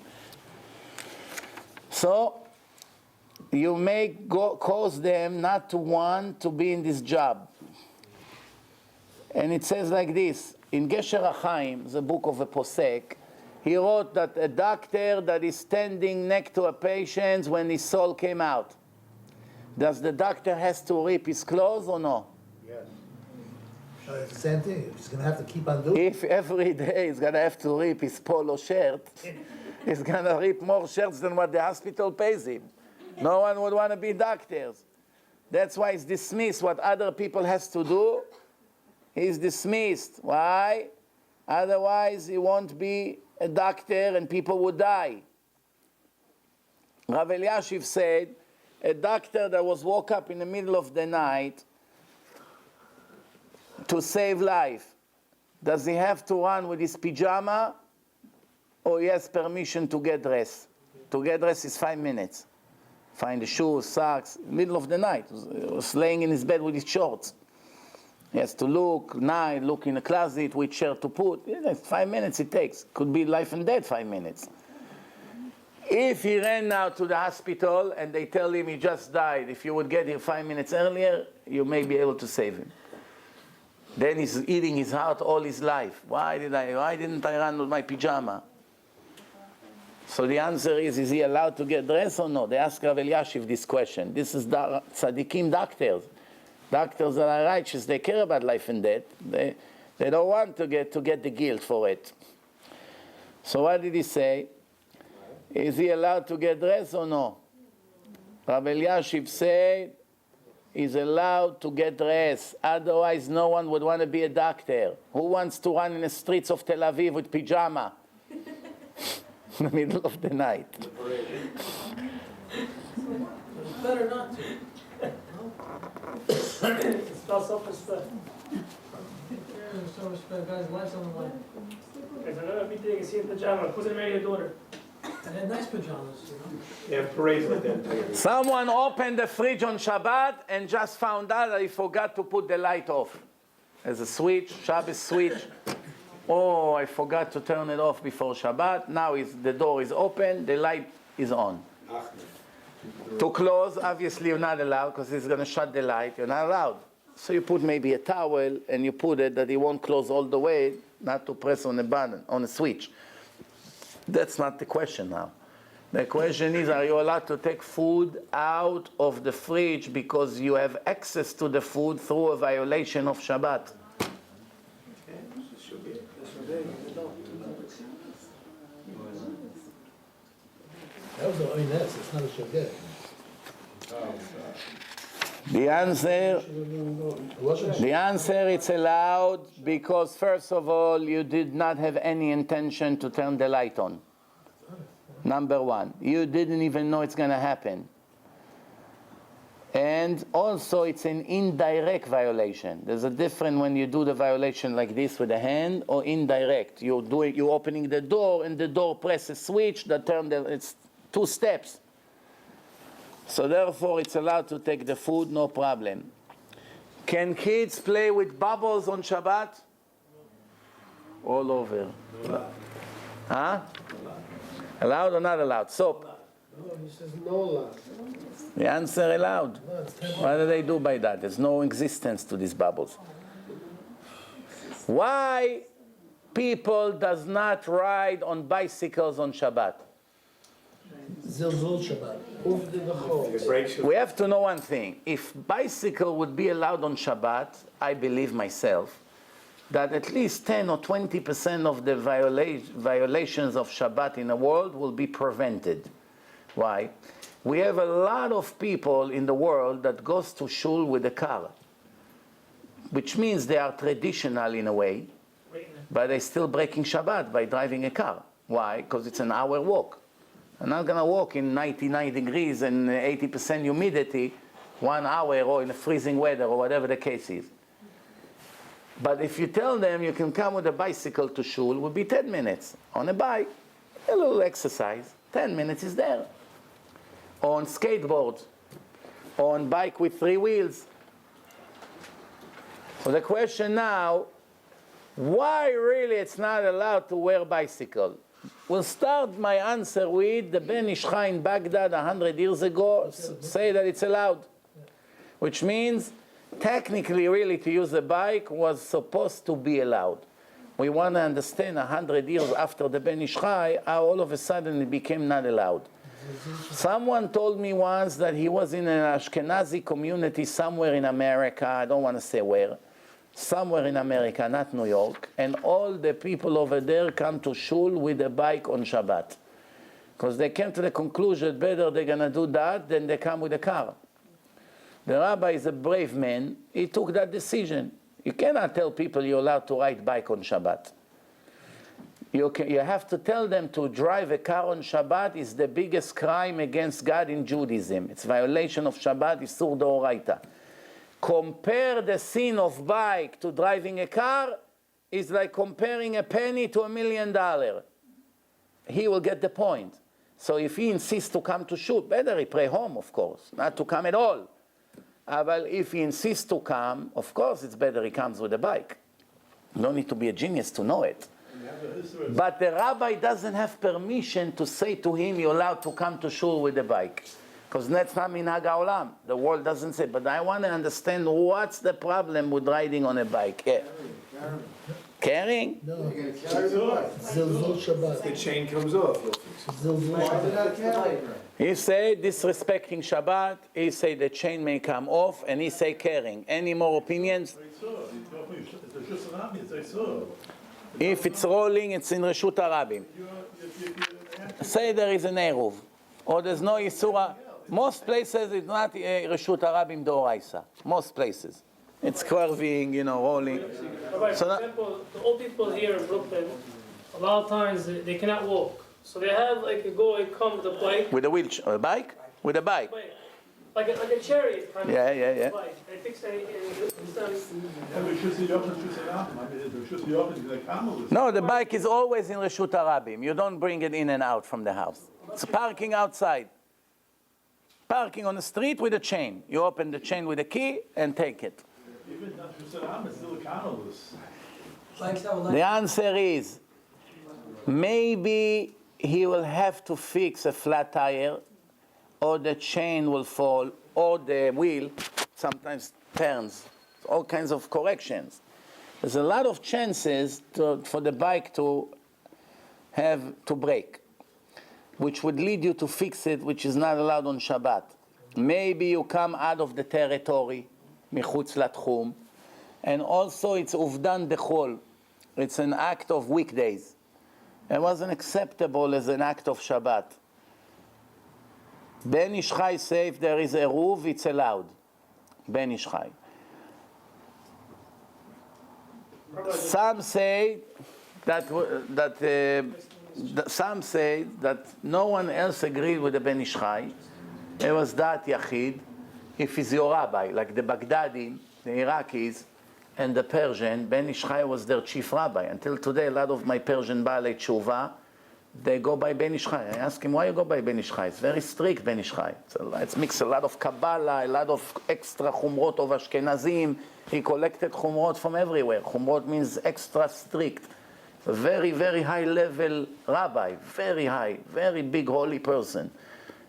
So, you may cause them not to want to be in this job. And it says like this, in Gesher HaChaim, the book of a posek, he wrote that a doctor that is standing next to a patient when his soul came out, does the doctor has to rip his clothes or no? Yes. It's the same thing. He's going to have to keep on doing it. If every day he's going to have to rip his polo shirt, he's going to rip more shirts than what the hospital pays him. No one would want to be doctors. That's why it's dismissed. What other people has to do, he's dismissed. Why? Otherwise, he won't be a doctor and people would die. Rav Eliashiv said, a doctor that was woke up in the middle of the night to save life, does he have to run with his pajama or he has permission to get dressed? To get dressed is 5 minutes. Find the shoes, socks, middle of the night. He was laying in his bed with his shorts. He has to look in the closet, which chair to put. 5 minutes it takes. Could be life and death, 5 minutes. If he ran now to the hospital and they tell him he just died, if you would get here 5 minutes earlier, you may be able to save him. Then he's eating his heart all his life. Why didn't I run with my pajama? So the answer is he allowed to get dressed or no? They ask Rav Eliashiv this question. This is tzaddikim doctors. Doctors that are righteous, they care about life and death. They don't want to get the guilt for it. So what did he say? Is he allowed to get dressed or no? Rav Eliashiv said he's allowed to get dressed. Otherwise, no one would want to be a doctor. Who wants to run in the streets of Tel Aviv with pajama in the middle of the night? Better not to. It's about self-respect. Self-respect, guys, life's on the line. Guys, I got everything. I see in pajama. Put it in your daughter. And then nice pajamas, you know. Yeah, parades with them. Someone opened the fridge on Shabbat and just found out that he forgot to put the light off. There's a switch, Shabbos switch. Oh, I forgot to turn it off before Shabbat. Now the door is open, the light is on. To close, obviously you're not allowed because it's going to shut the light. You're not allowed. So you put maybe a towel and you put it that it won't close all the way, not to press on the button, on the switch. That's not the question now. The question is, are you allowed to take food out of the fridge because you have access to the food through a violation of Shabbat? That was the oines, it's not a shogeg. The answer, it's allowed because, first of all, you did not have any intention to turn the light on. Number one. You didn't even know it's going to happen. And also, it's an indirect violation. There's a difference when you do the violation like this with the hand or indirect. You're opening the door and the door presses a switch that turns it's 2 steps. So therefore, it's allowed to take the food, no problem. Can kids play with bubbles on Shabbat? All over. Huh? Allowed or not allowed? Soap. No, he says no allowed. The answer allowed. What do they do by that? There's no existence to these bubbles. Why people does not ride on bicycles on Shabbat? Zilzul Shabbat. We have to know one thing. If bicycle would be allowed on Shabbat, I believe myself that at least 10 or 20% of the violations of Shabbat in the world will be prevented. Why? We have a lot of people in the world that goes to shul with a car, which means they are traditional in a way, but they're still breaking Shabbat by driving a car. Why? Because it's an hour walk. I'm not going to walk in 99 degrees and 80% humidity 1 hour or in a freezing weather or whatever the case is. But if you tell them you can come with a bicycle to shul, it will be 10 minutes. On a bike, a little exercise, 10 minutes is there. Or on skateboard, or on bike with 3 wheels. So the question now, why really it's not allowed to wear bicycle? We'll start my answer with the Ben Ish Chai in Baghdad 100 years ago say that it's allowed. Which means, technically, really, to use a bike was supposed to be allowed. We want to understand 100 years after the Ben Ish Chai, how all of a sudden it became not allowed. Someone told me once that he was in an Ashkenazi community somewhere in America, I don't want to say where, somewhere in America, not New York, and all the people over there come to shul with a bike on Shabbat. Because they came to the conclusion, better they're going to do that than they come with a car. The rabbi is a brave man. He took that decision. You cannot tell people you're allowed to ride bike on Shabbat. You have to tell them to drive a car on Shabbat is the biggest crime against God in Judaism. It's violation of Shabbat, Isur D'Oraita. Compare the sin of bike to driving a car is like comparing a penny to $1 million. He will get the point. So if he insists to come to shul, better he pray home, of course, not to come at all. But if he insists to come, of course it's better he comes with a bike. You don't need to be a genius to know it. But the rabbi doesn't have permission to say to him, you're allowed to come to shul with a bike. Because that's not minhag haolam. The world doesn't say. But I want to understand what's the problem with riding on a bike. Yeah. Carrying? No. Zilzul Shabbat. The chain comes off. Zilzul Shabbat. He say disrespecting Shabbat. He say the chain may come off, and he say carrying. Any more opinions? If it's rolling, it's in Reshut HaRabim. Say there is an eruv, or there's no Yisura. Most places it's not Reshut HaRabim D'Oraisa. Most places. It's curving, rolling. Rabbi, So for that- example, the old people here in Brooklyn, a lot of times they cannot walk. So they have like a come with a bike. With a wheelchair, a bike? With a bike. Like a chariot kind Yeah, of yeah, yeah. bike. They fix it No, the bike is always in Reshut HaRabim. You don't bring it in and out from the house. It's parking outside. Parking on the street with a chain. You open the chain with a key and take it. The answer is, maybe he will have to fix a flat tire, or the chain will fall, or the wheel sometimes turns. All kinds of corrections. There's a lot of chances for the bike to break, which would lead you to fix it, which is not allowed on Shabbat. Maybe you come out of the territory, michutz latchum, and also it's uvdan dechol. It's an act of weekdays. It wasn't acceptable as an act of Shabbat. Ben Ish Chai say if there is a eruv, it's allowed. Ben Ish Chai. Some say that no one else agreed with the Ben Ish Chai. It was that Yachid. If he's your rabbi, like the Baghdadi, the Iraqis, and the Persian, Ben Ish Chai was their chief rabbi. Until today, a lot of my Persian Baalei Chuva, they go by Ben Ish Chai. I ask him, why you go by Ben Ish Chai? It's very strict, Ben Ish Chai. It's mixed a lot of Kabbalah, a lot of extra chumrot of Ashkenazim. He collected chumrot from everywhere. Chumrot means extra strict. A very, very high level rabbi, very high, very big holy person.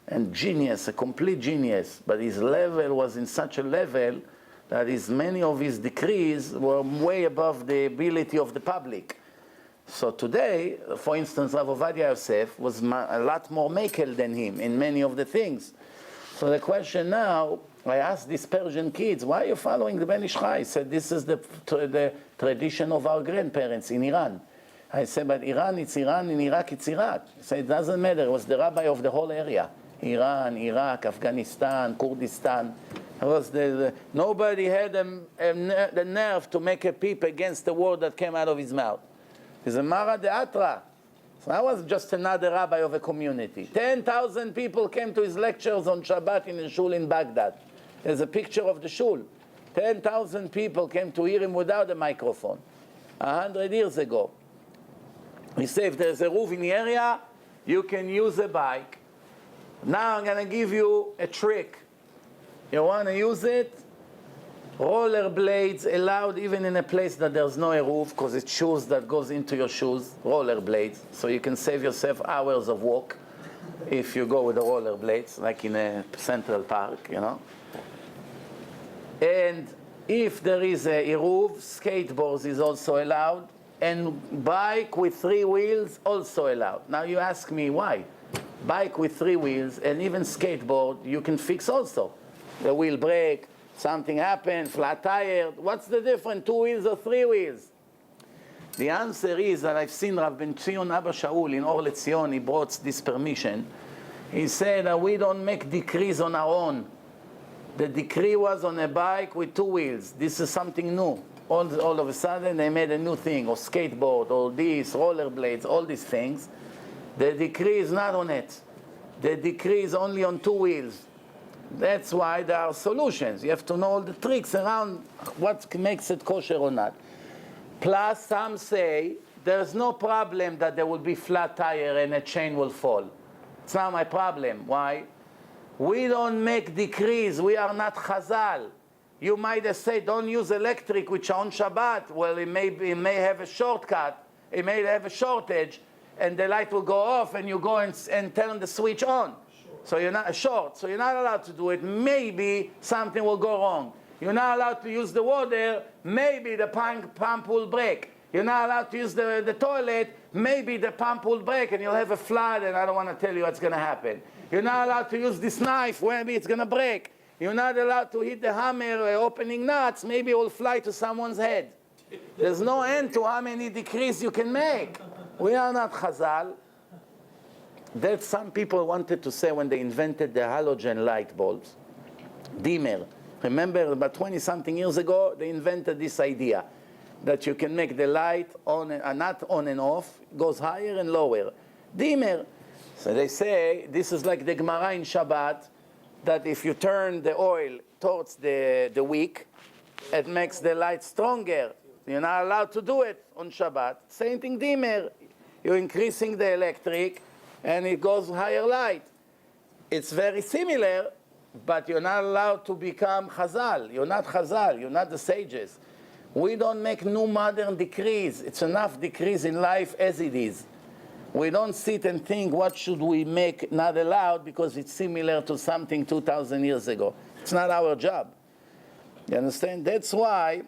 And genius, a complete genius. But his level was in such a level that many of his decrees were way above the ability of the public. So today, for instance, Rav Ovadia Yosef was a lot more makel than him in many of the things. So the question now, I asked these Persian kids, why are you following the Ben Ish Chai? I said, this is the tradition of our grandparents in Iran. I said, but Iran, it's Iran, in Iraq, it's Iraq. I said, it doesn't matter, it was the rabbi of the whole area. Iran, Iraq, Afghanistan, Kurdistan. Nobody had the nerve to make a peep against the word that came out of his mouth. He's a Mara de Atra. So I was just another rabbi of a community. 10,000 people came to his lectures on Shabbat in a shul in Baghdad. There's a picture of the shul. 10,000 people came to hear him without a microphone 100 years ago. He said, if there's a roof in the area, you can use a bike. Now I'm going to give you a trick. You want to use it? Rollerblades allowed even in a place that there's no roof, because it's shoes that goes into your shoes. Rollerblades, so you can save yourself hours of walk if you go with the rollerblades, like in a Central Park, And if there is a roof, skateboards is also allowed, and bike with 3 wheels also allowed. Now you ask me why? Bike with 3 wheels and even skateboard you can fix also. The wheel break, something happened, flat tire. What's the difference, 2 wheels or 3 wheels? The answer is that I've seen Rav Ben Zion Abba Shaul in Or LeZion. He brought this permission. He said that we don't make decrees on our own. The decree was on a bike with 2 wheels. This is something new. All of a sudden they made a new thing, or skateboard, or this, rollerblades, all these things. The decree is not on it. The decree is only on 2 wheels. That's why there are solutions. You have to know all the tricks around what makes it kosher or not. Plus, some say there's no problem that there will be flat tire and a chain will fall. It's not my problem. Why? We don't make decrees. We are not Chazal. You might have said, don't use electric, which on Shabbat. Well, it may have a shortcut. It may have a shortage, and the light will go off, and you go and turn the switch on. So you're not so you're not allowed to do it. Maybe something will go wrong. You're not allowed to use the water. Maybe the pump will break. You're not allowed to use the toilet. Maybe the pump will break and you'll have a flood, and I don't want to tell you what's going to happen. You're not allowed to use this knife. Maybe it's going to break. You're not allowed to hit the hammer opening nuts. Maybe it will fly to someone's head. There's no end to how many decrees you can make. We are not Chazal. That some people wanted to say when they invented the halogen light bulbs, dimmer. Remember, about 20-something years ago, they invented this idea that you can make the light on and not on and off, goes higher and lower. Dimmer. So they say, this is like the Gemara in Shabbat, that if you turn the oil towards the wick, it makes the light stronger. You're not allowed to do it on Shabbat. Same thing, dimmer. You're increasing the electric, and it goes higher light. It's very similar, but you're not allowed to become Chazal. You're not Chazal. You're not the sages. We don't make new modern decrees. It's enough decrees in life as it is. We don't sit and think, what should we make not allowed because it's similar to something 2,000 years ago. It's not our job. You understand? That's why,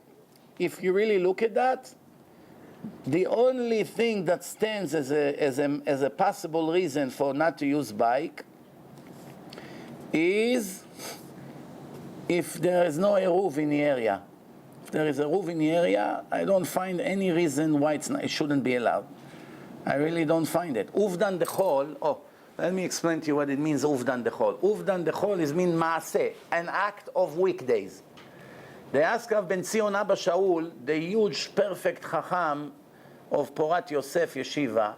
if you really look at that, the only thing that stands as a possible reason for not to use bike is if there is no eruv in the area. If there is a eruv in the area, I don't find any reason why it shouldn't be allowed. I really don't find it. Uvdan dechol, let me explain to you what it means, uvdan dechol. Uvdan dechol is mean maaseh, an act of weekdays. They asked Rav Ben Zion Abba Shaul, the huge, perfect Chacham of Porat Yosef Yeshiva,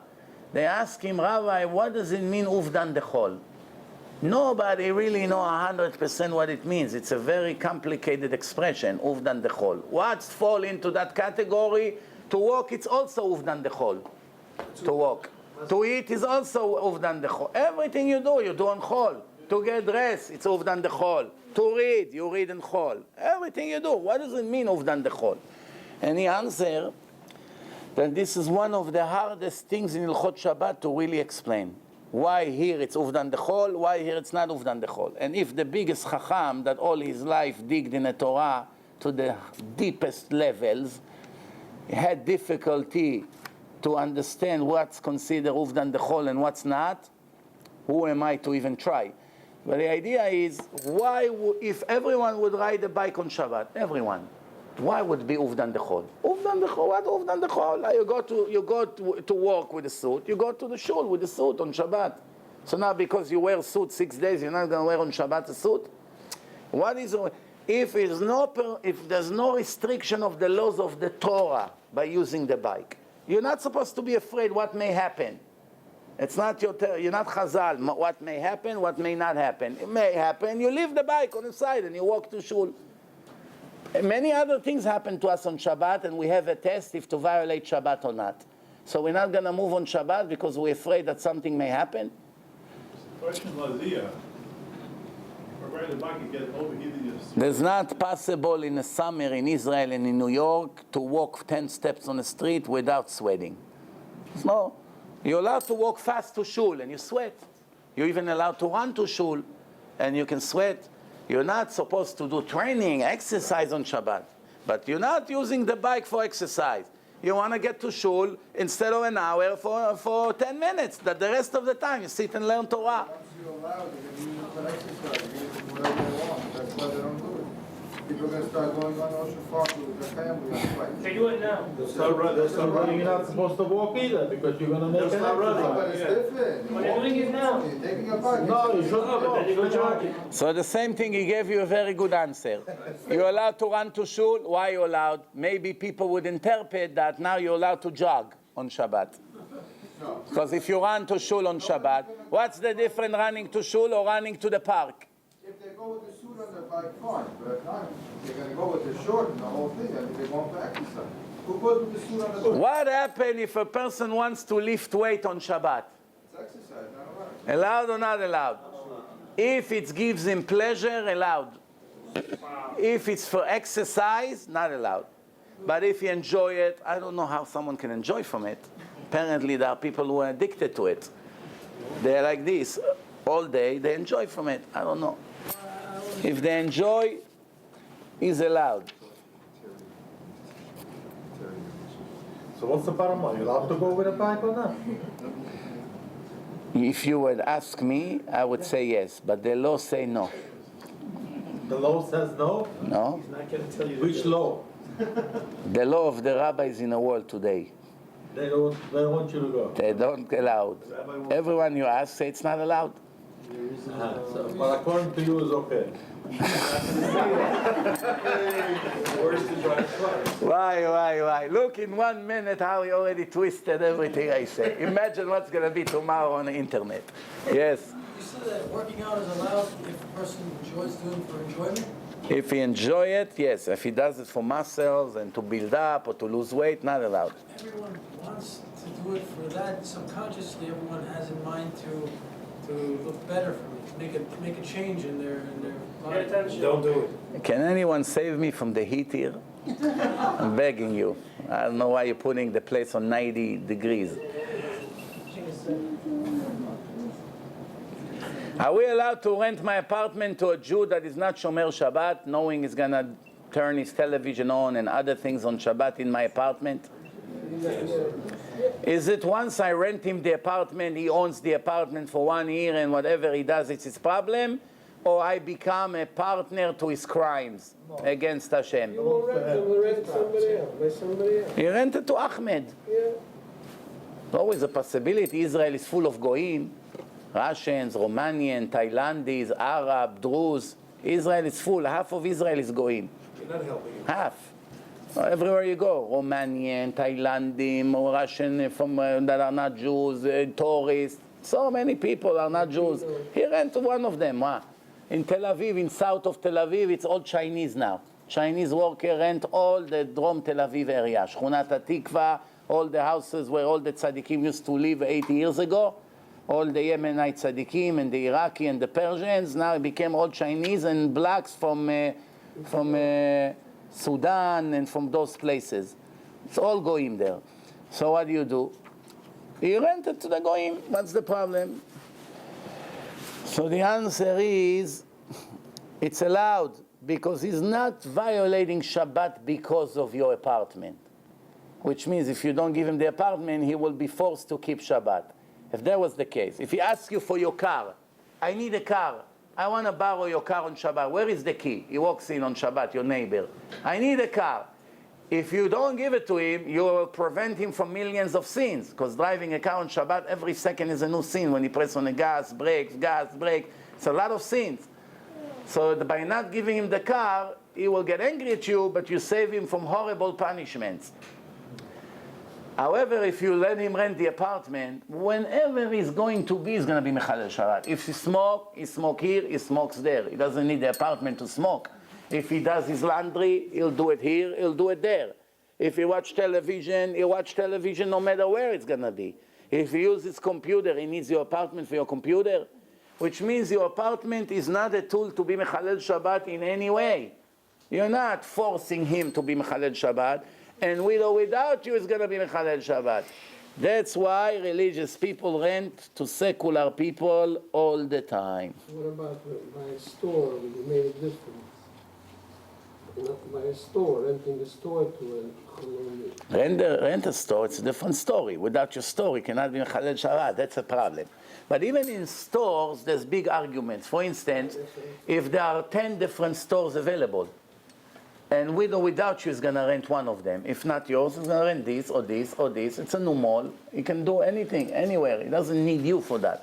they asked him, Rabbi, what does it mean, uvdan dechol? Nobody really know 100% what it means. It's a very complicated expression, uvdan dechol. What's fall into that category? To walk, it's also uvdan dechol. To walk. To eat is also uvdan dechol. Everything you do on chol. To get dressed, it's uvdan dechol. To read, you read in chol. Everything you do. What does it mean, uvdan dechol? And he answered that this is one of the hardest things in Hilchot Shabbat to really explain. Why here it's uvdan dechol, why here it's not uvdan dechol. And if the biggest chacham that all his life digged in the Torah to the deepest levels had difficulty to understand what's considered uvdan dechol and what's not, who am I to even try? But the idea is, why if everyone would ride a bike on Shabbat, everyone, why would it be uvdan dechol? Uvdan dechol, what uvdan dechol? You go to work with a suit, you go to the shul with a suit on Shabbat. So now because you wear a suit 6 days, you're not going to wear on Shabbat a suit? What is, if there's no restriction of the laws of the Torah by using the bike, you're not supposed to be afraid what may happen. It's not you're not Chazal. What may happen, what may not happen. It may happen. You leave the bike on the side and you walk to shul. And many other things happen to us on Shabbat, and we have a test if to violate Shabbat or not. So we're not going to move on Shabbat because we're afraid that something may happen. Question was here. Riding the bike and get overheated. It's not possible in the summer in Israel and in New York to walk 10 steps on the street without sweating. No. You're allowed to walk fast to shul and you sweat. You're even allowed to run to shul and you can sweat. You're not supposed to do training, exercise on Shabbat. But you're not using the bike for exercise. You want to get to shul instead of an hour for 10 minutes. That the rest of the time you sit and learn Torah. Once you allow it, you can use it for exercise, you can use it for whatever they want. That's why they don't do it. People are going to start going on Ocean Park with their family on bikes. They do it now. That's not running, you're not supposed to walk either, because you're gonna make That's an not running. But exercise. it's different. What they're doing is now. You're taking a bike. No, you shouldn't Then you go jogging. So the same thing, he gave you a very good answer. You're allowed to run to shul. Why are you allowed? Maybe people would interpret that now you're allowed to jog on Shabbat. Because if you run to shul on Shabbat, what's the difference running to shul or running to the park? If they go with the suit on their bike, fine. But if not, they're going to go with the short and the whole thing. I mean, they're going to exercise. Who goes with the suit on the bike? What happens if a person wants to lift weight on Shabbat? It's exercise, not a run. Allowed or not allowed? If it gives him pleasure, allowed. If it's for exercise, not allowed. But if you enjoy it, I don't know how someone can enjoy from it. Apparently there are people who are addicted to it. They're like this. All day, they enjoy from it. I don't know. If they enjoy, is allowed. So what's the bottom line? You allowed to go with a pipe or not? If you would ask me, I would say yes, but the law say no. The law says no? No? He's not going to tell you. Which law? The law of the rabbis in the world today. They don't want you to go. They don't allow. Everyone you ask say it's not allowed. So, but according to you, it's okay. Why? Look in 1 minute how he already twisted everything I say. Imagine what's going to be tomorrow on the internet. Yes? You said that working out is allowed if a person enjoys doing it for enjoyment? If he enjoy it, yes. If he does it for muscles and to build up or to lose weight, not allowed. Everyone wants to do it for that. Subconsciously, everyone has in mind to look better for me, to make a change in their body. Don't do it. Can anyone save me from the heat here? I'm begging you. I don't know why you're putting the place on 90 degrees. Are we allowed to rent my apartment to a Jew that is not Shomer Shabbat, knowing he's going to turn his television on and other things on Shabbat in my apartment? Is it once I rent him the apartment, he owns the apartment for 1 year and whatever he does, it's his problem? Or I become a partner to his crimes against Hashem? You won't rent them, we'll rent somebody else, by somebody else. He rented to Ahmed. Yeah. Always a possibility. Israel is full of goyim. Russians, Romanians, Thailandis, Arab, Druze. Israel is full. Half of Israel is goyim. You're not helping him. Half. Everywhere you go, Romanian, Thailandim, Russian from that are not Jews, tourists. So many people are not Jews. He rent one of them. In Tel Aviv, in south of Tel Aviv, it's all Chinese now. Chinese worker rent all the Drom Tel Aviv area. Shchunat HaTikva, all the houses where all the tzaddikim used to live 80 years ago. All the Yemenite tzaddikim and the Iraqi and the Persians, now it became all Chinese and blacks from Sudan and from those places. It's all goyim there. So what do? You rent it to the goyim. What's the problem? So the answer is, it's allowed because he's not violating Shabbat because of your apartment. Which means if you don't give him the apartment, he will be forced to keep Shabbat. If that was the case, if he asks you for your car, I need a car. I want to borrow your car on Shabbat. Where is the key? He walks in on Shabbat, your neighbor. I need a car. If you don't give it to him, you will prevent him from millions of sins. Because driving a car on Shabbat, every second is a new sin. When you press on the gas, brake. It's a lot of sins. So by not giving him the car, he will get angry at you, but you save him from horrible punishments. However, if you let him rent the apartment, whenever he's going to be Mechalel Shabbat. If he smoke here, he smokes there. He doesn't need the apartment to smoke. If he does his laundry, he'll do it here, he'll do it there. If he watch television, he'll watch television no matter where it's going to be. If he uses his computer, he needs your apartment for your computer, which means your apartment is not a tool to be Mechalel Shabbat in any way. You're not forcing him to be Mechalel Shabbat. And with or without you, it's going to be Mechalel Shabbat. That's why religious people rent to secular people all the time. What about by a store, you made a difference? Not by a store, renting a store to Rent a store, it's a different story. Without your store, you cannot be Mechalel Shabbat. That's a problem. But even in stores, there's big arguments. For instance, if there are 10 different stores available, and with or without you is going to rent one of them. If not yours, it's going to rent this or this or this. It's a new mall. He can do anything, anywhere. He doesn't need you for that.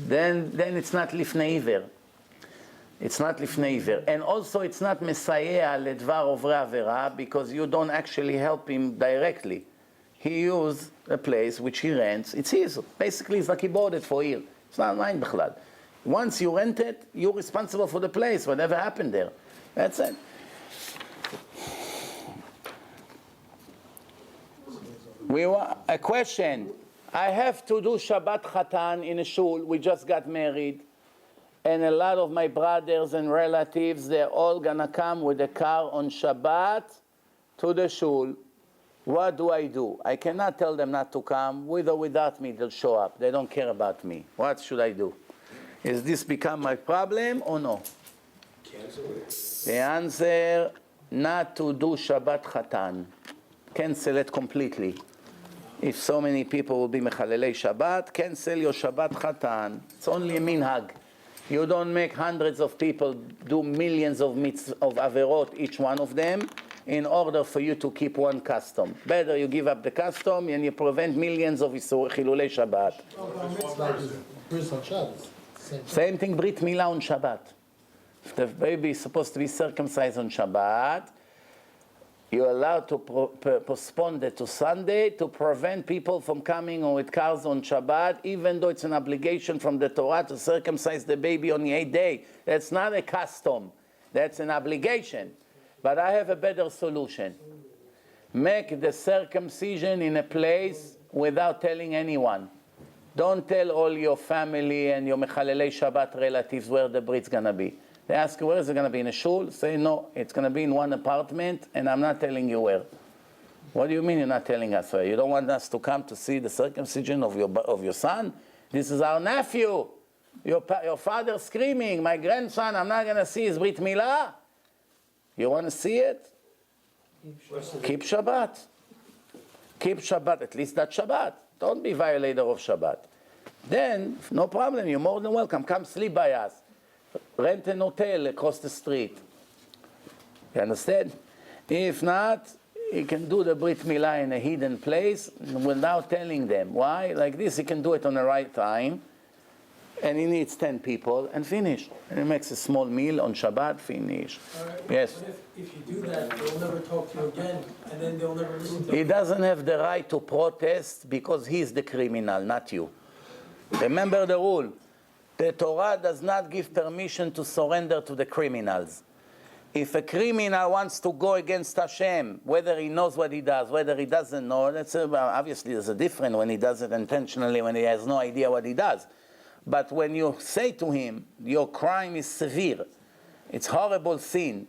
Then it's not lifnei iver. It's not lifnei iver. And also it's not mesayea ledvar ovre avera because you don't actually help him directly. He used a place which he rents. It's his. Basically, it's like he bought it for a year. It's not mine, bichlal. Once you rent it, you're responsible for the place, whatever happened there. That's it. A question. I have to do Shabbat Chatan in a shul. We just got married. and a lot of my brothers and relatives, they're all gonna come with a car on Shabbat to the shul. What do? I cannot tell them not to come. With or without me, they'll show up. They don't care about me. What should I do? Is this become my problem or no? Cancel it. The answer, not to do Shabbat Chatan. Cancel it completely. If so many people will be Mechalelei Shabbat, cancel your Shabbat Chatan. It's only a minhag. You don't make hundreds of people do millions of averot, each one of them, in order for you to keep one custom. Better you give up the custom and you prevent millions of Chilulei Shabbat. Bris on Shabbos. Same thing, Brit Milah on Shabbat. If the baby is supposed to be circumcised on Shabbat, you're allowed to postpone it to Sunday to prevent people from coming with cars on Shabbat, even though it's an obligation from the Torah to circumcise the baby on the 8th day. That's not a custom. That's an obligation. But I have a better solution. Make the circumcision in a place without telling anyone. Don't tell all your family and your Mechalelei Shabbat relatives where the Brit's going to be. They ask you, where is it going to be? In a shul? Say, no, it's going to be in one apartment, and I'm not telling you where. What do you mean you're not telling us where? You don't want us to come to see the circumcision of your son? This is our nephew. Your father screaming, my grandson, I'm not going to see his Brit Milah. You want to see it? Keep Shabbat. Keep Shabbat, at least that Shabbat. Don't be violator of Shabbat. Then, no problem, you're more than welcome. Come sleep by us. Rent an hotel across the street. You understand? If not, you can do the Brit Milah in a hidden place without telling them. Why? Like this, he can do it on the right time. And he needs 10 people and finish. And he makes a small meal on Shabbat, finish. Right. Yes? But if you do that, they'll never talk to you again, and then they'll never listen to you. He doesn't have the right to protest because he's the criminal, not you. Remember the rule. The Torah does not give permission to surrender to the criminals. If a criminal wants to go against Hashem, whether he knows what he does, whether he doesn't know, obviously there's a difference when he does it intentionally, when he has no idea what he does. But when you say to him, your crime is severe, it's horrible sin,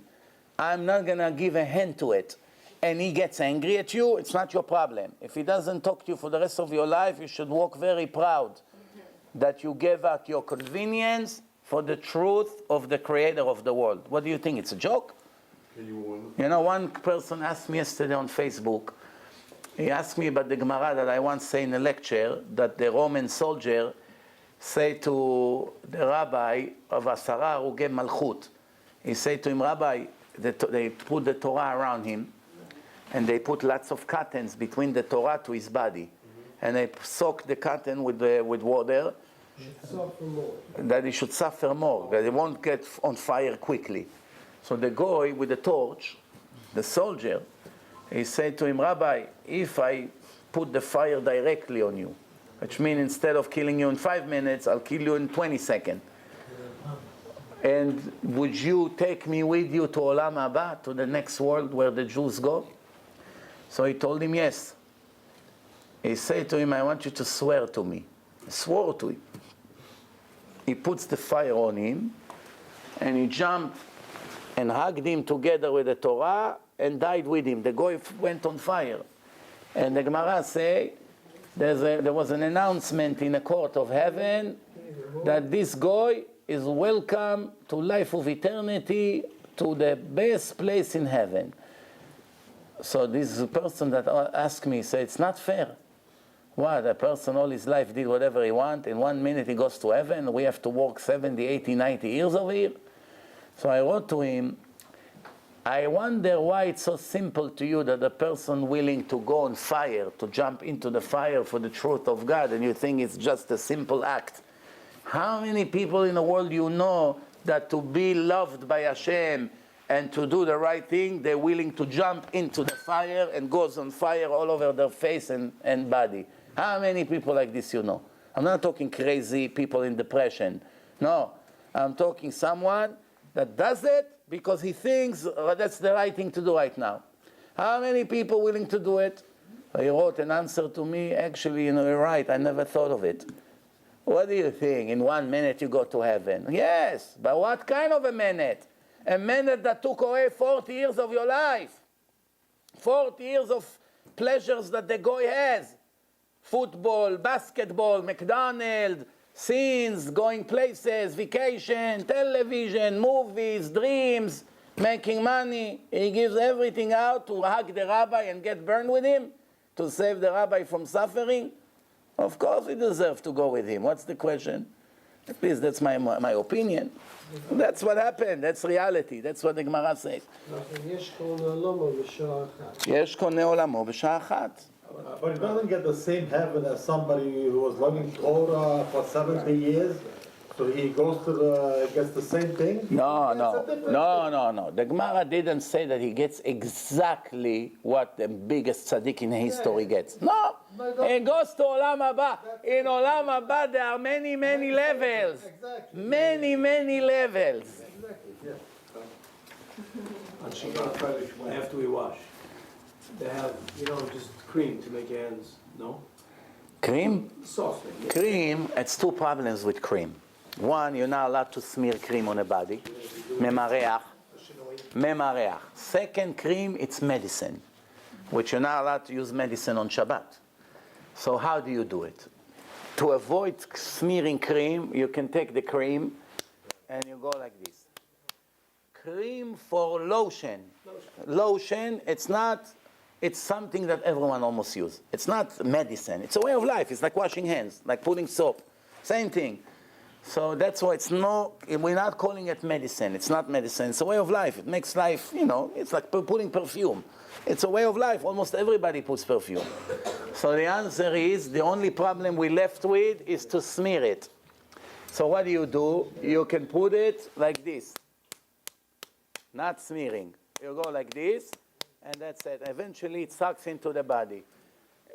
I'm not going to give a hand to it, and he gets angry at you, it's not your problem. If he doesn't talk to you for the rest of your life, you should walk very proud that you gave up your convenience for the truth of the creator of the world. What do you think? It's a joke? You know, one person asked me yesterday on Facebook, he asked me about the Gemara that I once say in a lecture, that the Roman soldier say to the Rabbi of Asara Ruge Malchut, he said to him, Rabbi, they put the Torah around him, and they put lots of curtains between the Torah to his body, and they soak the curtain with water, that he should suffer more, that he won't get on fire quickly. So the guy with the torch, the soldier, he said to him, Rabbi, if I put the fire directly on you, which means instead of killing you in 5 minutes, I'll kill you in 20 seconds. And would you take me with you to Olam Haba, to the next world where the Jews go? So he told him yes. He said to him, I want you to swear to me. He swore to him. He puts the fire on him, and he jumped and hugged him together with the Torah and died with him. The guy went on fire. And the Gemara say, there was an announcement in the court of heaven that this guy is welcome to life of eternity, to the best place in heaven. So this person that asked me said, it's not fair. What, a person all his life did whatever he wanted, in 1 minute he goes to heaven, we have to work 70, 80, 90 years over here? So I wrote to him, I wonder why it's so simple to you that a person willing to go on fire, to jump into the fire for the truth of God, and you think it's just a simple act. How many people in the world you know that to be loved by Hashem and to do the right thing, they're willing to jump into the fire and goes on fire all over their face and body? How many people like this you know? I'm not talking crazy people in depression. No, I'm talking someone that does it because he thinks that's the right thing to do right now. How many people willing to do it? He wrote an answer to me, actually, you're right, I never thought of it. What do you think? In 1 minute you go to heaven? Yes, but what kind of a minute? A minute that took away 40 years of your life. 40 years of pleasures that the goy has. Football, basketball, McDonald's, scenes, going places, vacation, television, movies, dreams, making money. He gives everything out to hug the rabbi and get burned with him, to save the rabbi from suffering. Of course he deserves to go with him. What's the question? Please, that's my opinion. That's what happened. That's reality. That's what the Gemara says. יש קונה עולמו בשעה אחת. יש קונה עולמו בשעה אחת. But he doesn't get the same heaven as somebody who was learning Torah for 70 years. So he goes to gets the same thing? No. The Gemara didn't say that he gets exactly what the biggest tzaddik in history gets. No. He goes to Olam Haba. In Olam Haba there are many levels. Many levels. On Shabbat, after we wash, they have, just cream to make your hands, no? Cream? Soften. Yeah. Cream, it's two problems with cream. One, you're not allowed to smear cream on a body. Memareach. Second, cream, it's medicine, which you're not allowed to use medicine on Shabbat. So how do you do it? To avoid smearing cream, you can take the cream and you go like this. Cream for lotion. Lotion, it's something that everyone almost uses. It's not medicine. It's a way of life. It's like washing hands, like putting soap. Same thing. So that's why we're not calling it medicine. It's not medicine. It's a way of life. It makes life, it's like putting perfume. It's a way of life. Almost everybody puts perfume. So the answer is, the only problem we're left with is to smear it. So what do? You can put it like this. Not smearing. You go like this, and that's it. Eventually it sucks into the body.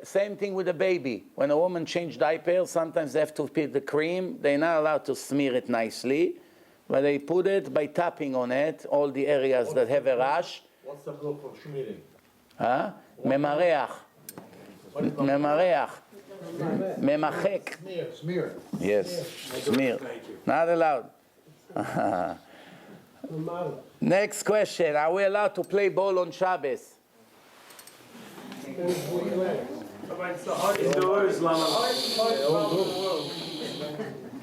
Same thing with a baby. When a woman changes diapers, sometimes they have to put the cream. They're not allowed to smear it nicely, but they put it by tapping on it, all the areas that have a rash. What's the rule for smearing? Memareach. Memareach. Memachek. Smear. Yes, smear. Not allowed. Next question. Are we allowed to play ball on Shabbos? Indoors,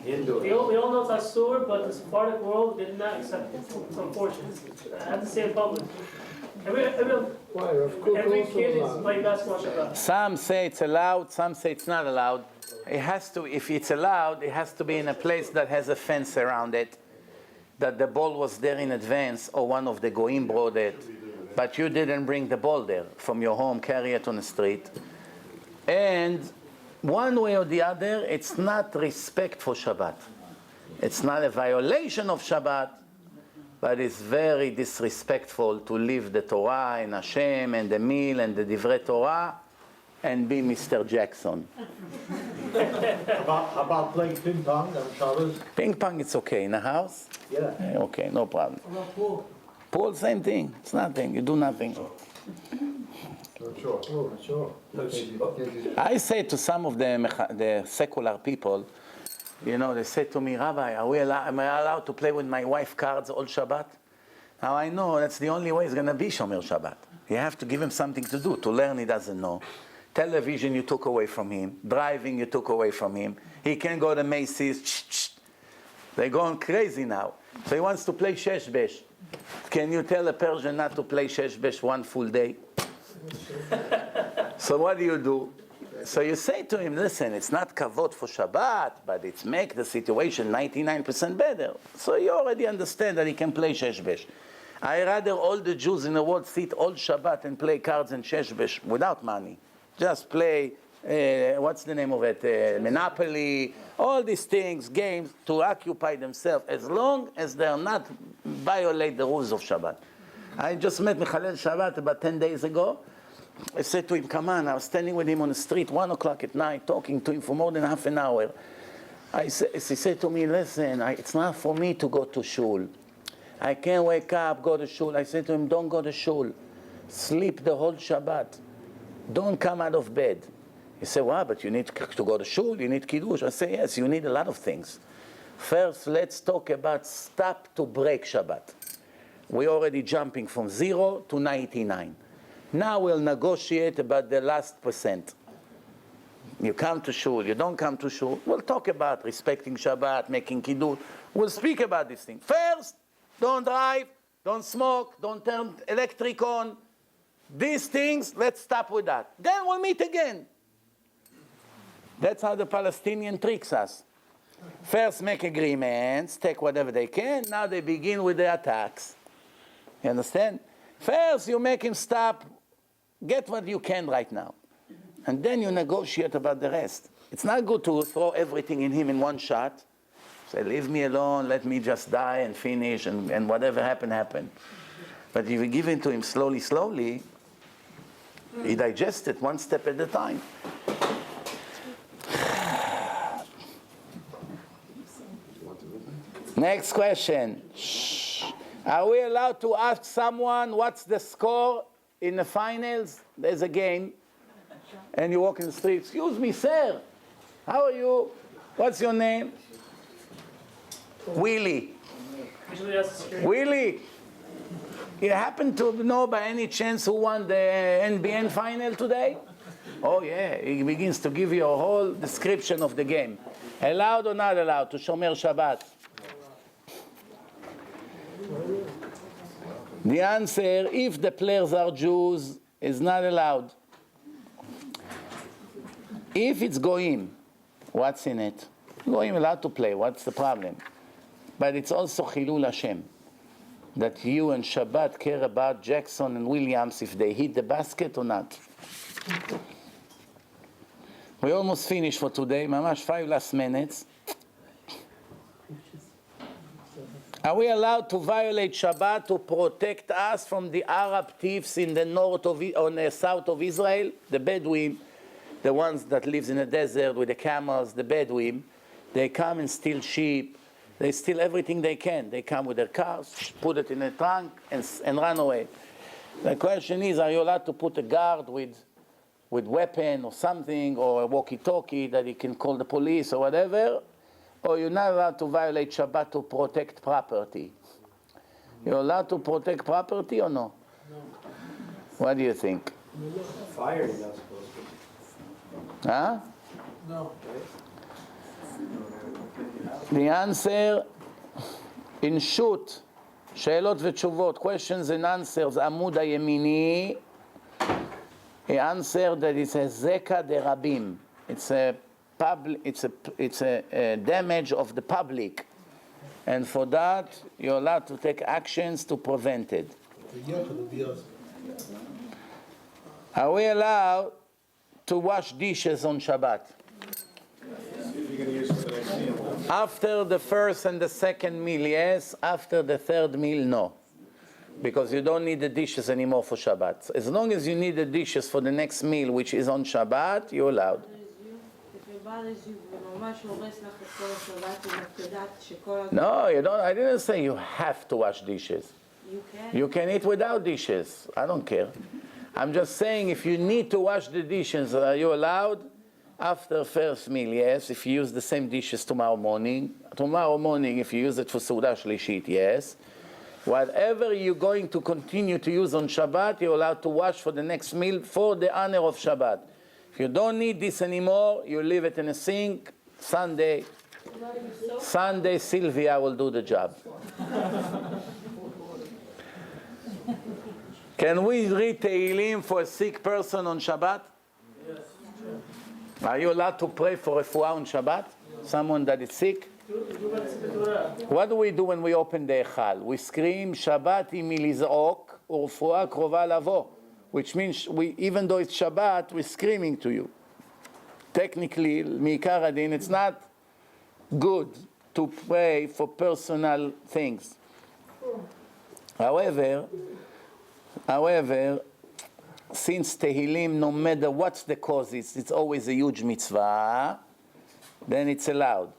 Indoors. We all know it's Asur, but the Sephardic world did not accept it. It's unfortunate. I have to say in public. Every kid is playing basketball Shabbat. Some say it's allowed, some say it's not allowed. It has to, if it's allowed, it has to be in a place that has a fence around it, that the ball was there in advance, or one of the goyim brought it, but you didn't bring the ball there from your home, carry it on the street. And one way or the other, it's not respect for Shabbat. It's not a violation of Shabbat, but it's very disrespectful to leave the Torah and Hashem and the meal and the Divrei Torah and be Mr. Jackson. How about playing ping pong on Shabbos? Ping pong, it's okay. In a house? Yeah. Okay, no problem. Pool, same thing. It's nothing. You do nothing. Sure. I say to some of the secular people, they say to me, Rabbi, am I allowed to play with my wife cards all Shabbat? Now I know that's the only way he's going to be Shomer Shabbat. You have to give him something to do, to learn he doesn't know. Television you took away from him. Driving you took away from him. He can't go to Macy's. They're going crazy now. So he wants to play Sheshbesh. Can you tell a Persian not to play Sheshbesh one full day? So what do? So you say to him, listen, it's not kavod for Shabbat, but it's make the situation 99% better. So you already understand that he can play Sheshbesh. I rather all the Jews in the world sit all Shabbat and play cards and Sheshbesh without money. Just play, what's the name of it, Monopoly, all these things, games, to occupy themselves, as long as they are not violate the rules of Shabbat. I just met Michalel Shabbat about 10 days ago. I said to him, come on, I was standing with him on the street, 1 o'clock at night, talking to him for more than half an hour. He said to me, listen, it's not for me to go to shul. I can't wake up, go to shul. I said to him, don't go to shul. Sleep the whole Shabbat. Don't come out of bed. You say, well, but you need to go to shul, you need kiddush. I say, yes, you need a lot of things. First, let's talk about stop to break Shabbat. We're already jumping from 0 to 99. Now we'll negotiate about the last percent. You come to shul, you don't come to shul. We'll talk about respecting Shabbat, making kiddush. We'll speak about this thing. First, don't drive, don't smoke, don't turn electric on. These things, let's stop with that. Then we'll meet again. That's how the Palestinian tricks us. First make agreements, take whatever they can. Now they begin with the attacks. You understand? First you make him stop, get what you can right now. And then you negotiate about the rest. It's not good to throw everything in him in one shot. Say, leave me alone, let me just die and finish, and whatever happened, happened. But if you give it to him slowly, slowly, he digests it one step at a time. Next question. Are we allowed to ask someone what's the score in the finals? There's a game. And you walk in the street. Excuse me, sir. How are you? What's your name? Willie. Willie. You happen to know by any chance who won the NBN final today? Oh yeah, he begins to give you a whole description of the game. Allowed or not allowed to Shomer Shabbat? The answer, if the players are Jews, is not allowed. If it's Goyim, what's in it? Goyim allowed to play, what's the problem? But it's also Chilul Hashem. That you and Shabbat care about Jackson and Williams if they hit the basket or not. We almost finished for today, mamash 5 last minutes. Are we allowed to violate Shabbat to protect us from the Arab thieves in the north of or the south of Israel? The Bedouin, the ones that lives in the desert with the camels, the Bedouin, they come and steal sheep. They steal everything they can. They come with their cars, put it in a trunk, and run away. The question is, are you allowed to put a guard with weapon or something, or a walkie-talkie that he can call the police or whatever? Or you're not allowed to violate Shabbat to protect property? You're allowed to protect property or no? No. What do you think? Fire, you're not supposed to. Huh? No. The answer in shoot, שאלות ותשובות, questions and answers, עמוד הימיני, he answered that it's a zeka de rabim. It's a damage of the public, and for that you're allowed to take actions to prevent it. Are we allowed to wash dishes on Shabbat? After the first and the second meal, yes. After the third meal, no. Because you don't need the dishes anymore for Shabbat. As long as you need the dishes for the next meal, which is on Shabbat, you're allowed. No, you don't. I didn't say you have to wash dishes. You can. You can eat without dishes. I don't care. I'm just saying if you need to wash the dishes, are you allowed? After first meal, yes. If you use the same dishes tomorrow morning, if you use it for Seudah Shlishit, yes. Whatever you're going to continue to use on Shabbat, you're allowed to wash for the next meal for the honor of Shabbat. If you don't need this anymore, you leave it in a sink. Sunday, Sylvia will do the job. Can we read Tehillim for a sick person on Shabbat? Yes. Are you allowed to pray for refuah on Shabbat? Someone that is sick? What do we do when we open the Echal? We scream, Shabbat im milizok, u'refuah krova lavo. Which means, even though it's Shabbat, we're screaming to you. Technically, mi'ikar adin, it's not good to pray for personal things. However, since Tehillim, no matter what's the cause, it's always a huge mitzvah, then it's allowed.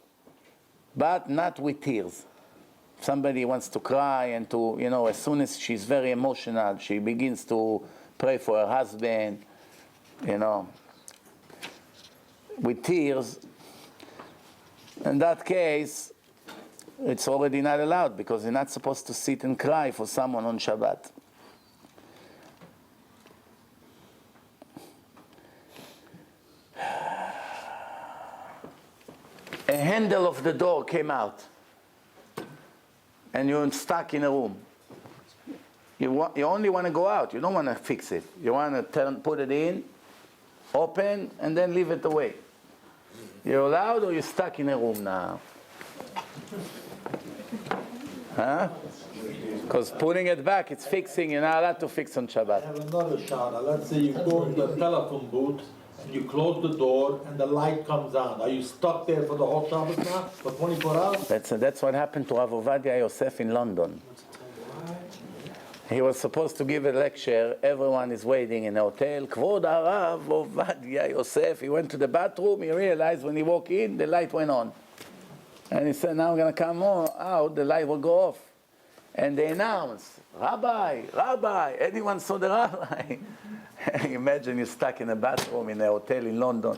But not with tears. Somebody wants to cry and to, as soon as she's very emotional, she begins to pray for her husband, with tears, in that case, it's already not allowed because you're not supposed to sit and cry for someone on Shabbat. A handle of the door came out and you're stuck in a room. You only want to go out. You don't want to fix it. You want to put it in, open, and then leave it away. You're allowed or you're stuck in a room now? Huh? Because putting it back, it's fixing. You're not allowed to fix on Shabbat. I have another shot. Let's say you go in the telephone booth, and you close the door, and the light comes on. Are you stuck there for the whole Shabbat now, for 24 hours? That's what happened to Rav Ovadia Yosef in London. He was supposed to give a lecture. Everyone is waiting in a hotel. Kvod Rav Ovadia Yosef. He went to the bathroom. He realized when he walked in, the light went on. And he said, now I'm going to come out, the light will go off. And they announced, Rabbi, Rabbi. Anyone saw the Rabbi? Imagine you're stuck in a bathroom in a hotel in London.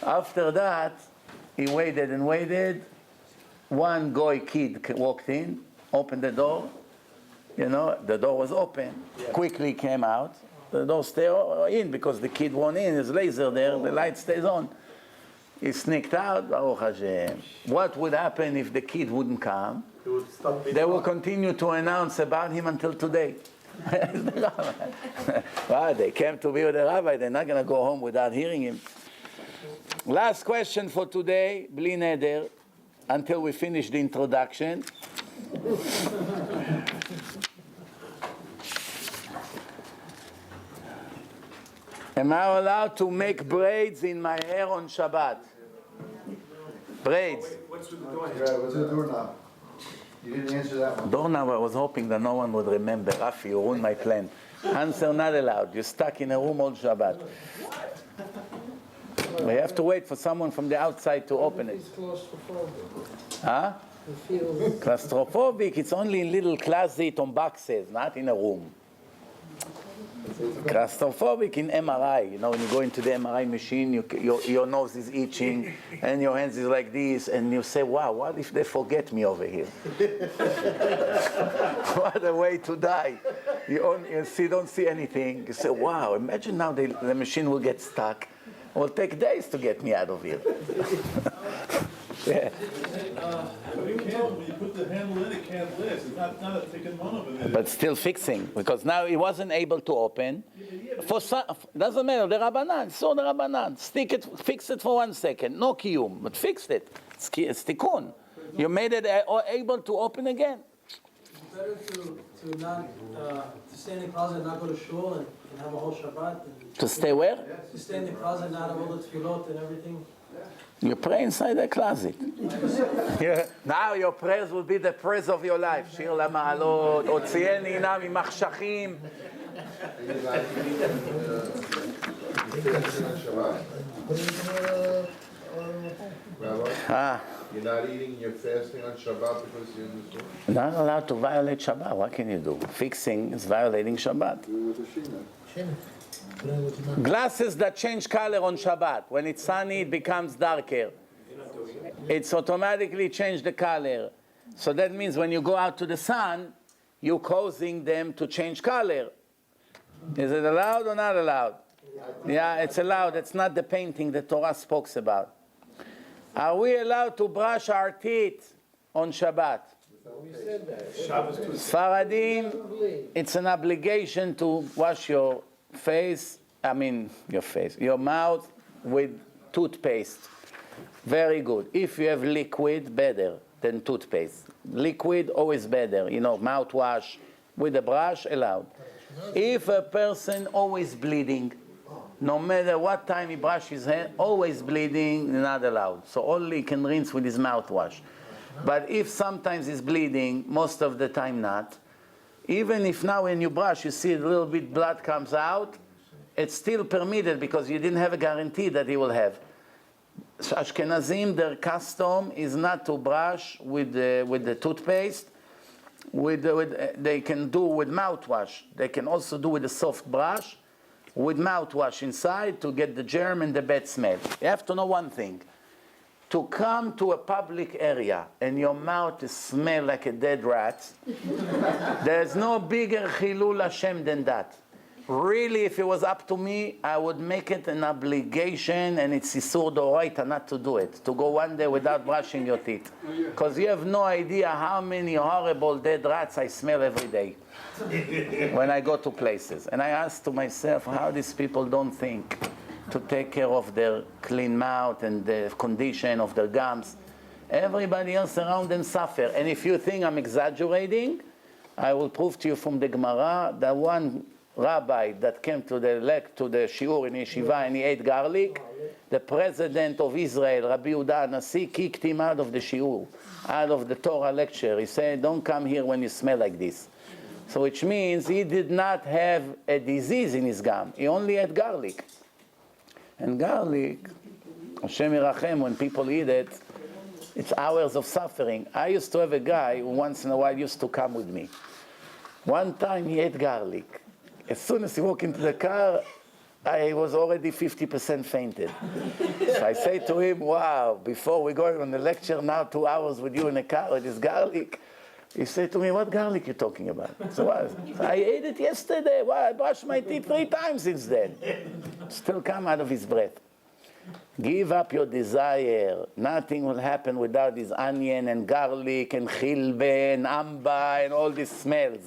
After that, he waited and waited. One goy kid walked in, opened the door. You know, the door was open. Quickly came out. The door stayed in because the kid went in. There's laser there. The light stays on. He sneaked out. Baruch Hashem. What would happen if the kid wouldn't come? They will continue to announce about him until today. Wow, they came to be with the rabbi. They're not going to go home without hearing him. Last question for today, Bli Neder, until we finish the introduction. Am I allowed to make braids in my hair on Shabbat? Braids. What's with the door? What's the doorknob? You didn't answer that one. Doorknob, I was hoping that no one would remember. Rafi, you ruined my plan. Answer not allowed. You're stuck in a room all Shabbat. We have to wait for someone from the outside to open it. It's claustrophobic. Huh? It feels Claustrophobic, it's only in little closet on boxes, not in a room. Claustrophobic in MRI. You know, when you go into the MRI machine, your nose is itching, and your hands is like this, and you say, wow, what if they forget me over here? What a way to die. You don't see anything. You say, wow, imagine now the machine will get stuck. It will take days to get me out of here. Yeah. When you put the handle in, it can't list. It's not a taking one of it. But still fixing, because now he wasn't able to open. For some, doesn't matter, the Rabbanan, so the Rabbanan, fix it for 1 second, no kiyum, but fixed it. It's tikkun. You made it able to open again. It's better to not to stay in the closet and not go to shul and have a whole Shabbat. To stay where? To stay in the closet and not have all the tefillot and everything. You pray inside the closet. Yeah. Now your prayers will be the prayers of your life. Shir למעלות, הוציאני נא ממחשכים. You're not eating, you're fasting on Shabbat because you're in this room? Not allowed to violate Shabbat. What can you do? Fixing is violating Shabbat. Glasses that change color on Shabbat. When it's sunny, it becomes darker. It's automatically changed the color. So that means when you go out to the sun, you're causing them to change color. Is it allowed or not allowed? Yeah, it's allowed. It's not the painting the Torah spoke about. Are we allowed to brush our teeth on Shabbat? we said that. Sfaradim, it's an obligation to wash your mouth with toothpaste. Very good. If you have liquid, better than toothpaste. Liquid, always better. You know, mouthwash with a brush, allowed. If a person always bleeding, no matter what time he brushes his hair, always bleeding, not allowed. So only he can rinse with his mouthwash. But if sometimes he's bleeding, most of the time not, even if now when you brush, you see a little bit blood comes out, it's still permitted because you didn't have a guarantee that he will have. Ashkenazim, their custom is not to brush with the toothpaste. They can do with mouthwash. They can also do with a soft brush. with mouthwash inside to get the germ and the bad smell. You have to know one thing. To come to a public area and your mouth smells like a dead rat, there's no bigger chilul Hashem than that. Really, if it was up to me, I would make it an obligation, and it's isur d'oraita not to do it, to go one day without brushing your teeth. Because you have no idea how many horrible dead rats I smell every day when I go to places. And I ask to myself, how these people don't think to take care of their clean mouth and the condition of their gums. Everybody else around them suffer. And if you think I'm exaggerating, I will prove to you from the Gemara that one rabbi that came to the shiur in yeshiva and he ate garlic, the president of Israel, Rabbi Yehuda Nasi, kicked him out of the shiur, out of the Torah lecture. He said, don't come here when you smell like this. So which means he did not have a disease in his gum. He only ate garlic. And garlic, Hashem Yerachem, when people eat it, it's hours of suffering. I used to have a guy who once in a while used to come with me. One time he ate garlic. As soon as he walked into the car, I was already 50% fainted. So I say to him, wow, before we go on the lecture, now 2 hours with you in the car with this garlic. He said to me, what garlic you talking about? So I ate it yesterday. Well, I brushed my teeth 3 times since then. Still come out of his breath. Give up your desire. Nothing will happen without this onion and garlic and chilbe and amba and all these smells.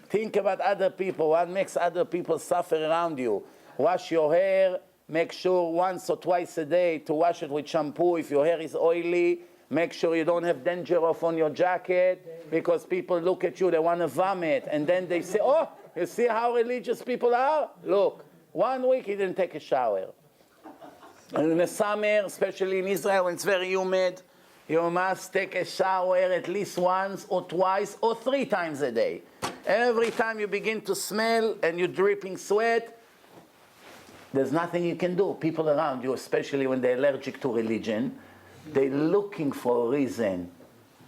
Think about other people. What makes other people suffer around you? Wash your hair. Make sure once or twice a day to wash it with shampoo. If your hair is oily, make sure you don't have dandruff on your jacket, because people look at you, they want to vomit. And then they say, oh, you see how religious people are? Look, 1 week he didn't take a shower. And in the summer, especially in Israel when it's very humid, you must take a shower at least once or twice or 3 times a day. Every time you begin to smell and you're dripping sweat, there's nothing you can do. People around you, especially when they're allergic to religion, they're looking for a reason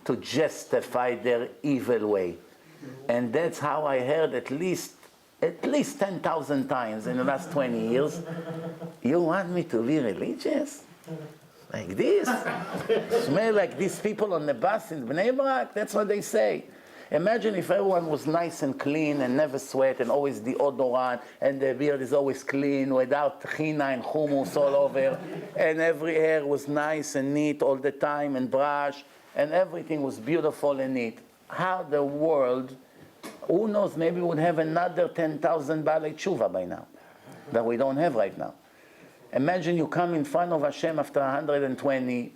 to justify their evil way. And that's how I heard at least 10,000 times in the last 20 years. You want me to be religious? Like this? Smell like these people on the bus in Bnei Brak? That's what they say. Imagine if everyone was nice and clean and never sweat and always deodorant and the beard is always clean without china and hummus all over, and every hair was nice and neat all the time and brush and everything was beautiful and neat. How the world, who knows, maybe we would have another 10,000 Baalei Tshuva by now that we don't have right now. Imagine you come in front of Hashem after 120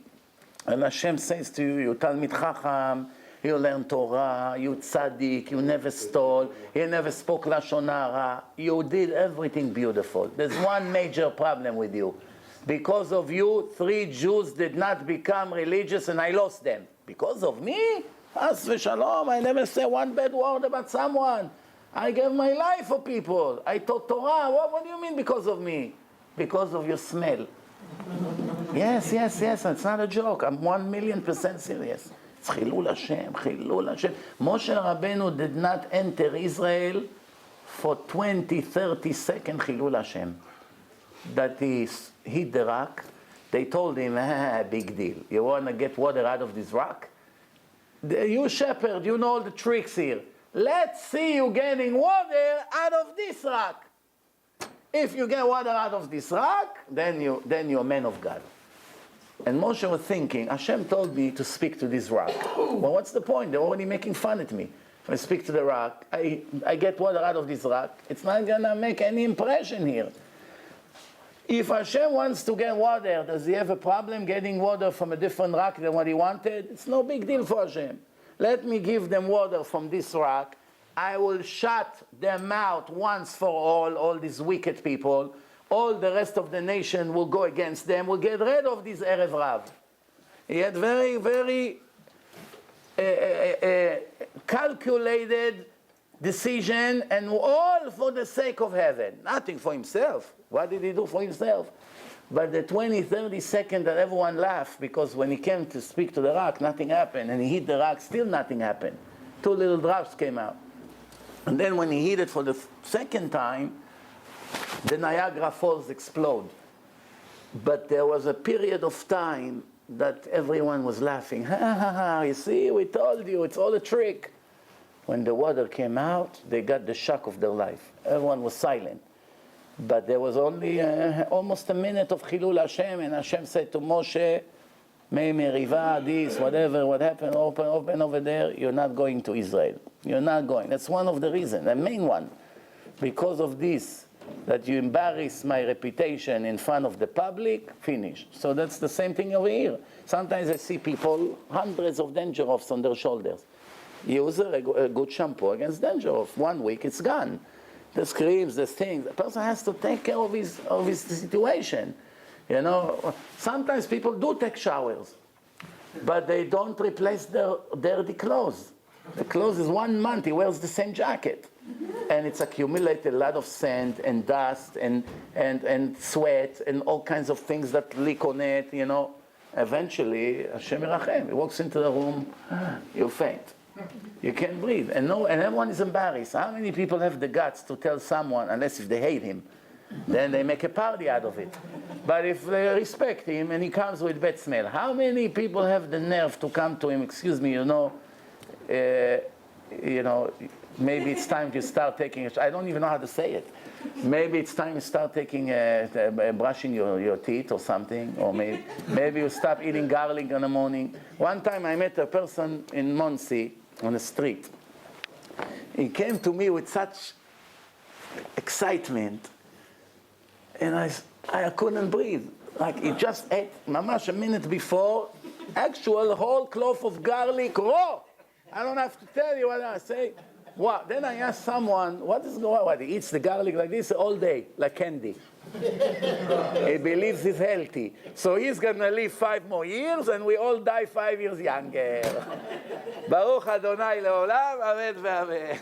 and Hashem says to you, you Talmid Chacham, you learn Torah, you tzaddik, you never stole, you never spoke Lashon Hara, you did everything beautiful. There's one major problem with you. Because of you, 3 Jews did not become religious and I lost them. Because of me? As v'shalom, I never say one bad word about someone. I gave my life for people. I taught Torah. What do you mean because of me? Because of your smell. Yes, it's not a joke. I'm 1,000,000% serious. It's Chilul Hashem, Chilul Hashem. Moshe Rabbeinu did not enter Israel for 20, 30 seconds Chilul Hashem. That he hit the rock. They told him, big deal. You want to get water out of this rock? You shepherd, you know all the tricks here. Let's see you getting water out of this rock. If you get water out of this rock, then you're a man of God. And Moshe was thinking, Hashem told me to speak to this rock. Well, what's the point? They're already making fun at me. If I speak to the rock, I get water out of this rock, it's not going to make any impression here. If Hashem wants to get water, does he have a problem getting water from a different rock than what he wanted? It's no big deal for Hashem. Let me give them water from this rock. I will shut them out once for all these wicked people. All the rest of the nation will go against them. We'll get rid of this Erev Rav. He had very, very calculated decision, and all for the sake of heaven. Nothing for himself. What did he do for himself? But the 20, 30 seconds that everyone laughed, because when he came to speak to the rock, nothing happened. And he hit the rock, still nothing happened. 2 little drops came out. And then when he hit it for the second time, the Niagara Falls explode. But there was a period of time that everyone was laughing. Ha ha ha, you see, we told you, it's all a trick. When the water came out, they got the shock of their life. Everyone was silent. But there was only almost a minute of Chilul Hashem, and Hashem said to Moshe, Mei Meriva, this, whatever, what happened, open over there, you're not going to Israel. You're not going. That's one of the reasons, the main one. Because of this, that you embarrass my reputation in front of the public, finish. So that's the same thing over here. Sometimes I see people, hundreds of dangerous on their shoulders. Use a good shampoo against dangerous. 1 week, it's gone. The screams, the things. The person has to take care of his situation. You know, sometimes people do take showers, but they don't replace their dirty clothes. The clothes is 1 month, he wears the same jacket. And it's accumulated a lot of sand and dust and sweat and all kinds of things that leak on it, you know. Eventually, Hashem Yerachem, he walks into the room, you faint. You can't breathe. And everyone is embarrassed. How many people have the guts to tell someone, unless if they hate him, then they make a party out of it. But if they respect him and he comes with bad smell, how many people have the nerve to come to him, excuse me, maybe it's time to start taking, I don't even know how to say it. Maybe it's time to start taking, brushing your teeth or something, or maybe you stop eating garlic in the morning. One time I met a person in Monsey on the street. He came to me with such excitement, and I couldn't breathe. Like he just ate, mamash, a minute before, actual whole clove of garlic raw. I don't have to tell you what I say. What? Then I asked someone, what is going on? What, he eats the garlic like this all day, like candy. He believes he's healthy. So he's going to live 5 more years, and we all die 5 years younger. Baruch Adonai leolam, amen ve'amen.